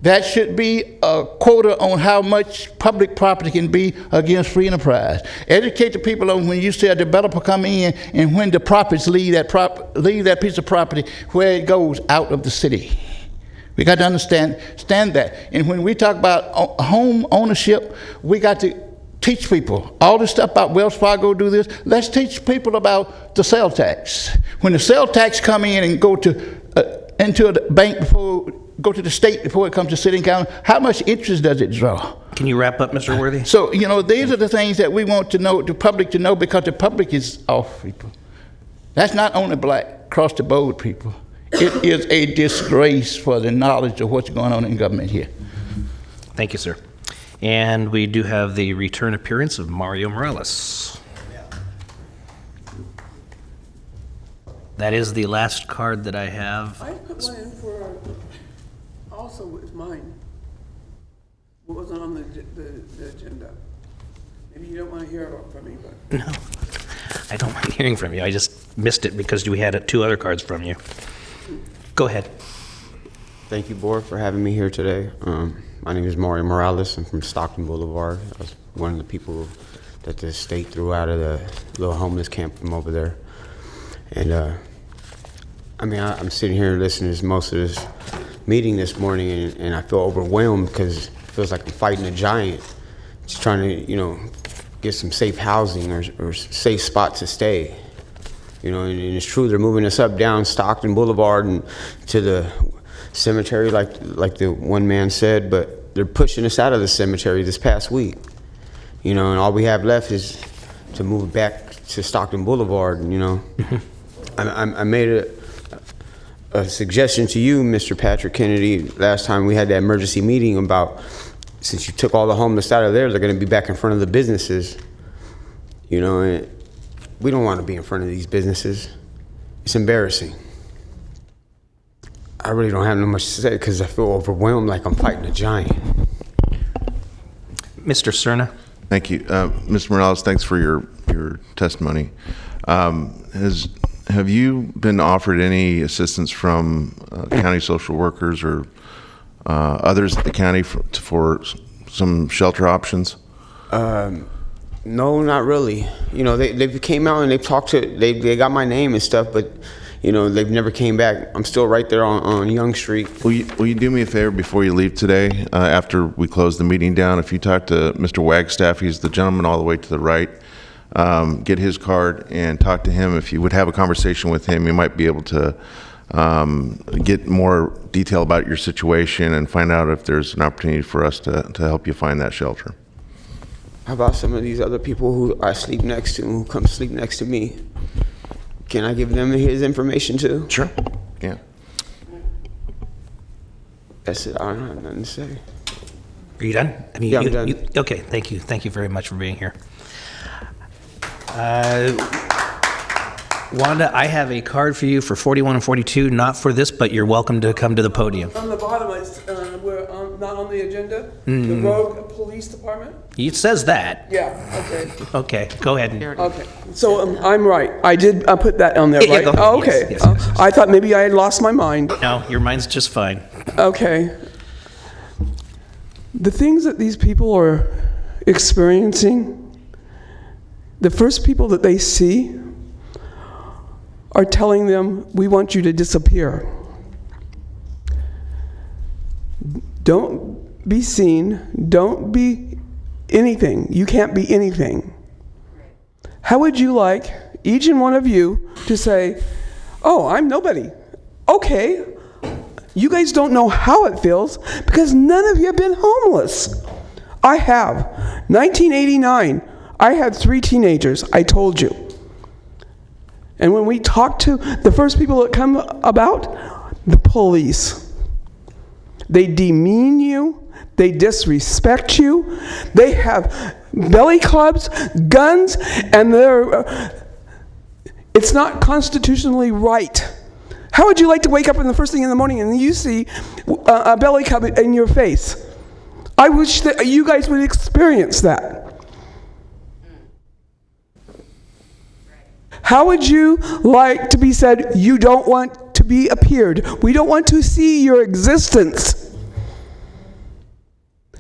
That should be a quota on how much public property can be against free enterprise. Educate the people on when you see a developer come in and when the profits leave that piece of property, where it goes out of the city. We got to understand that. And when we talk about home ownership, we got to teach people. All this stuff about Wells Fargo do this, let's teach people about the sales tax. When the sales tax come in and go to into a bank go to the state before it comes to city and county, how much interest does it draw? Can you wrap up, Mr. Worthy? So, these are the things that we want to know, the public to know, because the public is off, people. That's not only black, across the board, people. It is a disgrace for the knowledge of what's going on in government here. Thank you, sir. And we do have the return appearance of Mario Morales. That is the last card that I have. I put one in for, also with mine. What wasn't on the agenda. Maybe you don't want to hear from me, but. No, I don't mind hearing from you. I just missed it because we had 2 other cards from you. Go ahead. Thank you, board, for having me here today. My name is Mario Morales. I'm from Stockton Boulevard. I was one of the people that the state threw out of the little homeless camp from over there. And I'm sitting here listening to most of this meeting this morning, and I feel overwhelmed because it feels like I'm fighting a giant, just trying to, get some safe housing or safe spot to stay. You know, and it's true, they're moving us up down Stockton Boulevard and to the cemetery, like the one man said, but they're pushing us out of the cemetery this past week. You know, and all we have left is to move back to Stockton Boulevard, you know. I made a suggestion to you, Mr. Patrick Kennedy, last time we had that emergency meeting about, since you took all the homeless out of there, they're going to be back in front of the businesses. You know, and we don't want to be in front of these businesses. It's embarrassing. I really don't have no much to say because I feel overwhelmed like I'm fighting a giant. Mr. Cerna. Thank you. Mr. Morales, thanks for your testimony. Have you been offered any assistance from county social workers or others at the county for some shelter options? No, not really. You know, they came out and they talked to, they got my name and stuff, but you know, they've never came back. I'm still right there on Young Street. Will you do me a favor before you leave today, after we close the meeting down? If you talk to Mr. Wagstaff, he's the gentleman all the way to the right, get his card and talk to him. If you would have a conversation with him, you might be able to get more detail about your situation and find out if there's an opportunity for us to help you find that shelter. How about some of these other people who I sleep next to, who come sleep next to me? Can I give them his information too? Sure. Yeah. That's it. I don't have nothing to say. Are you done? I mean, Yeah, I'm done. Okay, thank you. Thank you very much for being here. Wanda, I have a card for you for 41 and 42, not for this, but you're welcome to come to the podium. On the bottom, it's, we're not on the agenda, the Rogue Police Department? It says that. Yeah, okay. Okay, go ahead. Okay, so I'm right. I did put that on there, Yeah, right? go ahead. Oh, okay. Yes. I thought maybe I had lost my mind. No, your mind's just fine. Okay. The things that these people are experiencing, the first people that they see are telling them, we want you to disappear. Don't be seen. Don't be anything. You can't be anything. How would you like each and one of you to say, oh, I'm nobody. Okay. You guys don't know how it feels because none of you have been homeless. I have. 1989, I had 3 teenagers, I told you. And when we talk to the first people that come about, the police, they demean you, they disrespect you, they have belly clubs, guns, and it's not constitutionally right. How would you like to wake up in the first thing in the morning and you see a belly club in your face? I wish that you guys would experience that. How would you like to be said, you don't want to be appeared? We don't want to see your existence.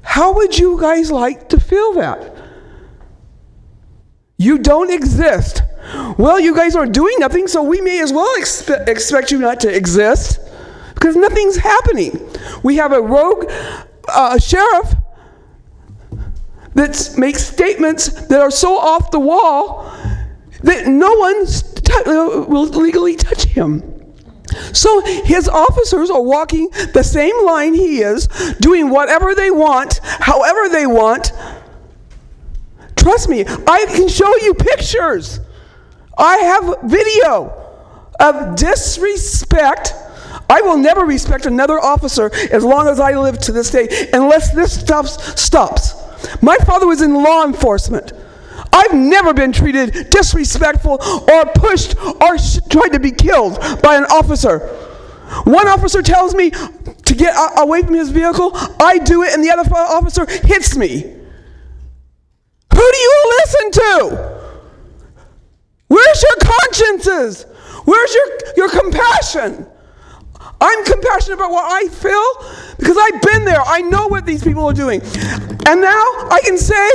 How would you guys like to feel that? You don't exist. Well, you guys aren't doing nothing, so we may as well expect you not to exist because nothing's happening. We have a rogue sheriff that makes statements that are so off the wall that no one will legally touch him. So his officers are walking the same line he is, doing whatever they want, however they want. Trust me, I can show you pictures. I have video of disrespect. I will never respect another officer as long as I live to this day unless this stuff stops. My father was in law enforcement. I've never been treated disrespectful or pushed or tried to be killed by an officer. One officer tells me to get away from his vehicle, I do it, and the other officer hits me. Who do you listen to? Where's your consciences? Where's your compassion? I'm compassionate about what I feel because I've been there. I know what these people are doing. And now I can say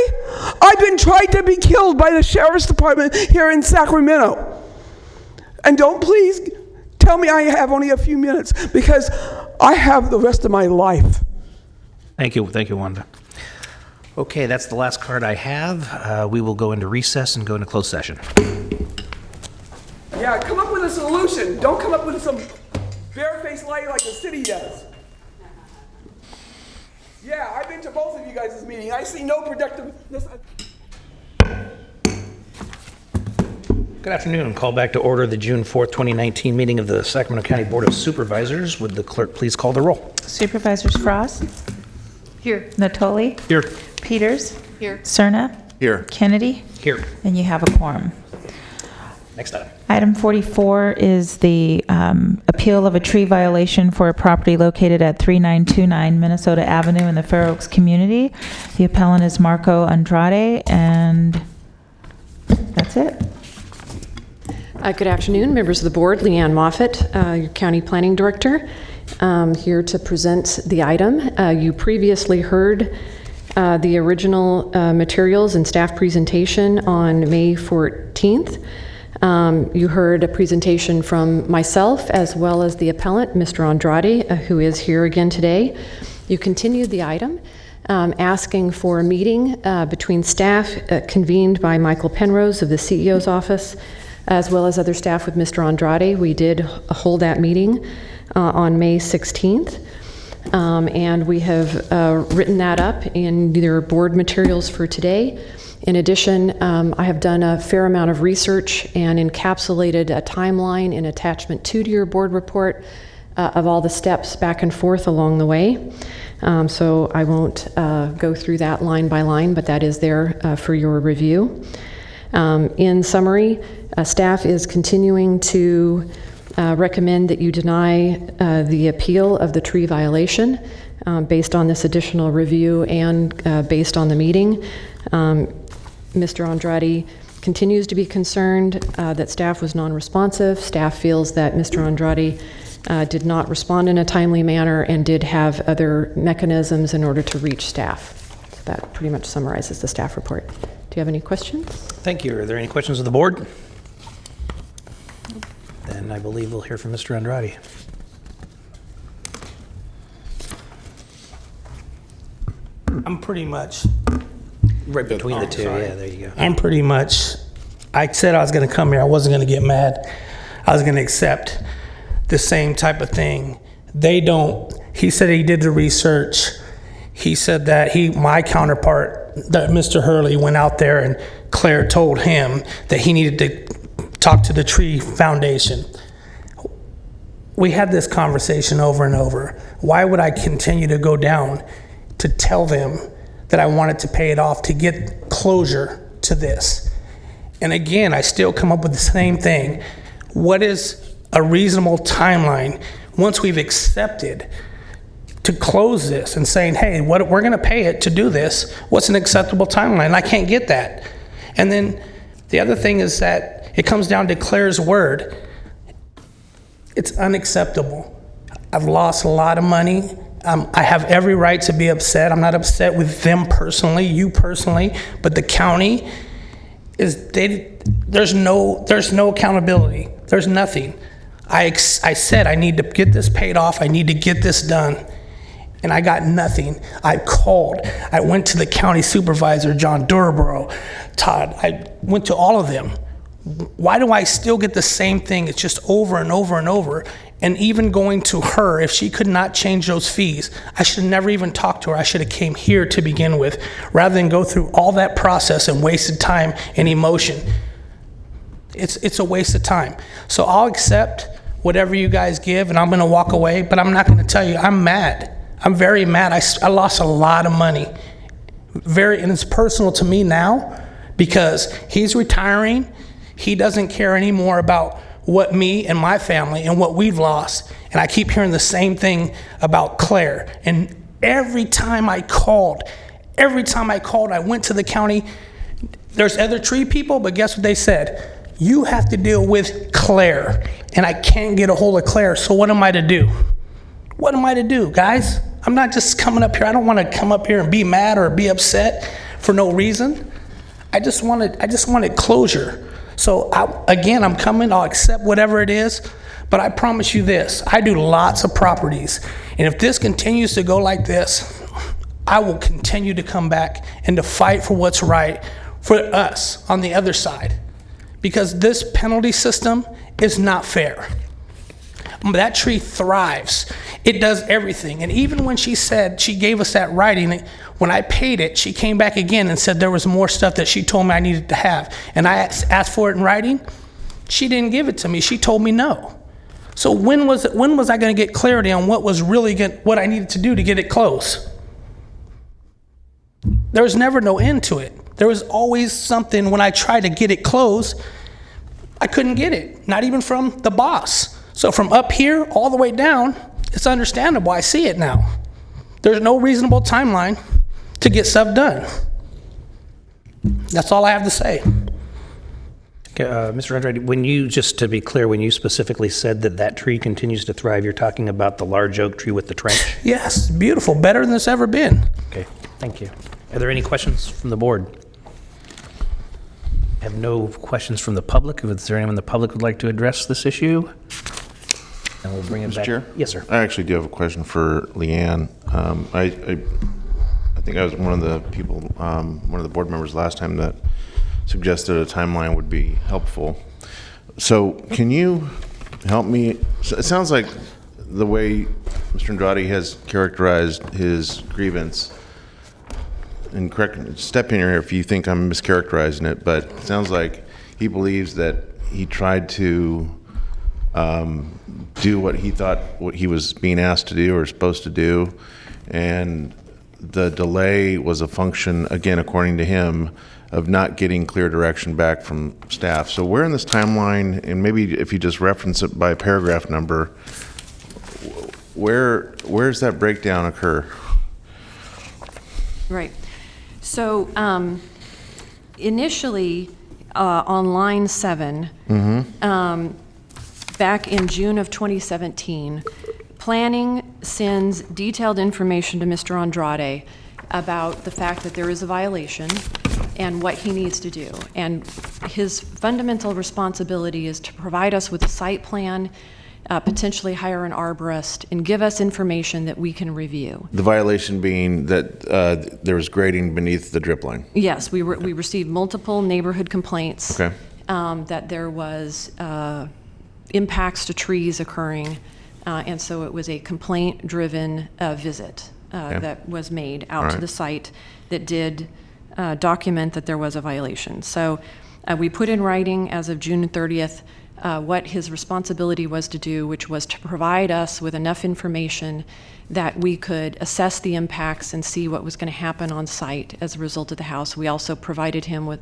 I've been tried to be killed by the sheriff's department here in Sacramento. And don't please tell me I have only a few minutes because I have the rest of my life. Thank you, Wanda. Okay, that's the last card I have. We will go into recess and go into closed session. Yeah, come up with a solution. Don't come up with some barefaced lie like the city does. Yeah, I've been to both of you guys' meetings. I see no productiveness. Good afternoon. Call back to order the June 4th, 2019 meeting of the Sacramento County Board of Supervisors. Would the clerk please call the roll? Supervisors Frost? Here. Natoli? Here. Peters? Here. Cerna? Here. Kennedy? Here. And you have a quorum. Next item. Item 44 is the appeal of a tree violation for a property located at 3929 Minnesota Avenue in the Fair Oaks community. The appellant is Marco Andrade, and that's it. Good afternoon, members of the board. Leanne Moffett, your County Planning Director, here to present the item. You previously heard the original materials and staff presentation on May 14th. You heard a presentation from myself as well as the appellant, Mr. Andrade, who is here again today. You continued the item, asking for a meeting between staff convened by Michael Penrose of the CEO's office, as well as other staff with Mr. Andrade. We did hold that meeting on May 16th. And we have written that up in your board materials for today. In addition, I have done a fair amount of research and encapsulated a timeline in attachment 2 to your board report of all the steps back and forth along the way. So I won't go through that line by line, but that is there for your review. In summary, staff is continuing to recommend that you deny the appeal of the tree violation based on this additional review and based on the meeting. Mr. Andrade continues to be concerned that staff was non-responsive. Staff feels that Mr. Andrade did not respond in a timely manner and did have other mechanisms in order to reach staff. So that pretty much summarizes the staff report. Do you have any questions? Thank you. Are there any questions of the board? Then I believe we'll hear from Mr. Andrade. I'm pretty much right between the two. Sorry. Yeah, there you go. I'm pretty much, I said I was going to come here. I wasn't going to get mad. I was going to accept the same type of thing. They don't, he said he did the research. He said that my counterpart, that Mr. Hurley, went out there and Claire told him that he needed to talk to the Tree Foundation. We had this conversation over and over. Why would I continue to go down to tell them that I wanted to pay it off to get closure to this? And again, I still come up with the same thing. What is a reasonable timeline once we've accepted to close this and saying, hey, we're going to pay it to do this? What's an acceptable timeline? I can't get that. And then the other thing is that it comes down to Claire's word. It's unacceptable. I've lost a lot of money. I have every right to be upset. I'm not upset with them personally, you personally, but the county is, there's no accountability. There's nothing. I said I need to get this paid off. I need to get this done. And I got nothing. I called. I went to the county supervisor, John Durborough, Todd. I went to all of them. Why do I still get the same thing? It's just over and over and over. And even going to her, if she could not change those fees, I should have never even talked to her. I should have came here to begin with, rather than go through all that process and wasted time and emotion. It's a waste of time. So I'll accept whatever you guys give, and I'm going to walk away, but I'm not going to tell you, I'm mad. I'm very mad. I lost a lot of money. And it's personal to me now because he's retiring. He doesn't care anymore about what me and my family and what we've lost. And I keep hearing the same thing about Claire. And every time I called, I went to the county. There's other tree people, but guess what they said? You have to deal with Claire. And I can't get a hold of Claire, so what am I to do? What am I to do, guys? I'm not just coming up here. I don't want to come up here and be mad or be upset for no reason. I just wanted closure. So I'm coming. I'll accept whatever it is. But I promise you this. I do lots of properties. And if this continues to go like this, I will continue to come back and to fight for what's right for us on the other side, because this penalty system is not fair. That tree thrives. It does everything. And even when she said, she gave us that writing, when I paid it, she came back again and said there was more stuff that she told me I needed to have. And I asked for it in writing. She didn't give it to me. She told me no. So when was I going to get clarity on what was really what I needed to do to get it close? There was never no end to it. There was always something. When I tried to get it closed, I couldn't get it, not even from the boss. So from up here all the way down, it's understandable. I see it now. There's no reasonable timeline to get stuff done. That's all I have to say. Okay, Mr. Andrade, when you, just to be clear, when you specifically said that tree continues to thrive, you're talking about the large oak tree with the trench? Yes, beautiful, better than it's ever been. Okay, thank you. Are there any questions from the board? I have no questions from the public. Is there anyone in the public who would like to address this issue? And we'll bring it Mr. back. Chair? Yes, sir. I actually do have a question for Leanne. I think I was one of the people, one of the board members last time that suggested a timeline would be helpful. So can you help me? So it sounds like the way Mr. Andrade has characterized his grievance, and step in here if you think I'm mischaracterizing it, but it sounds like he believes that he tried to do what he thought what he was being asked to do or supposed to do, and the delay was a function, again, according to him, of not getting clear direction back from staff. So where in this timeline, and maybe if you just reference it by paragraph number, where's that breakdown occur? Right. So initially, on line 7, back in June of 2017, planning sends detailed information to Mr. Andrade about the fact that there is a violation and what he needs to do. And his fundamental responsibility is to provide us with a site plan, potentially hire an arborist, and give us information that we can review. The violation being that there was grading beneath the drip line. Yes, we received multiple neighborhood complaints that there was impacts to trees occurring, and so it was a complaint-driven visit that was made out to the site that did document that there was a violation. So we put in writing as of June 30th what his responsibility was to do, which was to provide us with enough information that we could assess the impacts and see what was going to happen on site as a result of the house. We also provided him with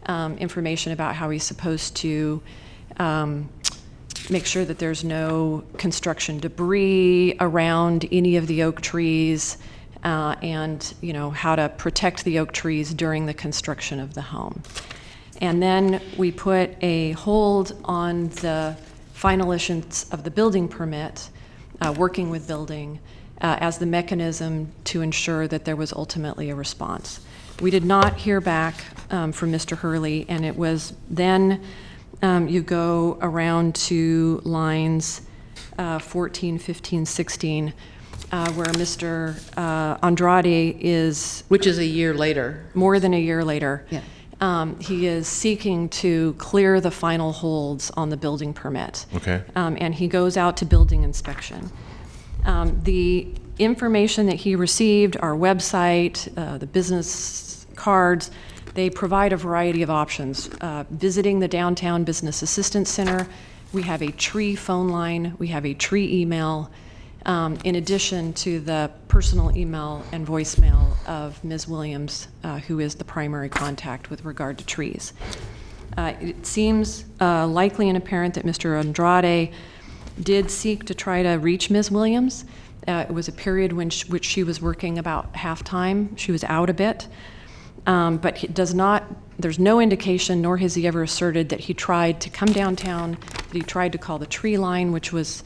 information about how he's supposed to make sure that there's no construction debris around any of the oak trees, and how to protect the oak trees during the construction of the home. And then we put a hold on the final issuance of the building permit, working with building, as the mechanism to ensure that there was ultimately a response. We did not hear back from Mr. Hurley, and it was then you go around to lines 14, 15, 16, where Mr. Andrade is... Which is a year later. More than a year later. Yeah. He is seeking to clear the final holds on the building permit. Okay. And he goes out to building inspection. The information that he received, our website, the business cards, they provide a variety of options. Visiting the Downtown Business Assistance Center, we have a tree phone line, we have a tree email, in addition to the personal email and voicemail of Ms. Williams, who is the primary contact with regard to trees. It seems likely and apparent that Mr. Andrade did seek to try to reach Ms. Williams. It was a period which she was working about half-time. She was out a bit. But there's no indication, nor has he ever asserted, that he tried to come downtown, that he tried to call the tree line, which was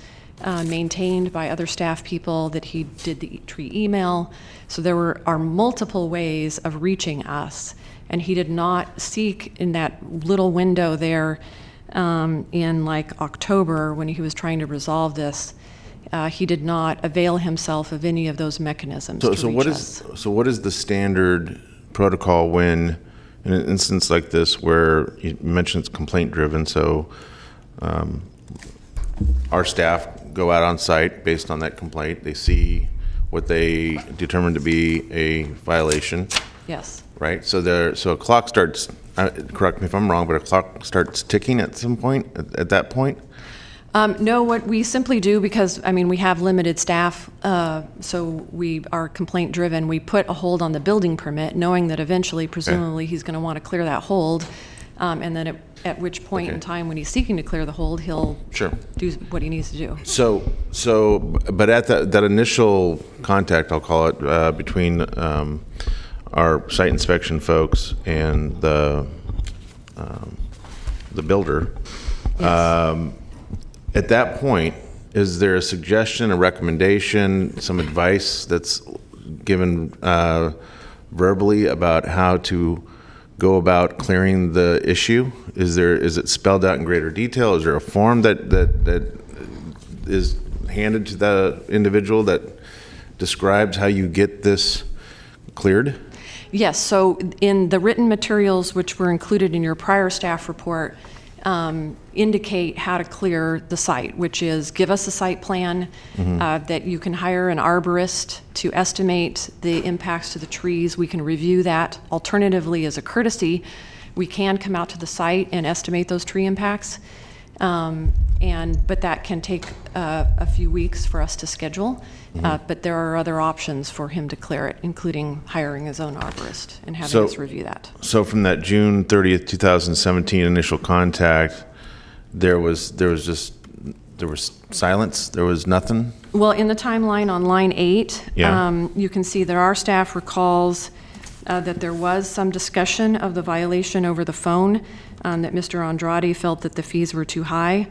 maintained by other staff people, that he did the tree email. So there are multiple ways of reaching us, and he did not seek in that little window there in like October when he was trying to resolve this. he did not avail himself of any of those mechanisms to reach us. So what is the standard protocol when, in an instance like this where you mentioned it's complaint driven, so our staff go out on site based on that complaint, they see what they determine to be a violation. Yes. Right? So a clock starts, correct me if I'm wrong, but a clock starts ticking at some point, at that point? No, what we simply do, because, we have limited staff, so we are complaint driven, we put a hold on the building permit, knowing that eventually, presumably, he's going to want to clear that hold, and then at which point in time when he's seeking to clear the hold, he'll do what he needs to do. But at that initial contact, I'll call it, between our site inspection folks and the builder, yes. At that point, is there a suggestion, a recommendation, some advice that's given verbally about how to go about clearing the issue? Is it spelled out in greater detail? Is there a form that is handed to the individual that describes how you get this cleared? Yes, so in the written materials which were included in your prior staff report, indicate how to clear the site, which is give us a site plan, that you can hire an arborist to estimate the impacts to the trees. We can review that. Alternatively, as a courtesy, we can come out to the site and estimate those tree impacts. But that can take a few weeks for us to schedule. But there are other options for him to clear it, including hiring his own arborist and having us review that. So from that June 30th, 2017 initial contact, there was silence. There was nothing. Well, in the timeline on line 8, you can see that our staff recalls that there was some discussion of the violation over the phone, that Mr. Andrade felt that the fees were too high.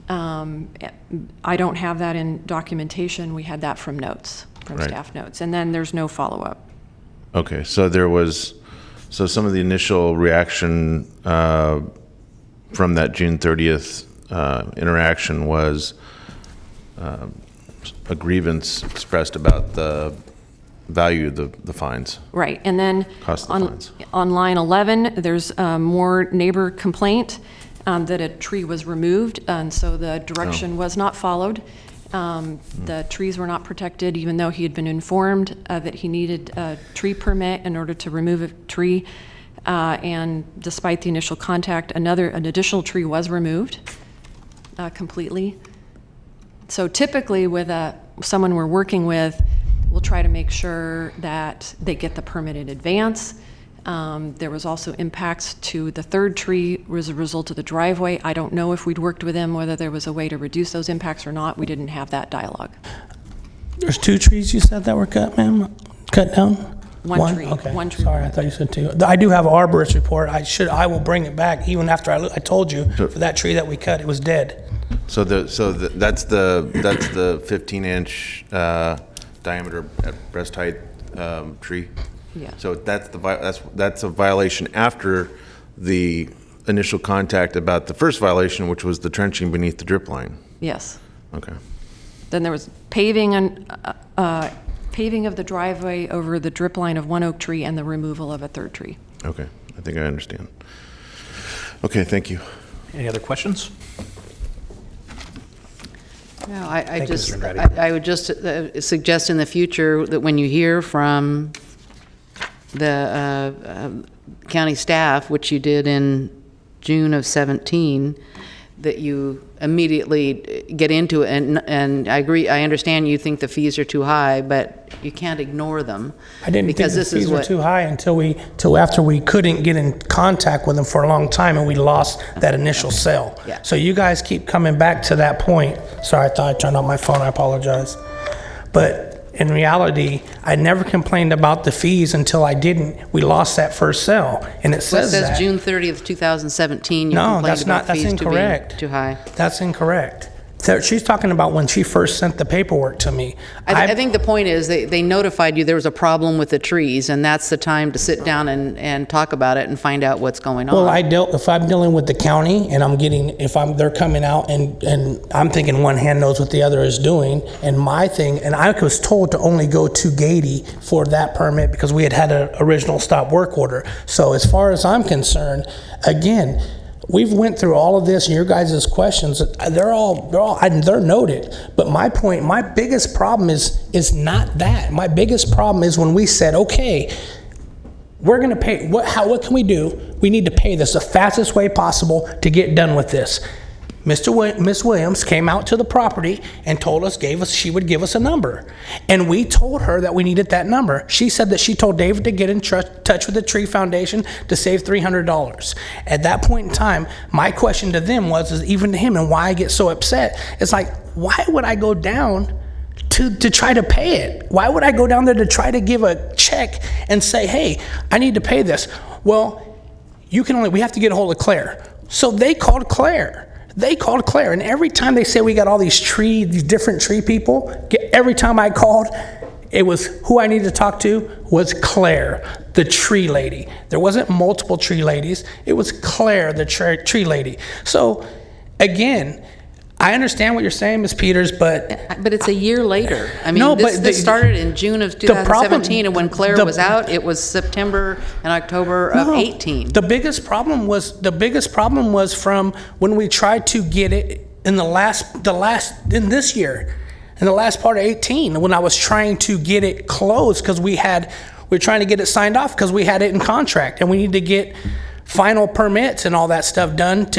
I don't have that in documentation. We had that from notes, from staff notes, and then there's no follow-up. Okay, so some of the initial reaction from that June 30th interaction was a grievance expressed about the value of the fines. Right, and then cost of the fines. On line 11, there's more neighbor complaint that a tree was removed, and so the direction was not followed. The trees were not protected, even though he had been informed that he needed a tree permit in order to remove a tree. And despite the initial contact, an additional tree was removed completely. So typically with someone we're working with, we'll try to make sure that they get the permit in advance. There was also impacts to the third tree as a result of the driveway. I don't know if we'd worked with them, whether there was a way to reduce those impacts or not. We didn't have that dialogue. There's 2 trees you said that were cut, ma'am? Cut down? One tree. Okay. One tree. Sorry, I thought you said 2. I do have an arborist report. I will bring it back even after I told you for that tree that we cut, it was dead. So that's the 15-inch diameter at breast height tree. Yeah. So that's a violation after the initial contact about the first violation, which was the trenching beneath the drip line. Yes. Okay. Then there was paving of the driveway over the drip line of one oak tree and the removal of a third tree. Okay, I think I understand. Okay, thank you. Any other questions? No, I would just suggest in the future that when you hear from the county staff, which you did in June of 17, that you immediately get into it. And I agree, I understand you think the fees are too high, but you can't ignore them. I didn't think the fees were too high until after we couldn't get in contact with them for a long time and we lost that initial sale. Yeah. So you guys keep coming back to that point. Sorry, I thought I turned off my phone. I apologize. But in reality, I never complained about the fees until I didn't. We lost that first sale, and it says that. It says June 30th, 2017. You No, complained that's about not. That's fees incorrect. Too high. That's incorrect. She's talking about when she first sent the paperwork to me. I think the point is they notified you there was a problem with the trees, and that's the time to sit down and talk about it and find out what's going on. Well, if I'm dealing with the county and they're coming out and I'm thinking one hand knows what the other is doing, and my thing, and I was told to only go to Gady for that permit because we had an original stop work order. So as far as I'm concerned, again, we've went through all of this, and your guys' questions, they're noted. But my point, my biggest problem is not that. My biggest problem is when we said, okay, we're going to pay. What can we do? We need to pay this the fastest way possible to get done with this. Miss Williams came out to the property and told us, she would give us a number. And we told her that we needed that number. She said that she told David to get in touch with the Tree Foundation to save $300. At that point in time, my question to them is even to him, and why I get so upset, it's like, why would I go down to try to pay it? Why would I go down there to try to give a check and say, hey, I need to pay this? Well, we have to get a hold of Claire. So they called Claire. And every time they say we got all these different tree people, every time I called, it was who I needed to talk to was Claire, the tree lady. There wasn't multiple tree ladies. It was Claire, the tree lady. So again, I understand what you're saying, Ms. Peters, but it's a year later. I mean, this started in June of 2017, and when Claire was out, it was September and October of 18. The biggest problem was from when we tried to get it in in this year, in the last part of 18, when I was trying to get it closed because we're trying to get it signed off because we had it in contract, and we need to get final permits and all that stuff done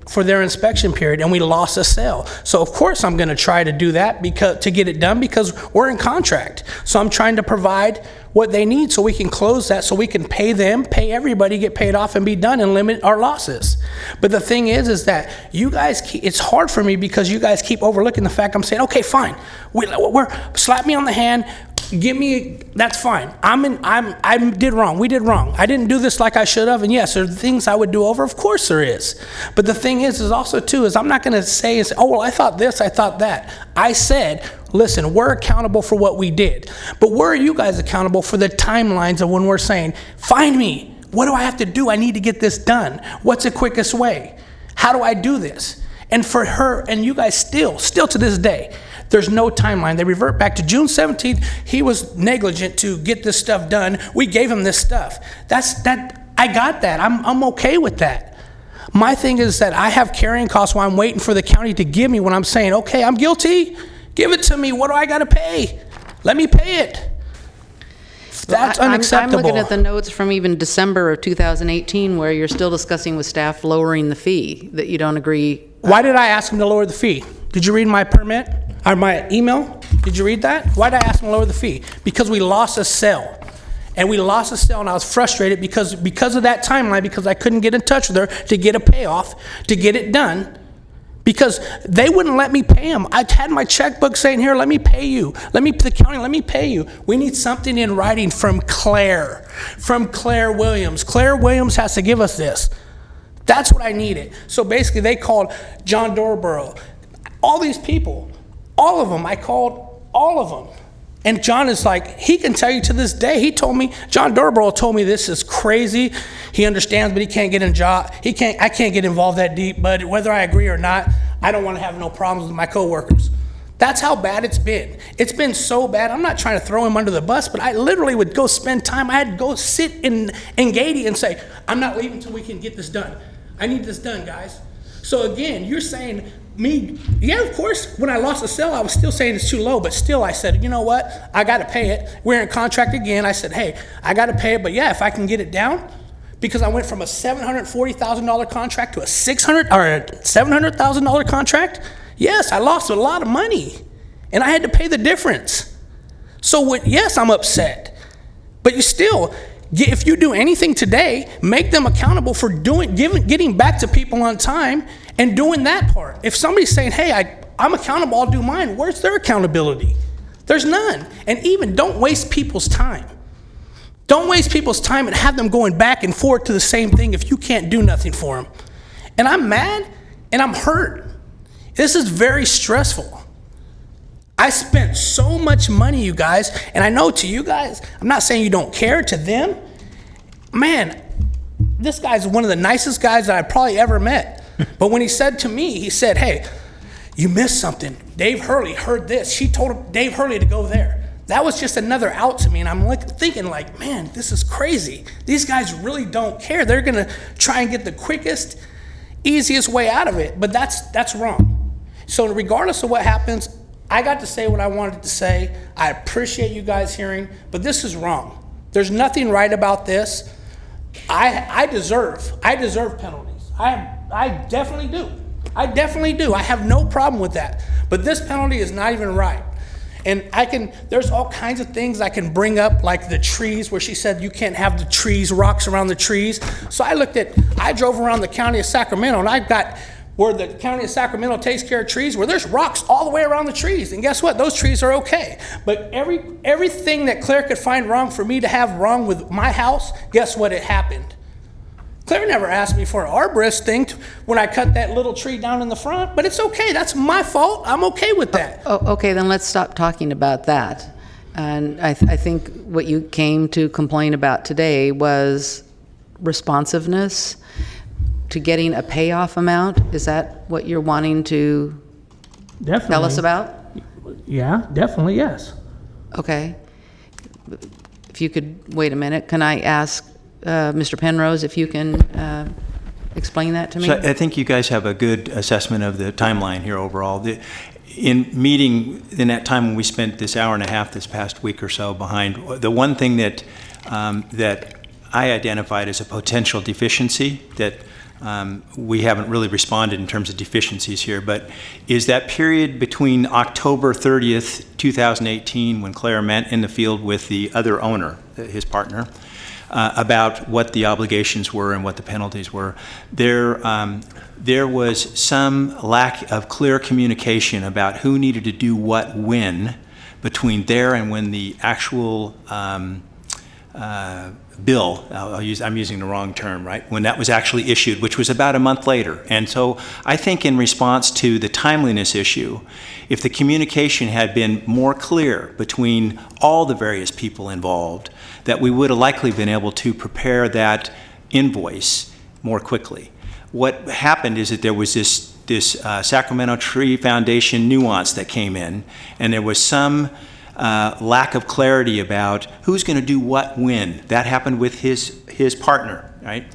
for their inspection period, and we lost a sale. So of course I'm going to try to do that to get it done because we're in contract. So I'm trying to provide what they need so we can close that, so we can pay them, pay everybody, get paid off and be done and limit our losses. But the thing is that you guys it's hard for me because you guys keep overlooking the fact I'm saying, okay, fine, slap me on the hand, that's fine. I did wrong. We did wrong. I didn't do this like I should have. And yes, there are things I would do over. Of course there is. But the thing is also too, is I'm not going to say, oh, well, I thought this, I thought that. I said, listen, we're accountable for what we did. But where are you guys accountable for the timelines of when we're saying, find me. What do I have to do? I need to get this done. What's the quickest way? How do I do this? And for her and you guys still to this day, there's no timeline. They revert back to June 17th. He was negligent to get this stuff done. We gave him this stuff. I got that. I'm okay with that. My thing is that I have carrying costs while I'm waiting for the county to give me when I'm saying, okay, I'm guilty. Give it to me. What do I got to pay? Let me pay it. That's unacceptable. I'm looking at the notes from even December of 2018 where you're still discussing with staff lowering the fee, that you don't agree. Why did I ask him to lower the fee? Did you read my permit or my email? Did you read that? Why did I ask him to lower the fee? Because we lost a sale. And we lost a sale, and I was frustrated because of that timeline, because I couldn't get in touch with her to get a payoff, to get it done, because they wouldn't let me pay them. I had my checkbook saying, here, let me pay you. The county, let me pay you. We need something in writing from Claire Williams. Claire Williams has to give us this. That's what I needed. So basically, they called John Dorborough. All these people, all of them, I called all of them. And John is like, he can tell you to this day, John Dorborough told me this is crazy. He understands, but he can't get in job. I can't get involved that deep, but whether I agree or not, I don't want to have no problems with my coworkers. That's how bad it's been. It's been so bad. I'm not trying to throw him under the bus, but I literally would go spend time. I had to go sit in Gady and say, I'm not leaving until we can get this done. I need this done, guys. So again, you're saying, yeah, of course, when I lost the sale, I was still saying it's too low, but still I said, you know what? I got to pay it. We're in contract again. I said, hey, I got to pay it, but yeah, if I can get it down, because I went from a $740,000 contract to a $700,000 contract. Yes, I lost a lot of money, and I had to pay the difference. So yes, I'm upset, but you still, if you do anything today, make them accountable for getting back to people on time and doing that part. If somebody's saying, hey, I'm accountable, I'll do mine, where's their accountability? There's none. And even don't waste people's time. Don't waste people's time and have them going back and forth to the same thing if you can't do nothing for them. And I'm mad and I'm hurt. This is very stressful. I spent so much money, you guys, and I know to you guys, I'm not saying you don't care, to them, man, this guy's one of the nicest guys that I probably ever met. But when he said to me, he said, hey, you missed something. Dave Hurley heard this. She told Dave Hurley to go there. That was just another out to me, and I'm thinking like, man, this is crazy. These guys really don't care. They're gonna try and get the quickest, easiest way out of it, but that's wrong. So regardless of what happens, I got to say what I wanted to say. I appreciate you guys hearing, but this is wrong. There's nothing right about this. I deserve penalties. I definitely do. I definitely do. I have no problem with that. But this penalty is not even right. And there's all kinds of things I can bring up, like the trees, where she said you can't have the trees, rocks around the trees. So I drove around the county of Sacramento, and I got where the county of Sacramento takes care of trees, where there's rocks all the way around the trees. And guess what? Those trees are okay. But everything that Claire could find wrong for me to have wrong with my house, guess what? It happened. Claire never asked me for an arborist thing when I cut that little tree down in the front, but it's okay. That's my fault. I'm okay with that. Okay, then let's stop talking about that. And I think what you came to complain about today was responsiveness to getting a payoff amount. Is that what you're wanting to tell us about? Yeah, definitely, yes. Okay. If you could wait a minute, can I ask Mr. Penrose if you can explain that to me? So I think you guys have a good assessment of the timeline here overall. In that time when we spent this hour and a half this past week or so behind, the one thing that I identified as a potential deficiency that we haven't really responded in terms of deficiencies here, but is that period between October 30th, 2018, when Claire met in the field with the other owner, his partner, about what the obligations were and what the penalties were. There was some lack of clear communication about who needed to do what when between there and when the actual bill, I'm using the wrong term, right? When that was actually issued, which was about a month later. And so I think in response to the timeliness issue, if the communication had been more clear between all the various people involved, that we would have likely been able to prepare that invoice more quickly. What happened is that there was this Sacramento Tree Foundation nuance that came in, and there was some lack of clarity about who's going to do what when. That happened with his partner, right?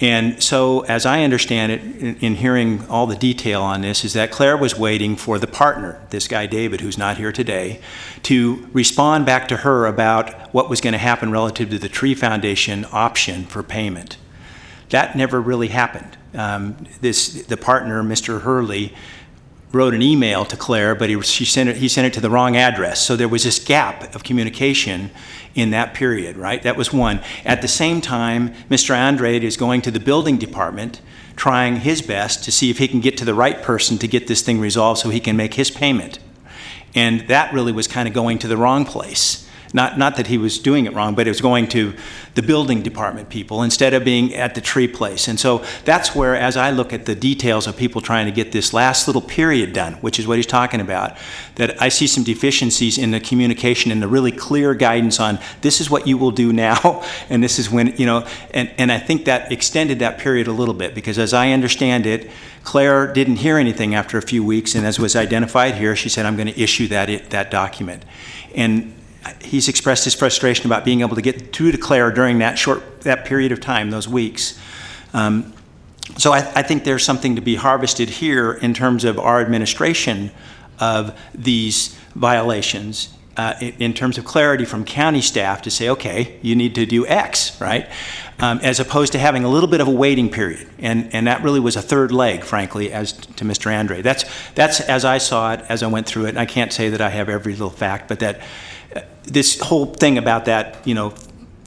And so, as I understand it, in hearing all the detail on this, is that Claire was waiting for the partner, this guy David, who's not here today, to respond back to her about what was going to happen relative to the Tree Foundation option for payment. That never really happened. The partner, Mr. Hurley, wrote an email to Claire, but he sent it to the wrong address. So there was this gap of communication in that period, right? That was one. At the same time, Mr. Andrade is going to the building department, trying his best to see if he can get to the right person to get this thing resolved so he can make his payment. And that really was kind of going to the wrong place. Not that he was doing it wrong, but it was going to the building department people instead of being at the tree place. And so that's where, as I look at the details of people trying to get this last little period done, which is what he's talking about, that I see some deficiencies in the communication and the really clear guidance on this is what you will do now, and this is when, and I think that extended that period a little bit, because as I understand it, Claire didn't hear anything after a few weeks, and as was identified here, she said, I'm going to issue that document. And he's expressed his frustration about being able to get through to Claire during that period of time, those weeks. So I think there's something to be harvested here in terms of our administration of these violations, in terms of clarity from county staff to say, okay, you need to do X, right? As opposed to having a little bit of a waiting period. And that really was a third leg, frankly, as to Mr. Andre. That's as I saw it, as I went through it, and I can't say that I have every little fact, but that this whole thing about that, 4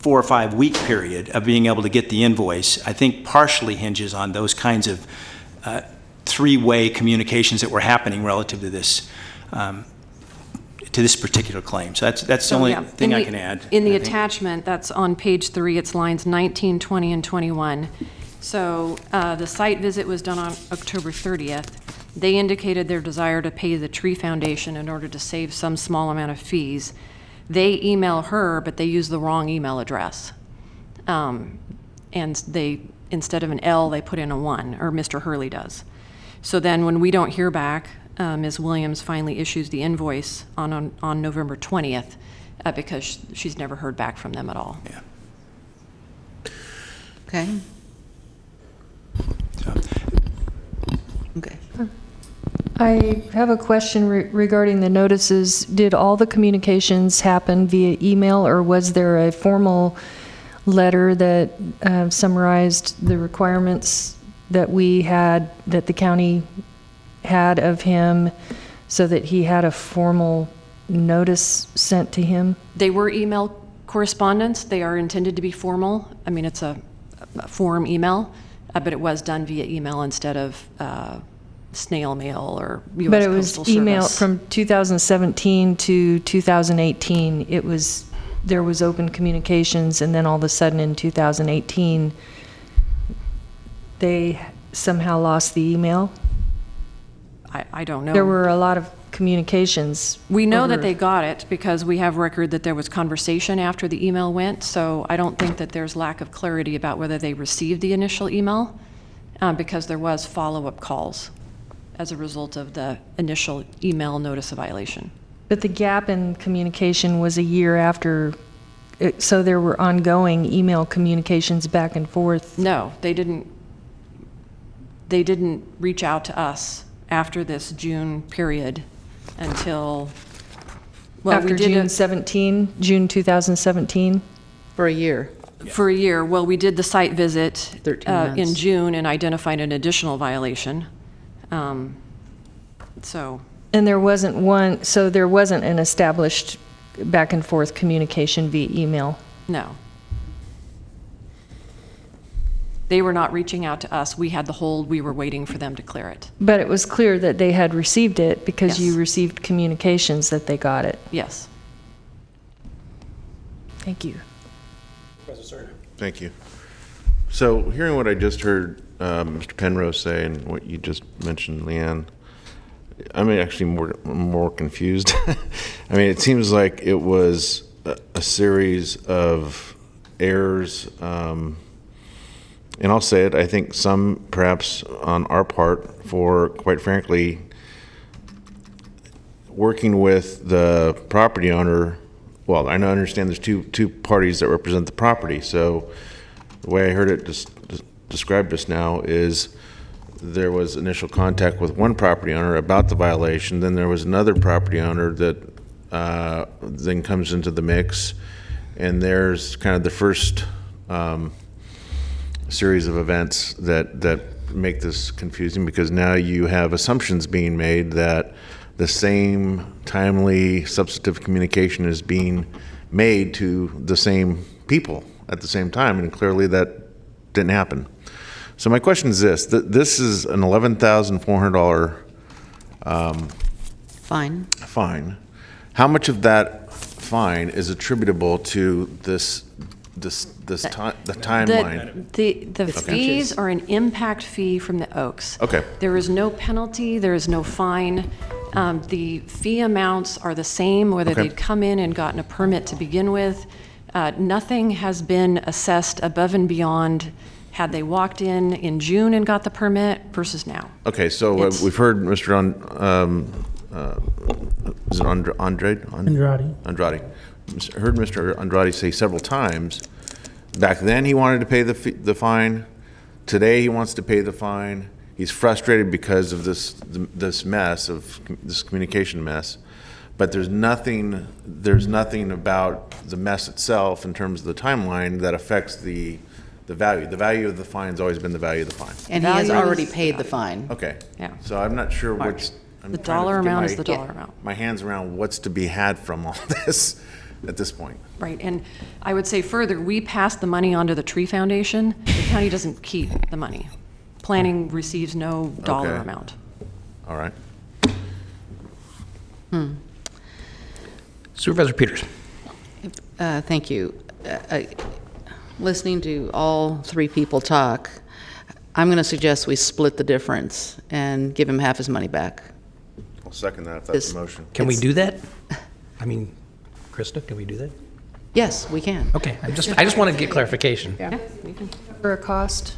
or 5 week period of being able to get the invoice, I think partially hinges on those kinds of three-way communications that were happening relative to this particular claim. So that's the only thing I can add. In the attachment, that's on page 3, it's lines 19, 20, and 21. So the site visit was done on October 30th. They indicated their desire to pay the tree foundation in order to save some small amount of fees. They email her, but they use the wrong email address. And they, instead of an L, they put in a 1, or Mr. Hurley does. So then when we don't hear back, Ms. Williams finally issues the invoice on November 20th because she's never heard back from them at all. Yeah. Okay. Okay. I have a question regarding the notices. Did all the communications happen via email, or was there a formal letter that summarized the requirements that we had, that the county had of him, so that he had a formal notice sent to him? They were email correspondence. They are intended to be formal. I mean, it's a form email, but it was done via email instead of snail mail or U.S. But it was Postal email Service. from 2017 to 2018. There was open communications, and then all of a sudden in 2018, they somehow lost the email. I don't know. There were a lot of communications. We know over- that they got it because we have record that there was conversation after the email went, so I don't think that there's lack of clarity about whether they received the initial email, because there was follow-up calls as a result of the initial email notice of violation. But the gap in communication was a year after, so there were ongoing email communications back and forth. No, they didn't reach out to us after this June period until, well, After June 2017? For a year. For a year. Well, we did the site visit 13 months. in June and identified an additional violation. So. And there wasn't so there wasn't an established back and forth communication via email? No. They were not reaching out to us. We had the hold. We were waiting for them to clear it. But it was clear that they had received it because Yes. you received communications that they got it. Yes. Thank you. Thank you. So hearing what I just heard Mr. Penrose say and what you just mentioned, Leanne, I'm actually more confused. I mean, it seems like it was a series of errors, and I'll say it, I think some perhaps on our part for, quite frankly, working with the property owner. Well, I understand there's two parties that represent the property, so the way I heard it described just now is there was initial contact with one property owner about the violation, then there was another property owner that then comes into the mix, and there's kind of the first series of events that make this confusing, because now you have assumptions being made that the same timely substantive communication is being made to the same people at the same time, and clearly that didn't happen. So my question is this: this is an $11,400 fine. How much of that fine is attributable to the timeline? The fees are an impact fee from the Oaks. Okay. There is no penalty, there is no fine. The fee amounts are the same, whether Okay. they'd come in and gotten a permit to begin with. Nothing has been assessed above and beyond had they walked in June and got the permit versus now. Okay, so we've heard Mr. Is it Andrade? Andrade. Heard Mr. Andrade say several times, back then he wanted to pay the fine. Today he wants to pay the fine. He's frustrated because of this mess, of this communication mess. But there's nothing about the mess itself in terms of the timeline that affects the value. The value of the fine's always been the value of the fine. And he has already paid the fine. Okay. Yeah. So I'm not sure which. The dollar amount is the dollar amount. My hands around what's to be had from all this at this point. Right, and I would say further, we passed the money on to the Tree Foundation. The county doesn't keep the money. Planning receives no dollar Okay. amount. All right. Supervisor Peters. Thank you. Listening to all three people talk, I'm going to suggest we split the difference and give him half his money back. I'll second that if that's a motion. Can we do that? I mean, Krista, can we do that? Yes, we can. Okay, I just want to get clarification. Yeah. For a cost?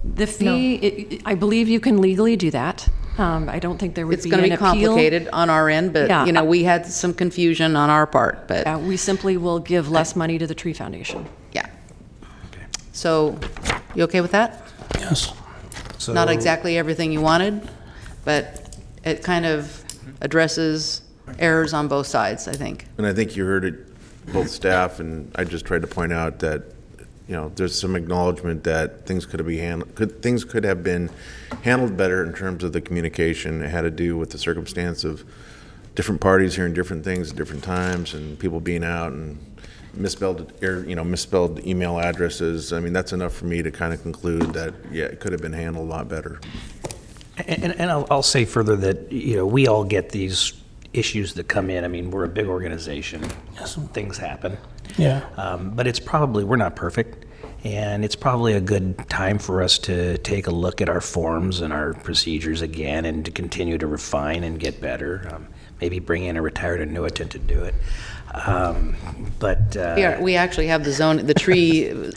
The fee, I believe you can legally do that. I don't think there would It's be going an to be appeal. complicated on our end, but, Yeah. you know, we had some confusion on our part, but. Yeah, we simply will give less money to the Tree Foundation. Yeah. So, you okay with that? Yes. So, Not exactly everything you wanted, but it kind of addresses errors on both sides, I think. And I think you heard it, both staff, and I just tried to point out that, you know, there's some acknowledgement that things could have been handled better in terms of the communication. It had to do with the circumstance of different parties hearing different things at different times, and people being out and misspelled email addresses. I mean, that's enough for me to kind of conclude that, yeah, it could have been handled a lot better. And I'll say further that, you know, we all get these issues that come in. I mean, we're a big organization. Things happen. Yeah. But it's probably, we're not perfect. And it's probably a good time for us to take a look at our forms and our procedures again and to continue to refine and get better. Maybe bring in a retired annuitant to do it. We actually have the tree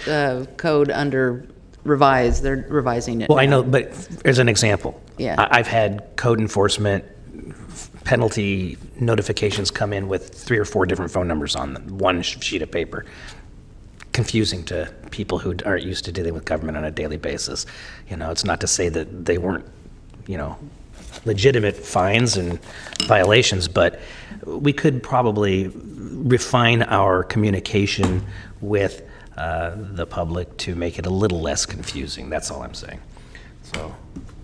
code under revised. They're revising it. Well, now. I know, but as an example, Yeah. I've had code enforcement penalty notifications come in with 3 or 4 different phone numbers on one sheet of paper. Confusing to people who aren't used to dealing with government on a daily basis. You know, it's not to say that they weren't, you know, legitimate fines and violations, but we could probably refine our communication with the public to make it a little less confusing. That's all I'm saying. So,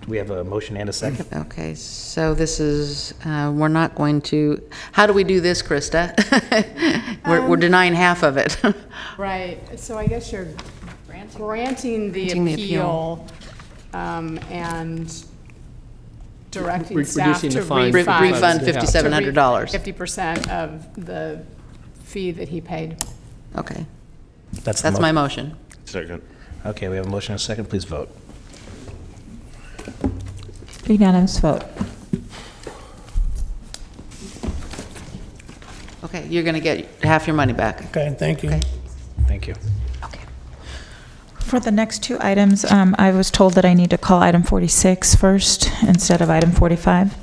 do we have a motion and a second? Okay, so this is, we're not going to, how do we do this, Krista? We're denying half of it. Right, so I guess you're granting the Granting the appeal and directing Reducing staff the to fine. Refund Yeah. $5,700. 50% of the fee that he paid. Okay, That's my motion. Second. Okay, we have a motion and a second. Please vote. Unanimous vote. Okay, you're going to get half your money back. Okay, thank you. Okay. Thank you. For the next 2 items, I was told that I need to call item 46 first instead of item 45.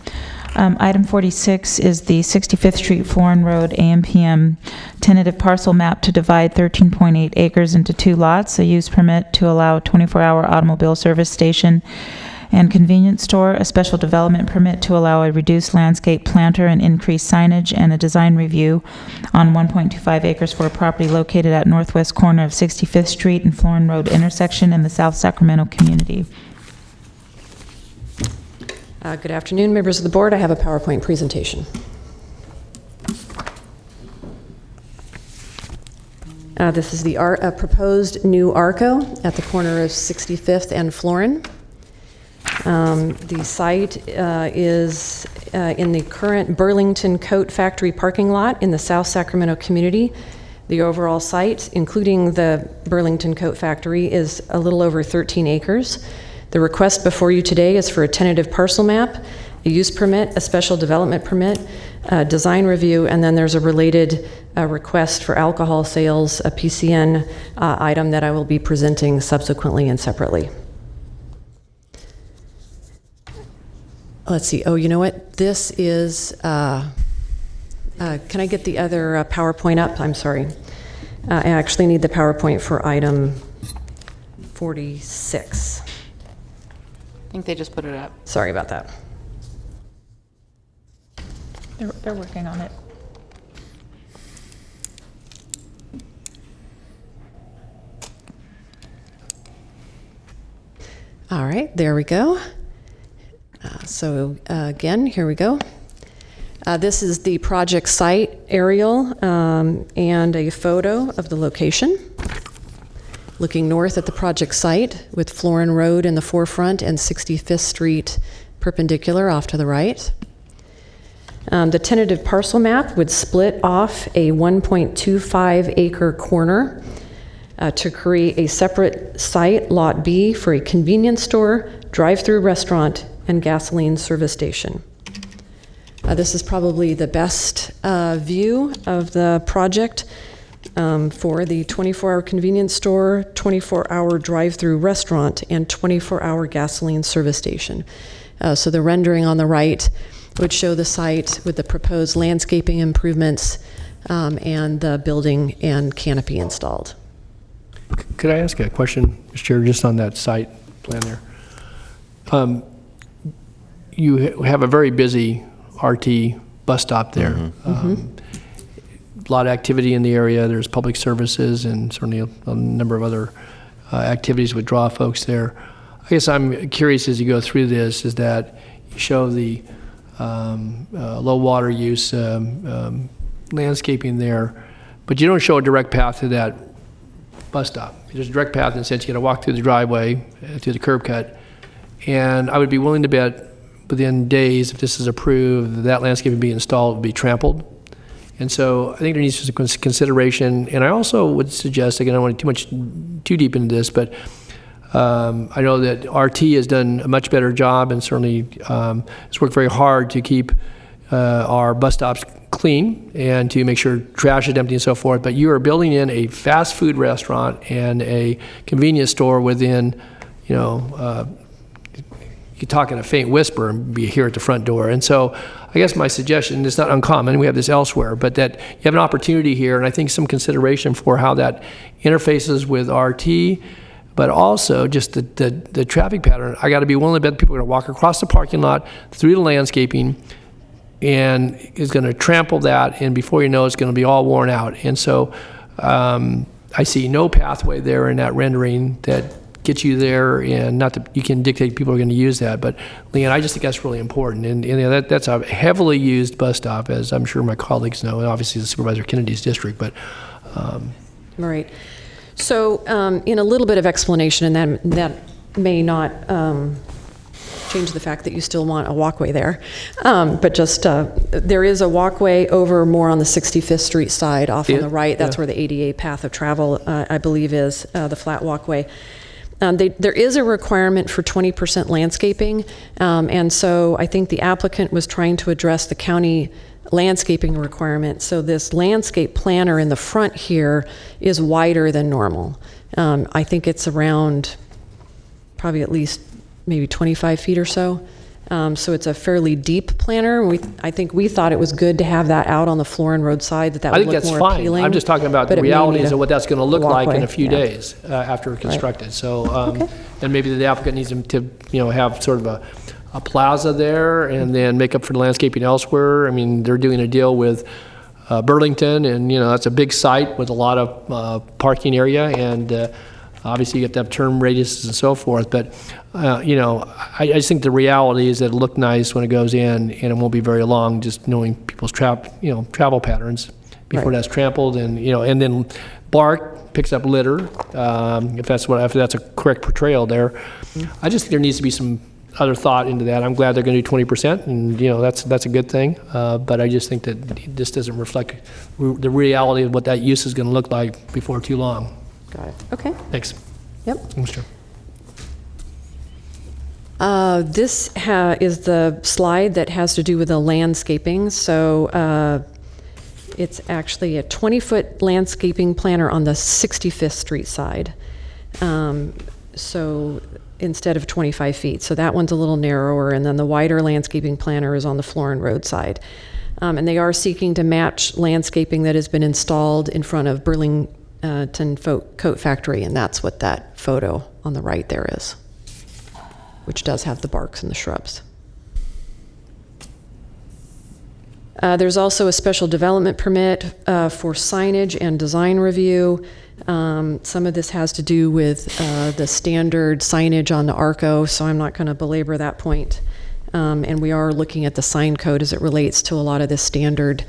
Item 46 is the 65th Street, Florin Road, AMPM tentative parcel map to divide 13.8 acres into 2 lots, a use permit to allow a 24-hour automobile service station and convenience store, a special development permit to allow a reduced landscape planter and increased signage, and a design review on 1.25 acres for a property located at northwest corner of 65th Street and Florin Road intersection in the South Sacramento community. Good afternoon, members of the board. I have a PowerPoint presentation. This is the proposed new ARCO at the corner of 65th and Florin. The site is in the current Burlington Coat Factory parking lot in the South Sacramento community. The overall site, including the Burlington Coat Factory, is a little over 13 acres. The request before you today is for a tentative parcel map, a use permit, a special development permit, a design review, and then there's a related request for alcohol sales, a PCN item that I will be presenting subsequently and separately. Let's see. Oh, you know what? This is, can I get the other PowerPoint up? I'm sorry. I actually need the PowerPoint for item 46. I think they just put it up. Sorry about that. They're working on it. All right, there we go. Again, here we go. This is the project site aerial and a photo of the location. Looking north at the project site with Florin Road in the forefront and 65th Street perpendicular off to the right. The tentative parcel map would split off a 1.25 acre corner to create a separate site, Lot B, for a convenience store, drive-through restaurant, and gasoline service station. This is probably the best view of the project for the 24-hour convenience store, 24-hour drive-through restaurant, and 24-hour gasoline service station. So the rendering on the right would show the site with the proposed landscaping improvements and the building and canopy installed. Could I ask a question, Mr. Chair, just on that site plan there? You have a very busy RT bus stop there. A lot of activity in the area. There's public services and certainly a number of other activities would draw folks there. I guess I'm curious as you go through this is that you show the low water use landscaping there, but you don't show a direct path to that bus stop. There's a direct path in the sense you got to walk through the driveway, through the curb cut, and I would be willing to bet within days, if this is approved, that landscaping be installed would be trampled. And so I think there needs to be some consideration, and I also would suggest, again, I don't want to get too deep into this, but I know that RT has done a much better job and certainly has worked very hard to keep our bus stops clean and to make sure trash is empty and so forth, but you are building in a fast food restaurant and a convenience store within, you know, you talk in a faint whisper and be here at the front door. And so I guess my suggestion, it's not uncommon, we have this elsewhere, but that you have an opportunity here, and I think some consideration for how that interfaces with RT, but also just the traffic pattern. I got to be willing to bet people are going to walk across the parking lot through the landscaping and is going to trample that, and before you know it's going to be all worn out. And so I see no pathway there in that rendering that gets you there, and not that you can dictate people are going to use that, but Leanne, I just think that's really important. And you know, that's a heavily used bus stop, as I'm sure my colleagues know, and obviously the Supervisor Kennedy's district, but. Right. So in a little bit of explanation, and that may not change the fact that you still want a walkway there, but just there is a walkway over more on the 65th Street side off on the right. That's where the ADA path of travel, I believe, is the flat walkway. There is a requirement for 20% landscaping, and so I think the applicant was trying to address the county landscaping requirement. So this landscape planter in the front here is wider than normal. I think it's around probably at least maybe 25 feet or so. So it's a fairly deep planter. I think we thought it was good to have that out on the Florin Road side, that would look more appealing. I think that's fine. I'm just talking about the realities of what that's going to look like in a few days after constructed. Right. So, and maybe the applicant needs them to, have sort of a plaza there and then make up for the landscaping elsewhere. I mean, they're doing a deal with Burlington, and that's a big site with a lot of parking area, and obviously you have to have turn radiuses and so forth. But I just think the reality is that it'll look nice when it goes in, and it won't be very long. Just knowing people's travel patterns before that's trampled, and and then bark picks up litter if that's a correct portrayal there. Mm-hmm. I just think there needs to be some other thought into that. I'm glad they're going to do 20%, and that's a good thing. But I just think that this doesn't reflect the reality of what that use is going to look like before too long. Got it. Okay. Thanks. Yep. Mr. This is the slide that has to do with the landscaping. So it's actually a 20-foot landscaping planter on the 65th Street side. So instead of 25 feet. So that one's a little narrower, and then the wider landscaping planter is on the Florin Road side. And they are seeking to match landscaping that has been installed in front of Burlington Coat Factory, and that's what that photo on the right there is, which does have the barks and the shrubs. There's also a special development permit for signage and design review. Some of this has to do with the standard signage on the ARCO, so I'm not going to belabor that point. And we are looking at the sign code as it relates to a lot of the standard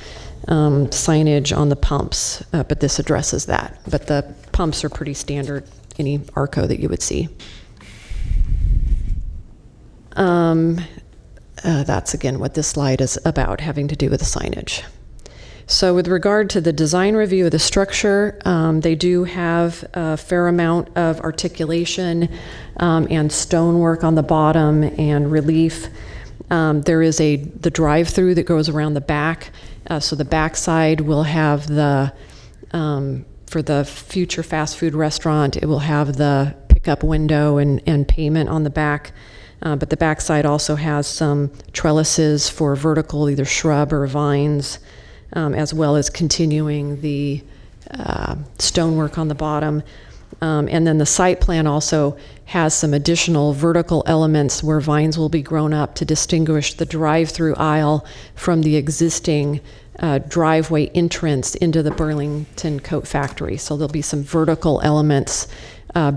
signage on the pumps, but this addresses that. But the pumps are pretty standard, any ARCO that you would see. That's again what this slide is about, having to do with the signage. So with regard to the design review of the structure, they do have a fair amount of articulation and stonework on the bottom and relief. There is the drive-through that goes around the back. So the back side will have for the future fast food restaurant, it will have the pickup window and payment on the back. But the back side also has some trellises for vertical, either shrub or vines, as well as continuing the stonework on the bottom. And then the site plan also has some additional vertical elements where vines will be grown up to distinguish the drive-through aisle from the existing driveway entrance into the Burlington Coat Factory. So there'll be some vertical elements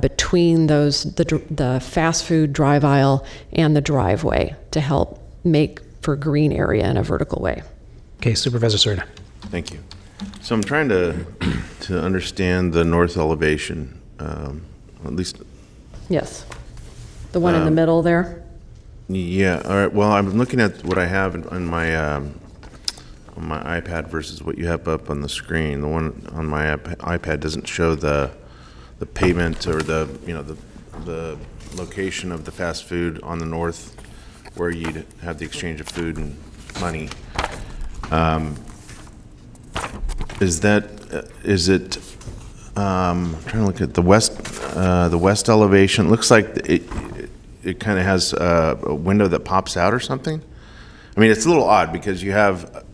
between those, the fast food drive aisle and the driveway to help make for green area in a vertical way. Okay, Supervisor Serna. Thank you. So I'm trying to understand the north elevation, at least. Yes. The one in the middle there? Yeah, all right. Well, I'm looking at what I have on my iPad versus what you have up on the screen. The one on my iPad doesn't show the pavement or the location of the fast food on the north where you'd have the exchange of food and money. Is it I'm trying to look at the west elevation. It looks like it kind of has a window that pops out or something. I mean, it's a little odd because you have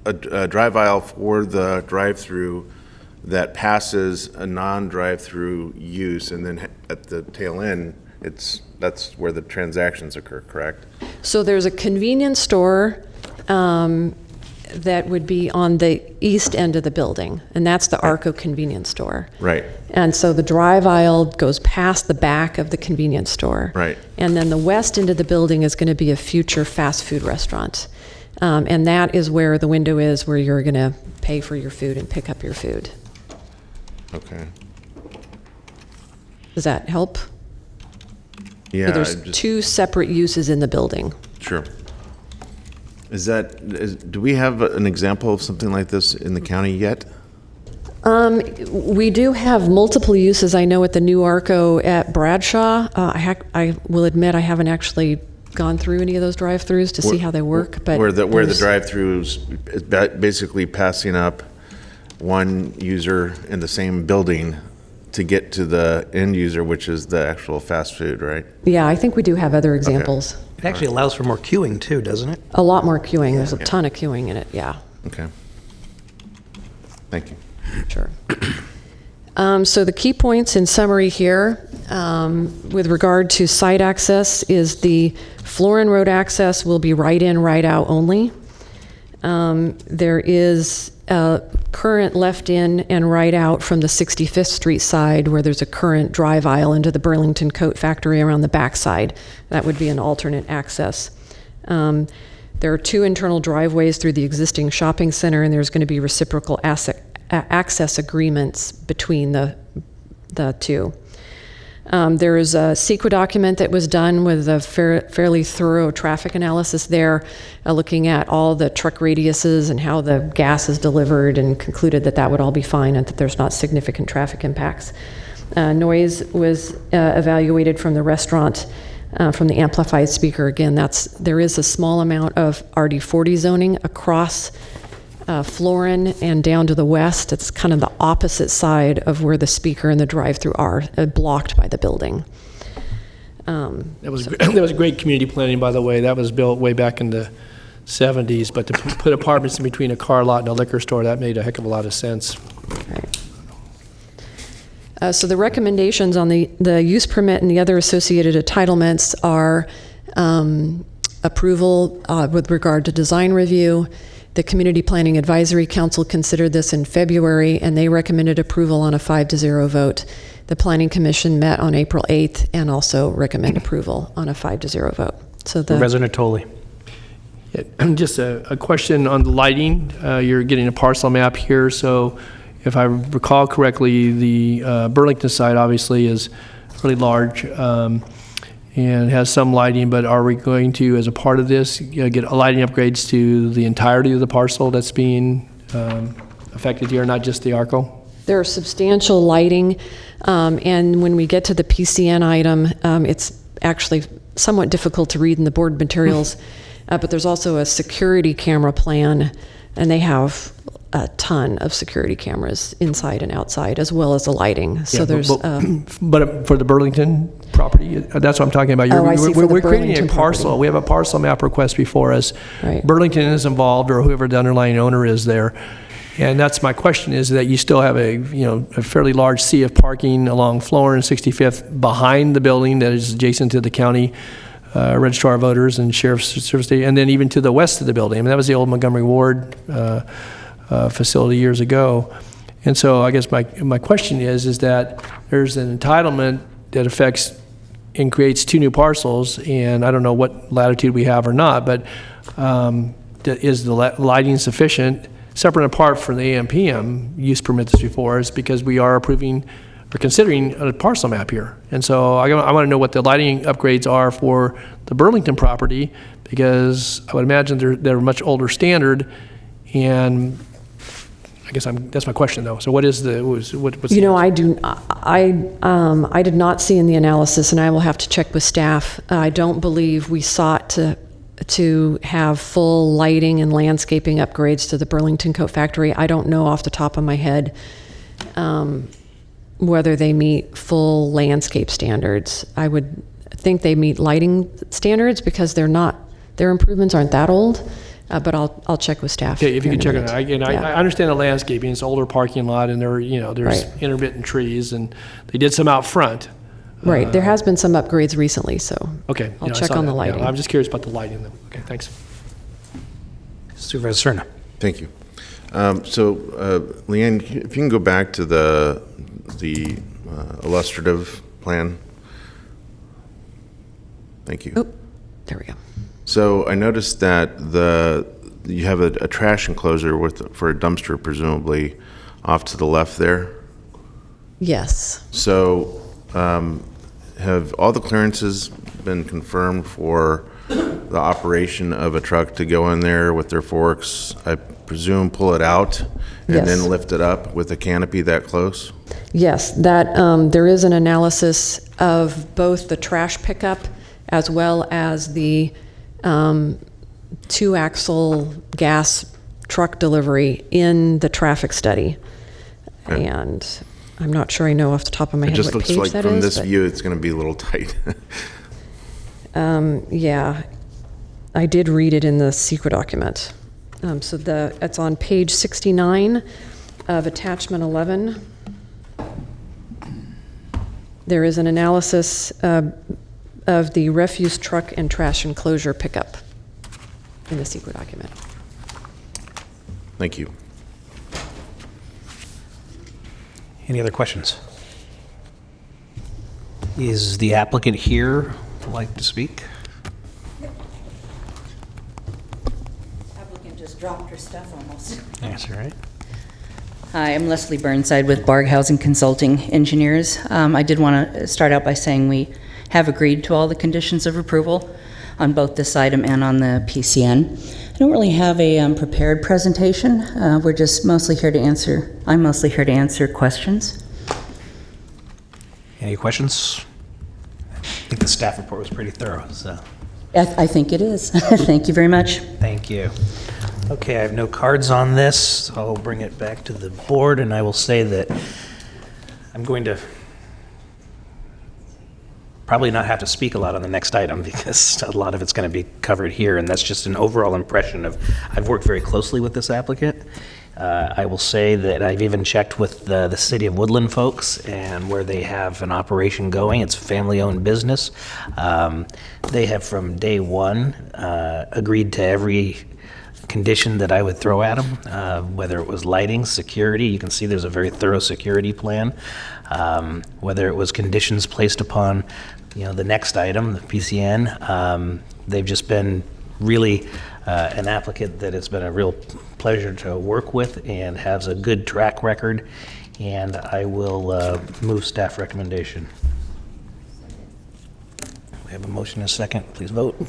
a drive aisle for the drive-through that passes a non-drive-through use, and then at the tail end, that's where the transactions occur, correct? So there's a convenience store that would be on the east end of the building, and that's the Arco convenience store. Right. And so the drive aisle goes past the back of the convenience store. Right. And then the west end of the building is going to be a future fast food restaurant. And that is where the window is where you're going to pay for your food and pick up your food. Okay. Does that help? Yeah. So there's two separate uses in the building. Sure. Do we have an example of something like this in the county yet? We do have multiple uses. I know at the new Arco at Bradshaw. I will admit I haven't actually gone through any of those drive-throughs to see how they work. But where the drive-throughs is basically passing up one user in the same building to get to the end user, which is the actual fast food, right? Yeah, I think we do have other examples. Okay. It actually allows for more queuing too, doesn't it? A lot more queuing. There's a ton of queuing in it, yeah. Okay. Thank you. Sure. So the key points in summary here, with regard to site access, is the Florin Road access will be right in, right out only. There is a current left in and right out from the 65th Street side where there's a current drive aisle into the Burlington Coat Factory around the backside. That would be an alternate access. There are two internal driveways through the existing shopping center, and there's going to be reciprocal access agreements between the two. There is a CEQA document that was done with a fairly thorough traffic analysis there, looking at all the truck radiuses and how the gas is delivered, and concluded that that would all be fine and that there's not significant traffic impacts. Noise was evaluated from the restaurant, from the amplified speaker. Again, there is a small amount of RD40 zoning across Florin and down to the west. It's kind of the opposite side of where the speaker and the drive-through are, blocked by the building. That was great community planning, by the way. That was built way back in the 70s, but to put apartments in between a car lot and a liquor store, that made a heck of a lot of sense. Right. So the recommendations on the use permit and the other associated entitlements are approval with regard to design review. The Community Planning Advisory Council considered this in February, and they recommended approval on a 5-0 vote. The Planning Commission met on April 8th and also recommend approval on a 5-0 vote. So Resident Tolley. Yeah, just a question on the lighting. You're getting a parcel map here, so if I recall correctly, the Burlington site obviously is really large, and has some lighting, but are we going to, as a part of this, get lighting upgrades to the entirety of the parcel that's being affected here, not just the ARCO? There are substantial lighting, and when we get to the PCN item, it's actually somewhat difficult to read in the board materials, but there's also a security camera plan, and they have a ton of security cameras inside and outside, as well as the lighting. So there's... But for the Burlington property, that's what I'm talking about. I see, for the We're creating a Burlington parcel. property. We have a parcel map request before us. Right. Burlington is involved, or whoever the underlying owner is there. And that's my question, is that you still have a fairly large sea of parking along Florin and 65th behind the building that is adjacent to the county registrar of voters and sheriff's service station, and then even to the west of the building. I mean, that was the old Montgomery Ward facility years ago. And so I guess my question is that there's an entitlement that affects and creates two new parcels, and I don't know what latitude we have or not, but is the lighting sufficient, separate and apart from the AM/PM use permit that's before us, because we are approving or considering a parcel map here. And so I want to know what the lighting upgrades are for the Burlington property, because I would imagine they're a much older standard, and I guess that's my question, though. So what is what's I did not see in the analysis, and I will have to check with staff. I don't believe we sought to have full lighting and landscaping upgrades to the Burlington Coat Factory. I don't know off the top of my head whether they meet full landscape standards. I would think they meet lighting standards because their improvements aren't that old. But I'll check with staff. Okay, if you could check it out. Again, Yeah. I understand the landscaping. It's an older parking lot, and there's Right. intermittent trees, and they did some out front. Right, there has been some upgrades recently, so Okay. I'll I check saw on the that. lighting. Yeah, I'm just curious about the lighting, though. Okay, thanks. Supervisor Serna. Thank you. Leanne, if you can go back to the illustrative plan. Thank you. Oh, there we go. So I noticed that you have a trash enclosure for a dumpster, presumably, off to the left there. Yes. So have all the clearances been confirmed for the operation of a truck to go in there with their forks, I presume, pull it out and Yes. then lift it up with a canopy that close? Yes, that there is an analysis of both the trash pickup as well as the two-axle gas truck delivery in the traffic study. Okay. And I'm not sure I know off the top of my It head just what looks page like that from is, this but- view, it's going to be a little tight. Yeah, I did read it in the secret document. So it's on page 69 of attachment 11. There is an analysis of the refuse truck and trash enclosure pickup in the secret document. Thank you. Any other questions? Is the applicant here, would like to speak? Applicant just dropped her stuff almost. That's all right. Hi, I'm Leslie Burnside with Barg Housing Consulting Engineers. I did want to start out by saying we have agreed to all the conditions of approval on both this item and on the PCN. I don't really have a prepared presentation. We're just mostly here to answer, I'm mostly here to answer questions. Any questions? I think the staff report was pretty thorough, so. I think it is. Thank you very much. Thank you. Okay, I have no cards on this, so I'll bring it back to the board, and I will say that I'm going to probably not have to speak a lot on the next item because a lot of it's going to be covered here, and that's just an overall impression of, I've worked very closely with this applicant. I will say that I've even checked with the City of Woodland folks and where they have an operation going. It's a family-owned business. They have from day one agreed to every condition that I would throw at them, whether it was lighting, security. You can see there's a very thorough security plan. Whether it was conditions placed upon, the next item, the PCN. They've just been really an applicant that it's been a real pleasure to work with and has a good track record. And I will move staff recommendation. We have a motion and a second. Please vote.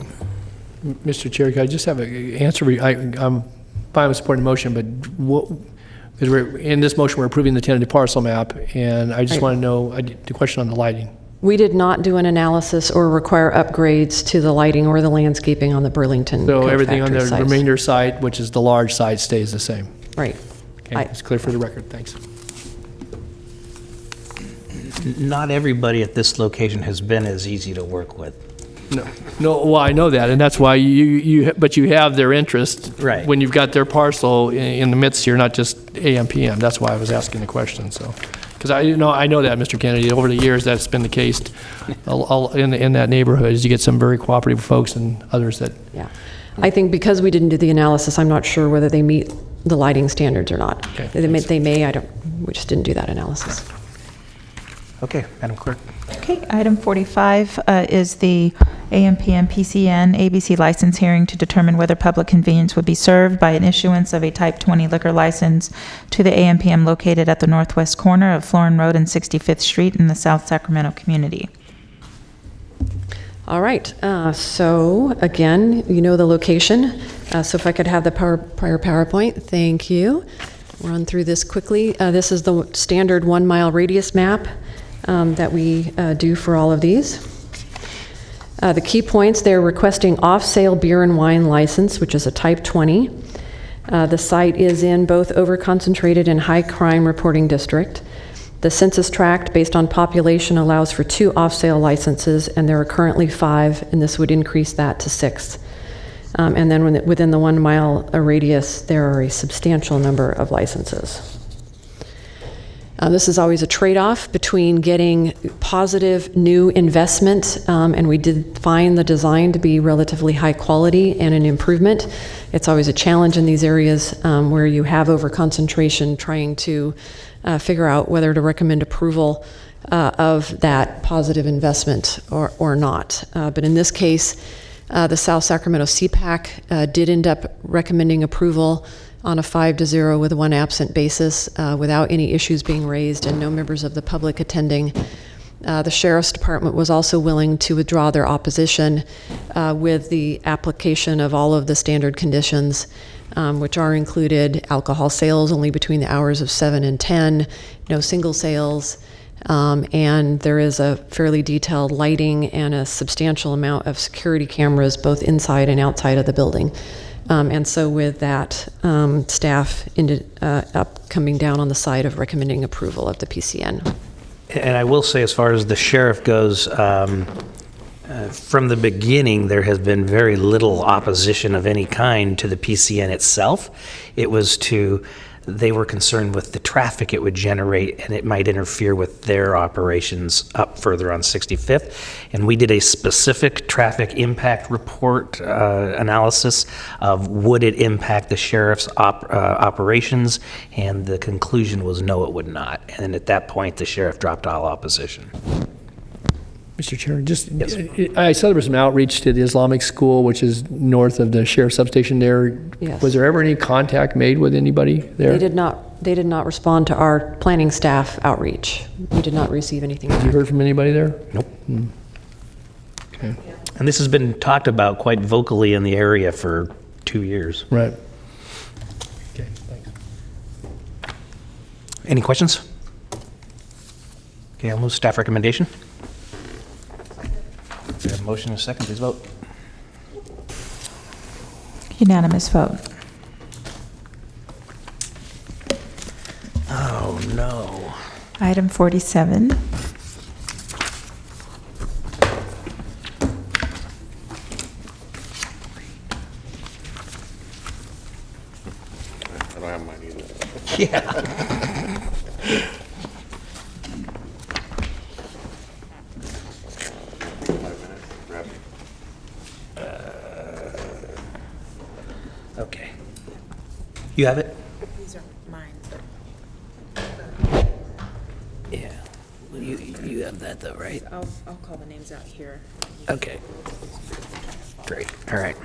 Mr. Chair, can I just have an answer? I'm fine with supporting the motion, but because in this motion, we're approving the tentative parcel map, and I just want to know the question on the lighting. We did not do an analysis or require upgrades to the lighting or the landscaping on the Burlington So Coat everything on Factory the sites. remainder site, which is the large site, stays the same. Right. Okay, it's clear for the record. Thanks. Not everybody at this location has been as easy to work with. No. Well, I know that, and that's why but you have their interest. Right. When you've got their parcel in the midst here, not just AM, PM. That's why I was asking the question, so. Because I know that, Mr. Kennedy, over the years, that's been the case in that neighborhood, is you get some very cooperative folks and others that. Yeah. I think because we didn't do the analysis, I'm not sure whether they meet the lighting standards or not. Okay, they may, we just didn't do that analysis. Okay, Madam Clerk. Okay, item 45 is the AMPM PCN ABC license hearing to determine whether public convenience would be served by an issuance of a Type 20 liquor license to the AMPM located at the northwest corner of Florin Road and 65th Street in the South Sacramento community. All right, so again, you know the location. So if I could have the prior PowerPoint, thank you. Run through this quickly. This is the standard 1 mile radius map that we do for all of these. The key points, they're requesting off-sale beer and wine license, which is a Type 20. The site is in both over-concentrated and high-crime reporting district. The census tract, based on population, allows for 2 off-sale licenses, and there are currently 5, and this would increase that to 6. And then within the 1 mile radius, there are a substantial number of licenses. This is always a trade-off between getting positive new investment, and we did find the design to be relatively high quality and an improvement. It's always a challenge in these areas where you have overconcentration, trying to figure out whether to recommend approval of that positive investment or not. But in this case, the South Sacramento CPAC did end up recommending approval on a 5-0 with 1 absent basis without any issues being raised and no members of the public attending. The Sheriff's Department was also willing to withdraw their opposition with the application of all of the standard conditions, which are included alcohol sales only between the hours of 7 and 10, no single sales, and there is a fairly detailed lighting and a substantial amount of security cameras both inside and outside of the building. And so with that, staff ended up coming down on the side of recommending approval of the PCN. And I will say, as far as the sheriff goes, from the beginning, there has been very little opposition of any kind to the PCN itself. It was they were concerned with the traffic it would generate, and it might interfere with their operations up further on 65th. And we did a specific traffic impact report analysis of would it impact the sheriff's operations, and the conclusion was no, it would not. And at that point, the sheriff dropped all opposition. Mr. Chair, Yes. I saw there was some outreach to the Islamic school, which is north of the sheriff's substation there. Yes. Was there ever any contact made with anybody there? They did not respond to our planning staff outreach. We did not receive anything. Have you heard from anybody there? Nope. Okay. And this has been talked about quite vocally in the area for 2 years. Right. Okay, thanks. Any questions? Okay, I'll move staff recommendation. We have a motion and a second. Please vote. Unanimous vote. Oh, no. Item 47. I don't have mine either. Yeah. Okay. You have it? These are mine. Yeah. Well, you have that though, right? I'll call the names out here. Okay. Great. All right.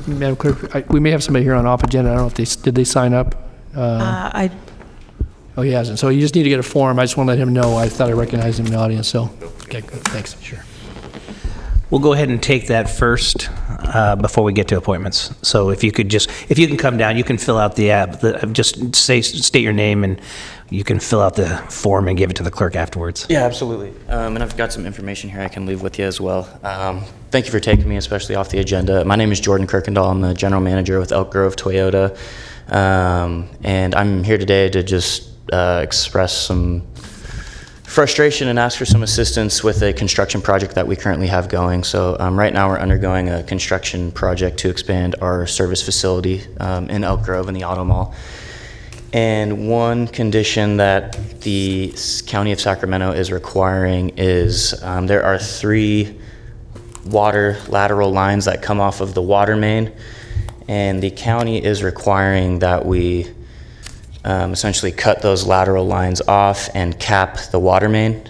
Madam Clerk, we may have somebody here on off agenda. I don't know if did they sign up? Oh, he hasn't. So you just need to get a form. I just want to let him know. I thought I recognized him in the audience, so. Okay, good. Thanks. Sure. We'll go ahead and take that first before we get to appointments. So if you can come down, you can fill out the app. Just state your name, and you can fill out the form and give it to the clerk afterwards. Yeah, absolutely. And I've got some information here I can leave with you as well. Thank you for taking me, especially off the agenda. My name is Jordan Kirkendall. I'm the general manager with Elk Grove Toyota. And I'm here today to just express some frustration and ask for some assistance with a construction project that we currently have going. So right now we're undergoing a construction project to expand our service facility in Elk Grove in the Auto Mall. And one condition that the County of Sacramento is requiring is there are 3 water lateral lines that come off of the water main, and the county is requiring that we essentially cut those lateral lines off and cap the water main.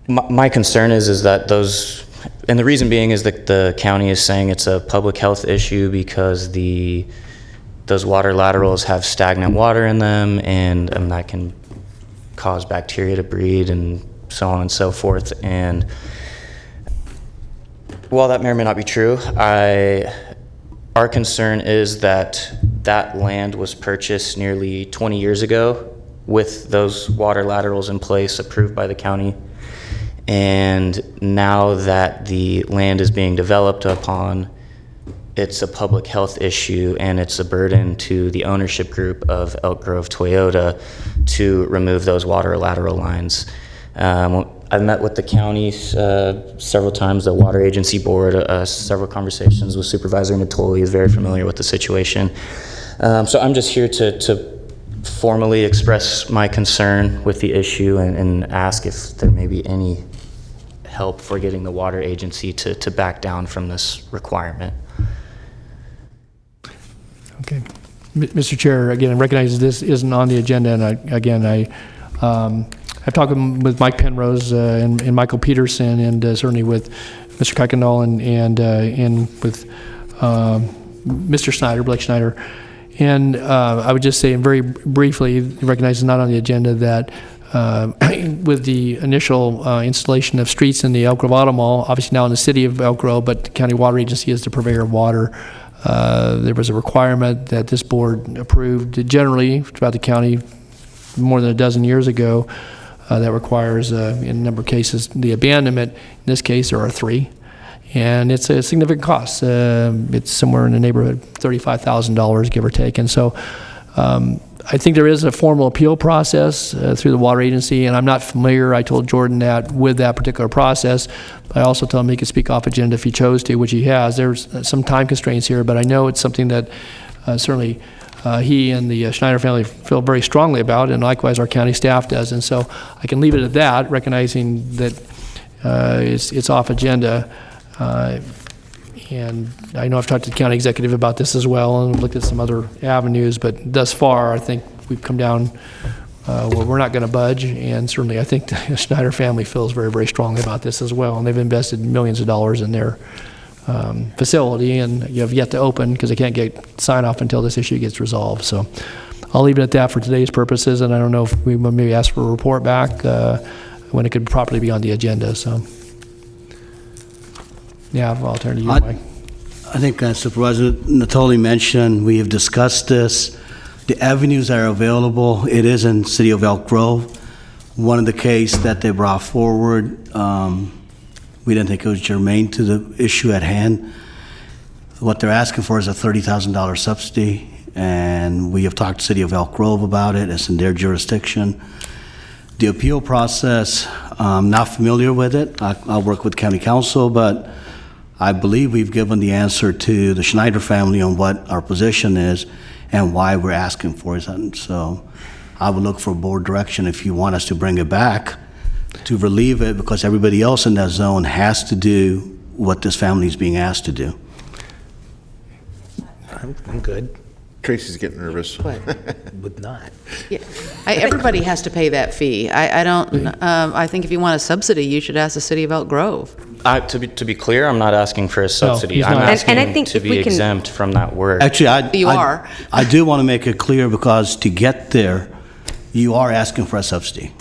My concern is that those, and the reason being is that the county is saying it's a public health issue because those water laterals have stagnant water in them, and that can cause bacteria to breed and so on and so forth. And while that may or may not be true, our concern is that that land was purchased nearly 20 years ago with those water laterals in place, approved by the county. And now that the land is being developed upon, it's a public health issue, and it's a burden to the ownership group of Elk Grove Toyota to remove those water lateral lines. I've met with the county several times, the water agency board, several conversations with Supervisor Natoli. Is very familiar with the situation. So I'm just here to formally express my concern with the issue and ask if there may be any help for getting the water agency to back down from this requirement. Okay. Mr. Chair, again, I recognize this isn't on the agenda, and I've talked with Mike Penrose and Michael Peterson, and certainly with Mr. Kuykendall and with Mr. Snyder, Blake Schneider. And I would just say, and very briefly, recognize it's not on the agenda, that with the initial installation of streets in the Elk Grove Auto Mall, obviously now in the city of Elk Grove, but the county water agency is the purveyor of water. There was a requirement that this board approved generally throughout the county more than a dozen years ago that requires, in a number of cases, the abandonment. In this case, there are 3. And it's a significant cost. It's somewhere in the neighborhood of $35,000, give or take. And so I think there is a formal appeal process through the water agency, and I'm not familiar, I told Jordan that, with that particular process. I also told him he could speak off agenda if he chose to, which he has. There's some time constraints here, but I know it's something that certainly he and the Schneider family feel very strongly about, and likewise our county staff does. And so I can leave it at that, recognizing that it's off agenda. And I know I've talked to the county executive about this as well, and looked at some other avenues, but thus far I think we've come down where we're not going to budge, and certainly I think the Schneider family feels very, very strongly about this as well, and they've invested millions of dollars in their facility, and you have yet to open because they can't get sign-off until this issue gets resolved. So I'll leave it at that for today's purposes, and I don't know if we maybe ask for a report back when it could properly be on the agenda. So yeah, I'll turn to you, Mike. I think Supervisor Natoli mentioned, we have discussed this. The avenues that are available, it is in City of Elk Grove. One of the case that they brought forward, we didn't think it was germane to the issue at hand. What they're asking for is a $30,000 subsidy, and we have talked to City of Elk Grove about it. It's in their jurisdiction. The appeal process, I'm not familiar with it. I'll work with County Council, but I believe we've given the answer to the Schneider family on what our position is and why we're asking for it. And so I would look for board direction if you want us to bring it back to relieve it, because everybody else in that zone has to do what this family is being asked to do. I'm good. Tracy's getting nervous. What? Would not. Yeah. Everybody has to pay that fee. I don't. I think if you want a subsidy, you should ask the city of Elk Grove. To be clear, I'm not asking for a subsidy. he's I'm not. asking And I think to if be we can- exempt from that work. Actually, You are. I do want to make it clear, because to get there, you are asking for a subsidy.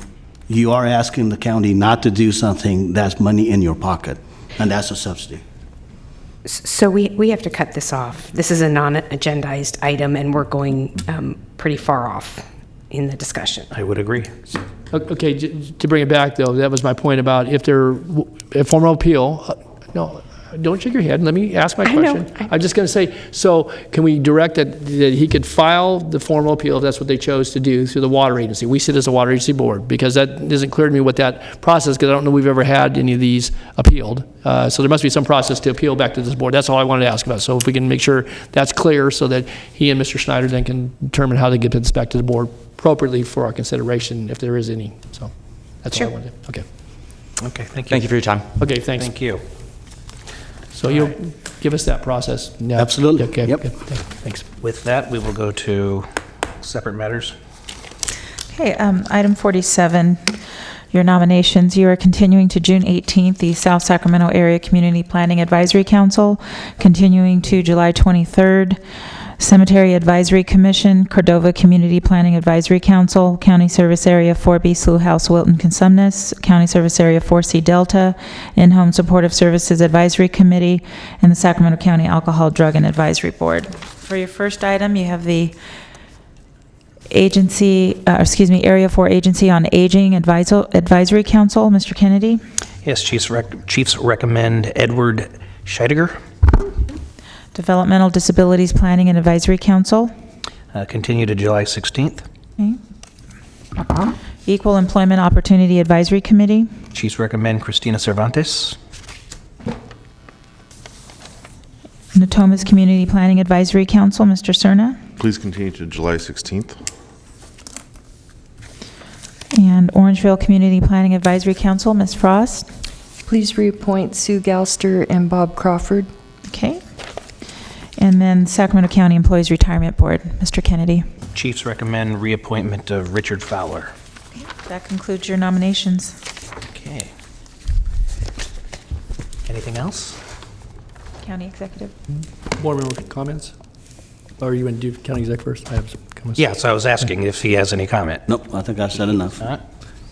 You are asking the county not to do something that's money in your pocket, and that's a subsidy. So we have to cut this off. This is a non-agendized item, and we're going pretty far off in the discussion. I would agree. Okay, to bring it back, though, that was my point about if there, a formal appeal, no, don't shake your head, let me ask my question. I'm just going to say, so can we direct that he could file the formal appeal if that's what they chose to do through the water agency? We sit as a water agency board, because that isn't clear to me what that process, because I don't know we've ever had any of these appealed. So there must be some process to appeal back to this board. That's all I wanted to ask about. So if we can make sure that's clear, so that he and Mr. Schneider then can determine how they get this back to the board appropriately for our consideration, if there is any. So that's all I wanted to. Okay. Okay, thank you. Thank you for your time. Okay, thanks. Thank you. So you'll give us that process? Yeah. Absolutely. Okay, Yep. good. Thanks. With that, we will go to separate matters. Okay, item 47, your nominations. You are continuing to June 18th, the South Sacramento Area Community Planning Advisory Council, continuing to July 23rd, Cemetery Advisory Commission, Cordova Community Planning Advisory Council, County Service Area 4B, Slough House, Wilton, Consumnes, County Service Area 4C, Delta, In-Home Supportive Services Advisory Committee, and the Sacramento County Alcohol, Drug, and Advisory Board. For your first item, you have the Area 4 Agency on Aging Advisory Council. Mr. Kennedy? Yes, Chiefs recommend Edward Scheidegger. Developmental Disabilities Planning and Advisory Council. Continue to July 16th. Okay. Equal Employment Opportunity Advisory Committee. Chiefs recommend Cristina Cervantes. Natomas Community Planning Advisory Council, Mr. Cerna. Please continue to July 16th. And Orangeville Community Planning Advisory Council, Ms. Frost. Please reappoint Sue Galster and Bob Crawford. Okay. And then Sacramento County Employees Retirement Board, Mr. Kennedy. Chiefs recommend reappointment of Richard Fowler. That concludes your nominations. Okay. Anything else? County Executive. Board member comments? Or you want to do county exec first? I have some comments. Yes, I was asking if he has any comment. Nope, I think I've said enough. All right.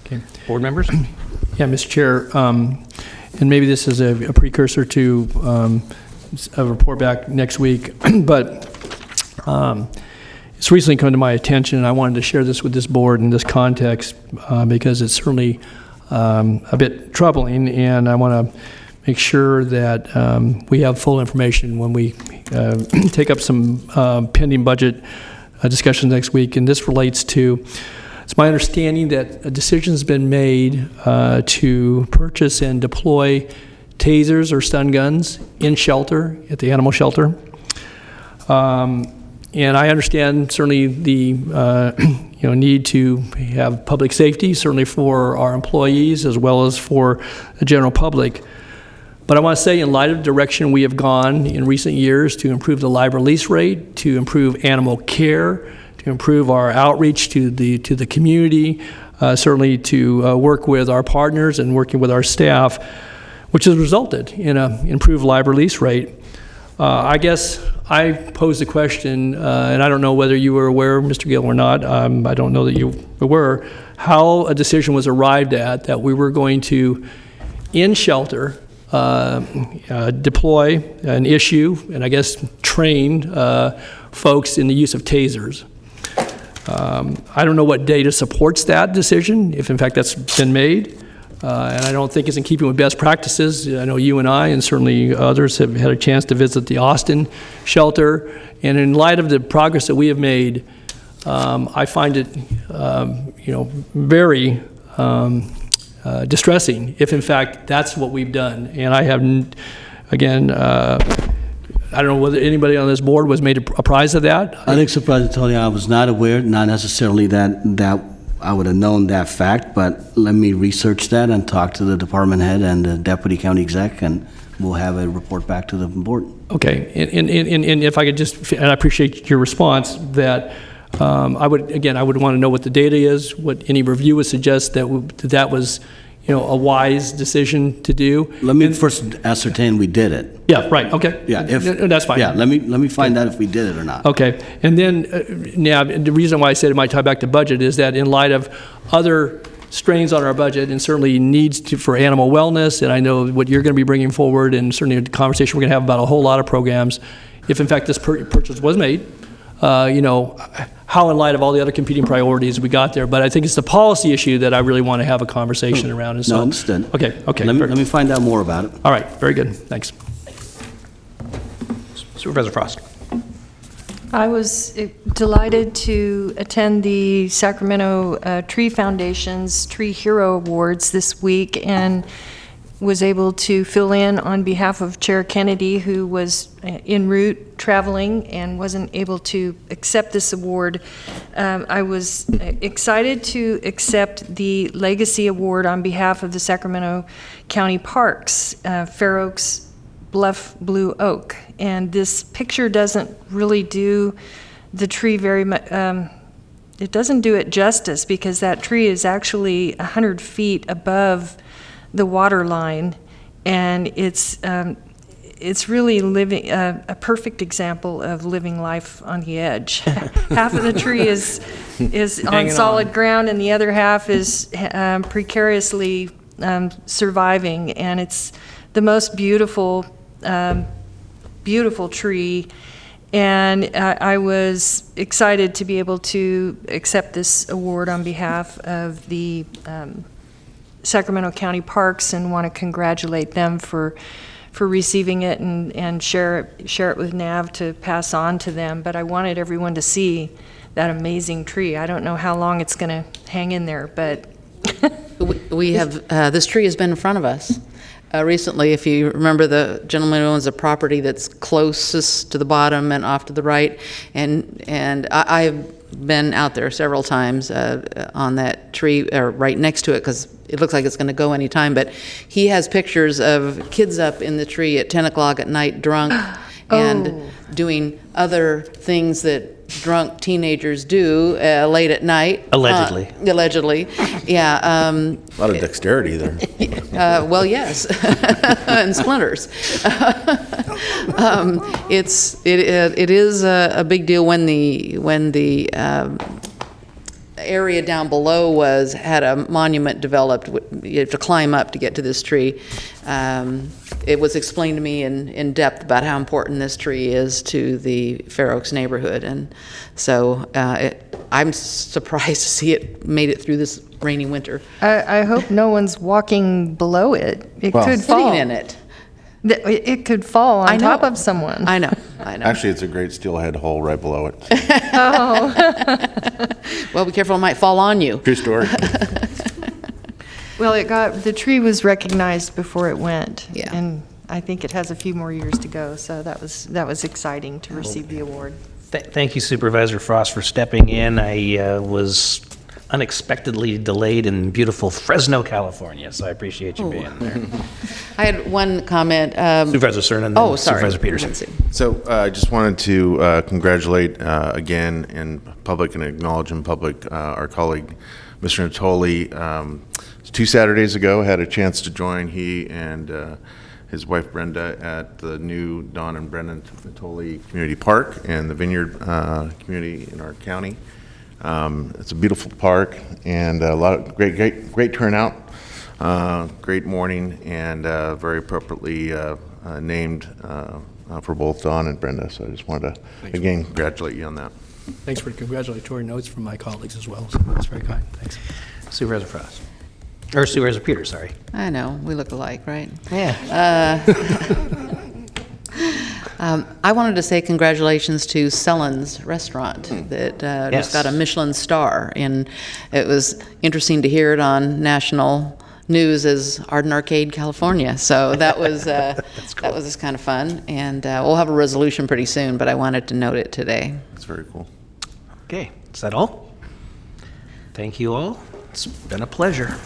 Okay. Board members? Yeah, Mr. Chair, and maybe this is a precursor to a report back next week, but it's recently come to my attention, and I wanted to share this with this board in this context because it's certainly a bit troubling, and I want to make sure that we have full information when we take up some pending budget discussions next week. And this relates to, it's my understanding that a decision has been made to purchase and deploy tasers or stun guns in shelter, at the animal shelter. And I understand certainly the need to have public safety, certainly for our employees as well as for the general public. But I want to say, in light of the direction we have gone in recent years to improve the live release rate, to improve animal care, to improve our outreach to the community, certainly to work with our partners and working with our staff, which has resulted in an improved live release rate. I guess I posed a question, and I don't know whether you were aware, Mr. Gill, or not. I don't know that you were, how a decision was arrived at that we were going to, in shelter, deploy and issue, and I guess train folks in the use of tasers. I don't know what data supports that decision, if in fact that's been made. And I don't think it's in keeping with best practices. I know you and I, and certainly others, have had a chance to visit the Austin shelter. And in light of the progress that we have made, I find it, very distressing if in fact that's what we've done. And I have, again, I don't know whether anybody on this board was made apprised of that. I think Supervisor Tony, I was not aware, not necessarily that I would have known that fact, but let me research that and talk to the department head and the deputy county exec, and we'll have a report back to the board. Okay, and if I could just, and I appreciate your response, that I would want to know what the data is, what any review would suggest that was, a wise decision to do. Let me first ascertain we did it. Yeah, right, okay. Yeah, No, that's fine. Yeah, let me find out if we did it or not. Okay, and then, now, the reason why I said it might tie back to budget is that in light of other strains on our budget and certainly needs for animal wellness, and I know what you're going to be bringing forward, and certainly the conversation we're going to have about a whole lot of programs, if in fact this purchase was made, how in light of all the other competing priorities we got there. But I think it's the policy issue that I really want to have a conversation around. And so, No, understood. Okay. Let me find out more about it. All right, very good, thanks. Supervisor Frost. I was delighted to attend the Sacramento Tree Foundation's Tree Hero Awards this week and was able to fill in on behalf of Chair Kennedy, who was en route traveling and wasn't able to accept this award. I was excited to accept the Legacy Award on behalf of the Sacramento County Parks, Fair Oaks Bluff Blue Oak. And this picture doesn't really do the tree very much, it doesn't do it justice, because that tree is actually 100 feet above the water line, and it's really living a perfect example of living life on the edge. Half of the tree is on solid ground, and the other half is precariously surviving, and it's the most beautiful tree. And I was excited to be able to accept this award on behalf of the Sacramento County Parks, and want to congratulate them for receiving it and share it with NAV to pass on to them. But I wanted everyone to see that amazing tree. I don't know how long it's going to hang in there, but we have this tree has been in front of us recently. If you remember, the gentleman who owns a property that's closest to the bottom and off to the right, and I've been out there several times on that tree, or right next to it, because it looks like it's going to go anytime. But he has pictures of kids up in the tree at 10 o'clock at night, drunk, and doing other things that drunk teenagers do late at night. Allegedly. Allegedly, yeah. A lot of dexterity there. Well, yes, and splinters. It is a big deal when the area down below had a monument developed. You have to climb up to get to this tree. It was explained to me in depth about how important this tree is to the Fair Oaks neighborhood, and so I'm surprised to see it made it through this rainy winter. I hope no one's walking below it. It could fall. Sitting in it. It could fall on top of someone. I know. Actually, it's a great steelhead hole right below it. Oh. Well, be careful, it might fall on you. True story. Well, the tree was recognized before it went. Yeah. And I think it has a few more years to go, so that was exciting to receive the award. Thank you, Supervisor Frost, for stepping in. I was unexpectedly delayed in beautiful Fresno, California, so I appreciate you being there. I had one comment. Supervisor Cernan, then Supervisor Peterson. So I just wanted to congratulate again in public and acknowledge in public our colleague, Mr. Natoli. 2 Saturdays ago, had a chance to join he and his wife Brenda at the new Don and Brendan Natoli Community Park and the Vineyard community in our county. It's a beautiful park and a lot of great turnout, great morning, and very appropriately named for both Don and Brenda. So I just wanted to again congratulate you on that. Thanks for the congratulatory notes from my colleagues as well. So that's very kind. Thanks. Supervisor Frost. Or Supervisor Peters, sorry. I know, we look alike, right? Yeah. I wanted to say congratulations to Sellen's Restaurant that just got a Michelin star, and it was interesting to hear it on national news as Arden Arcade, California. So that was that was just kind of fun, and we'll have a resolution pretty soon. But I wanted to note it today. That's very cool. Okay, is that all? Thank you all. It's been a pleasure.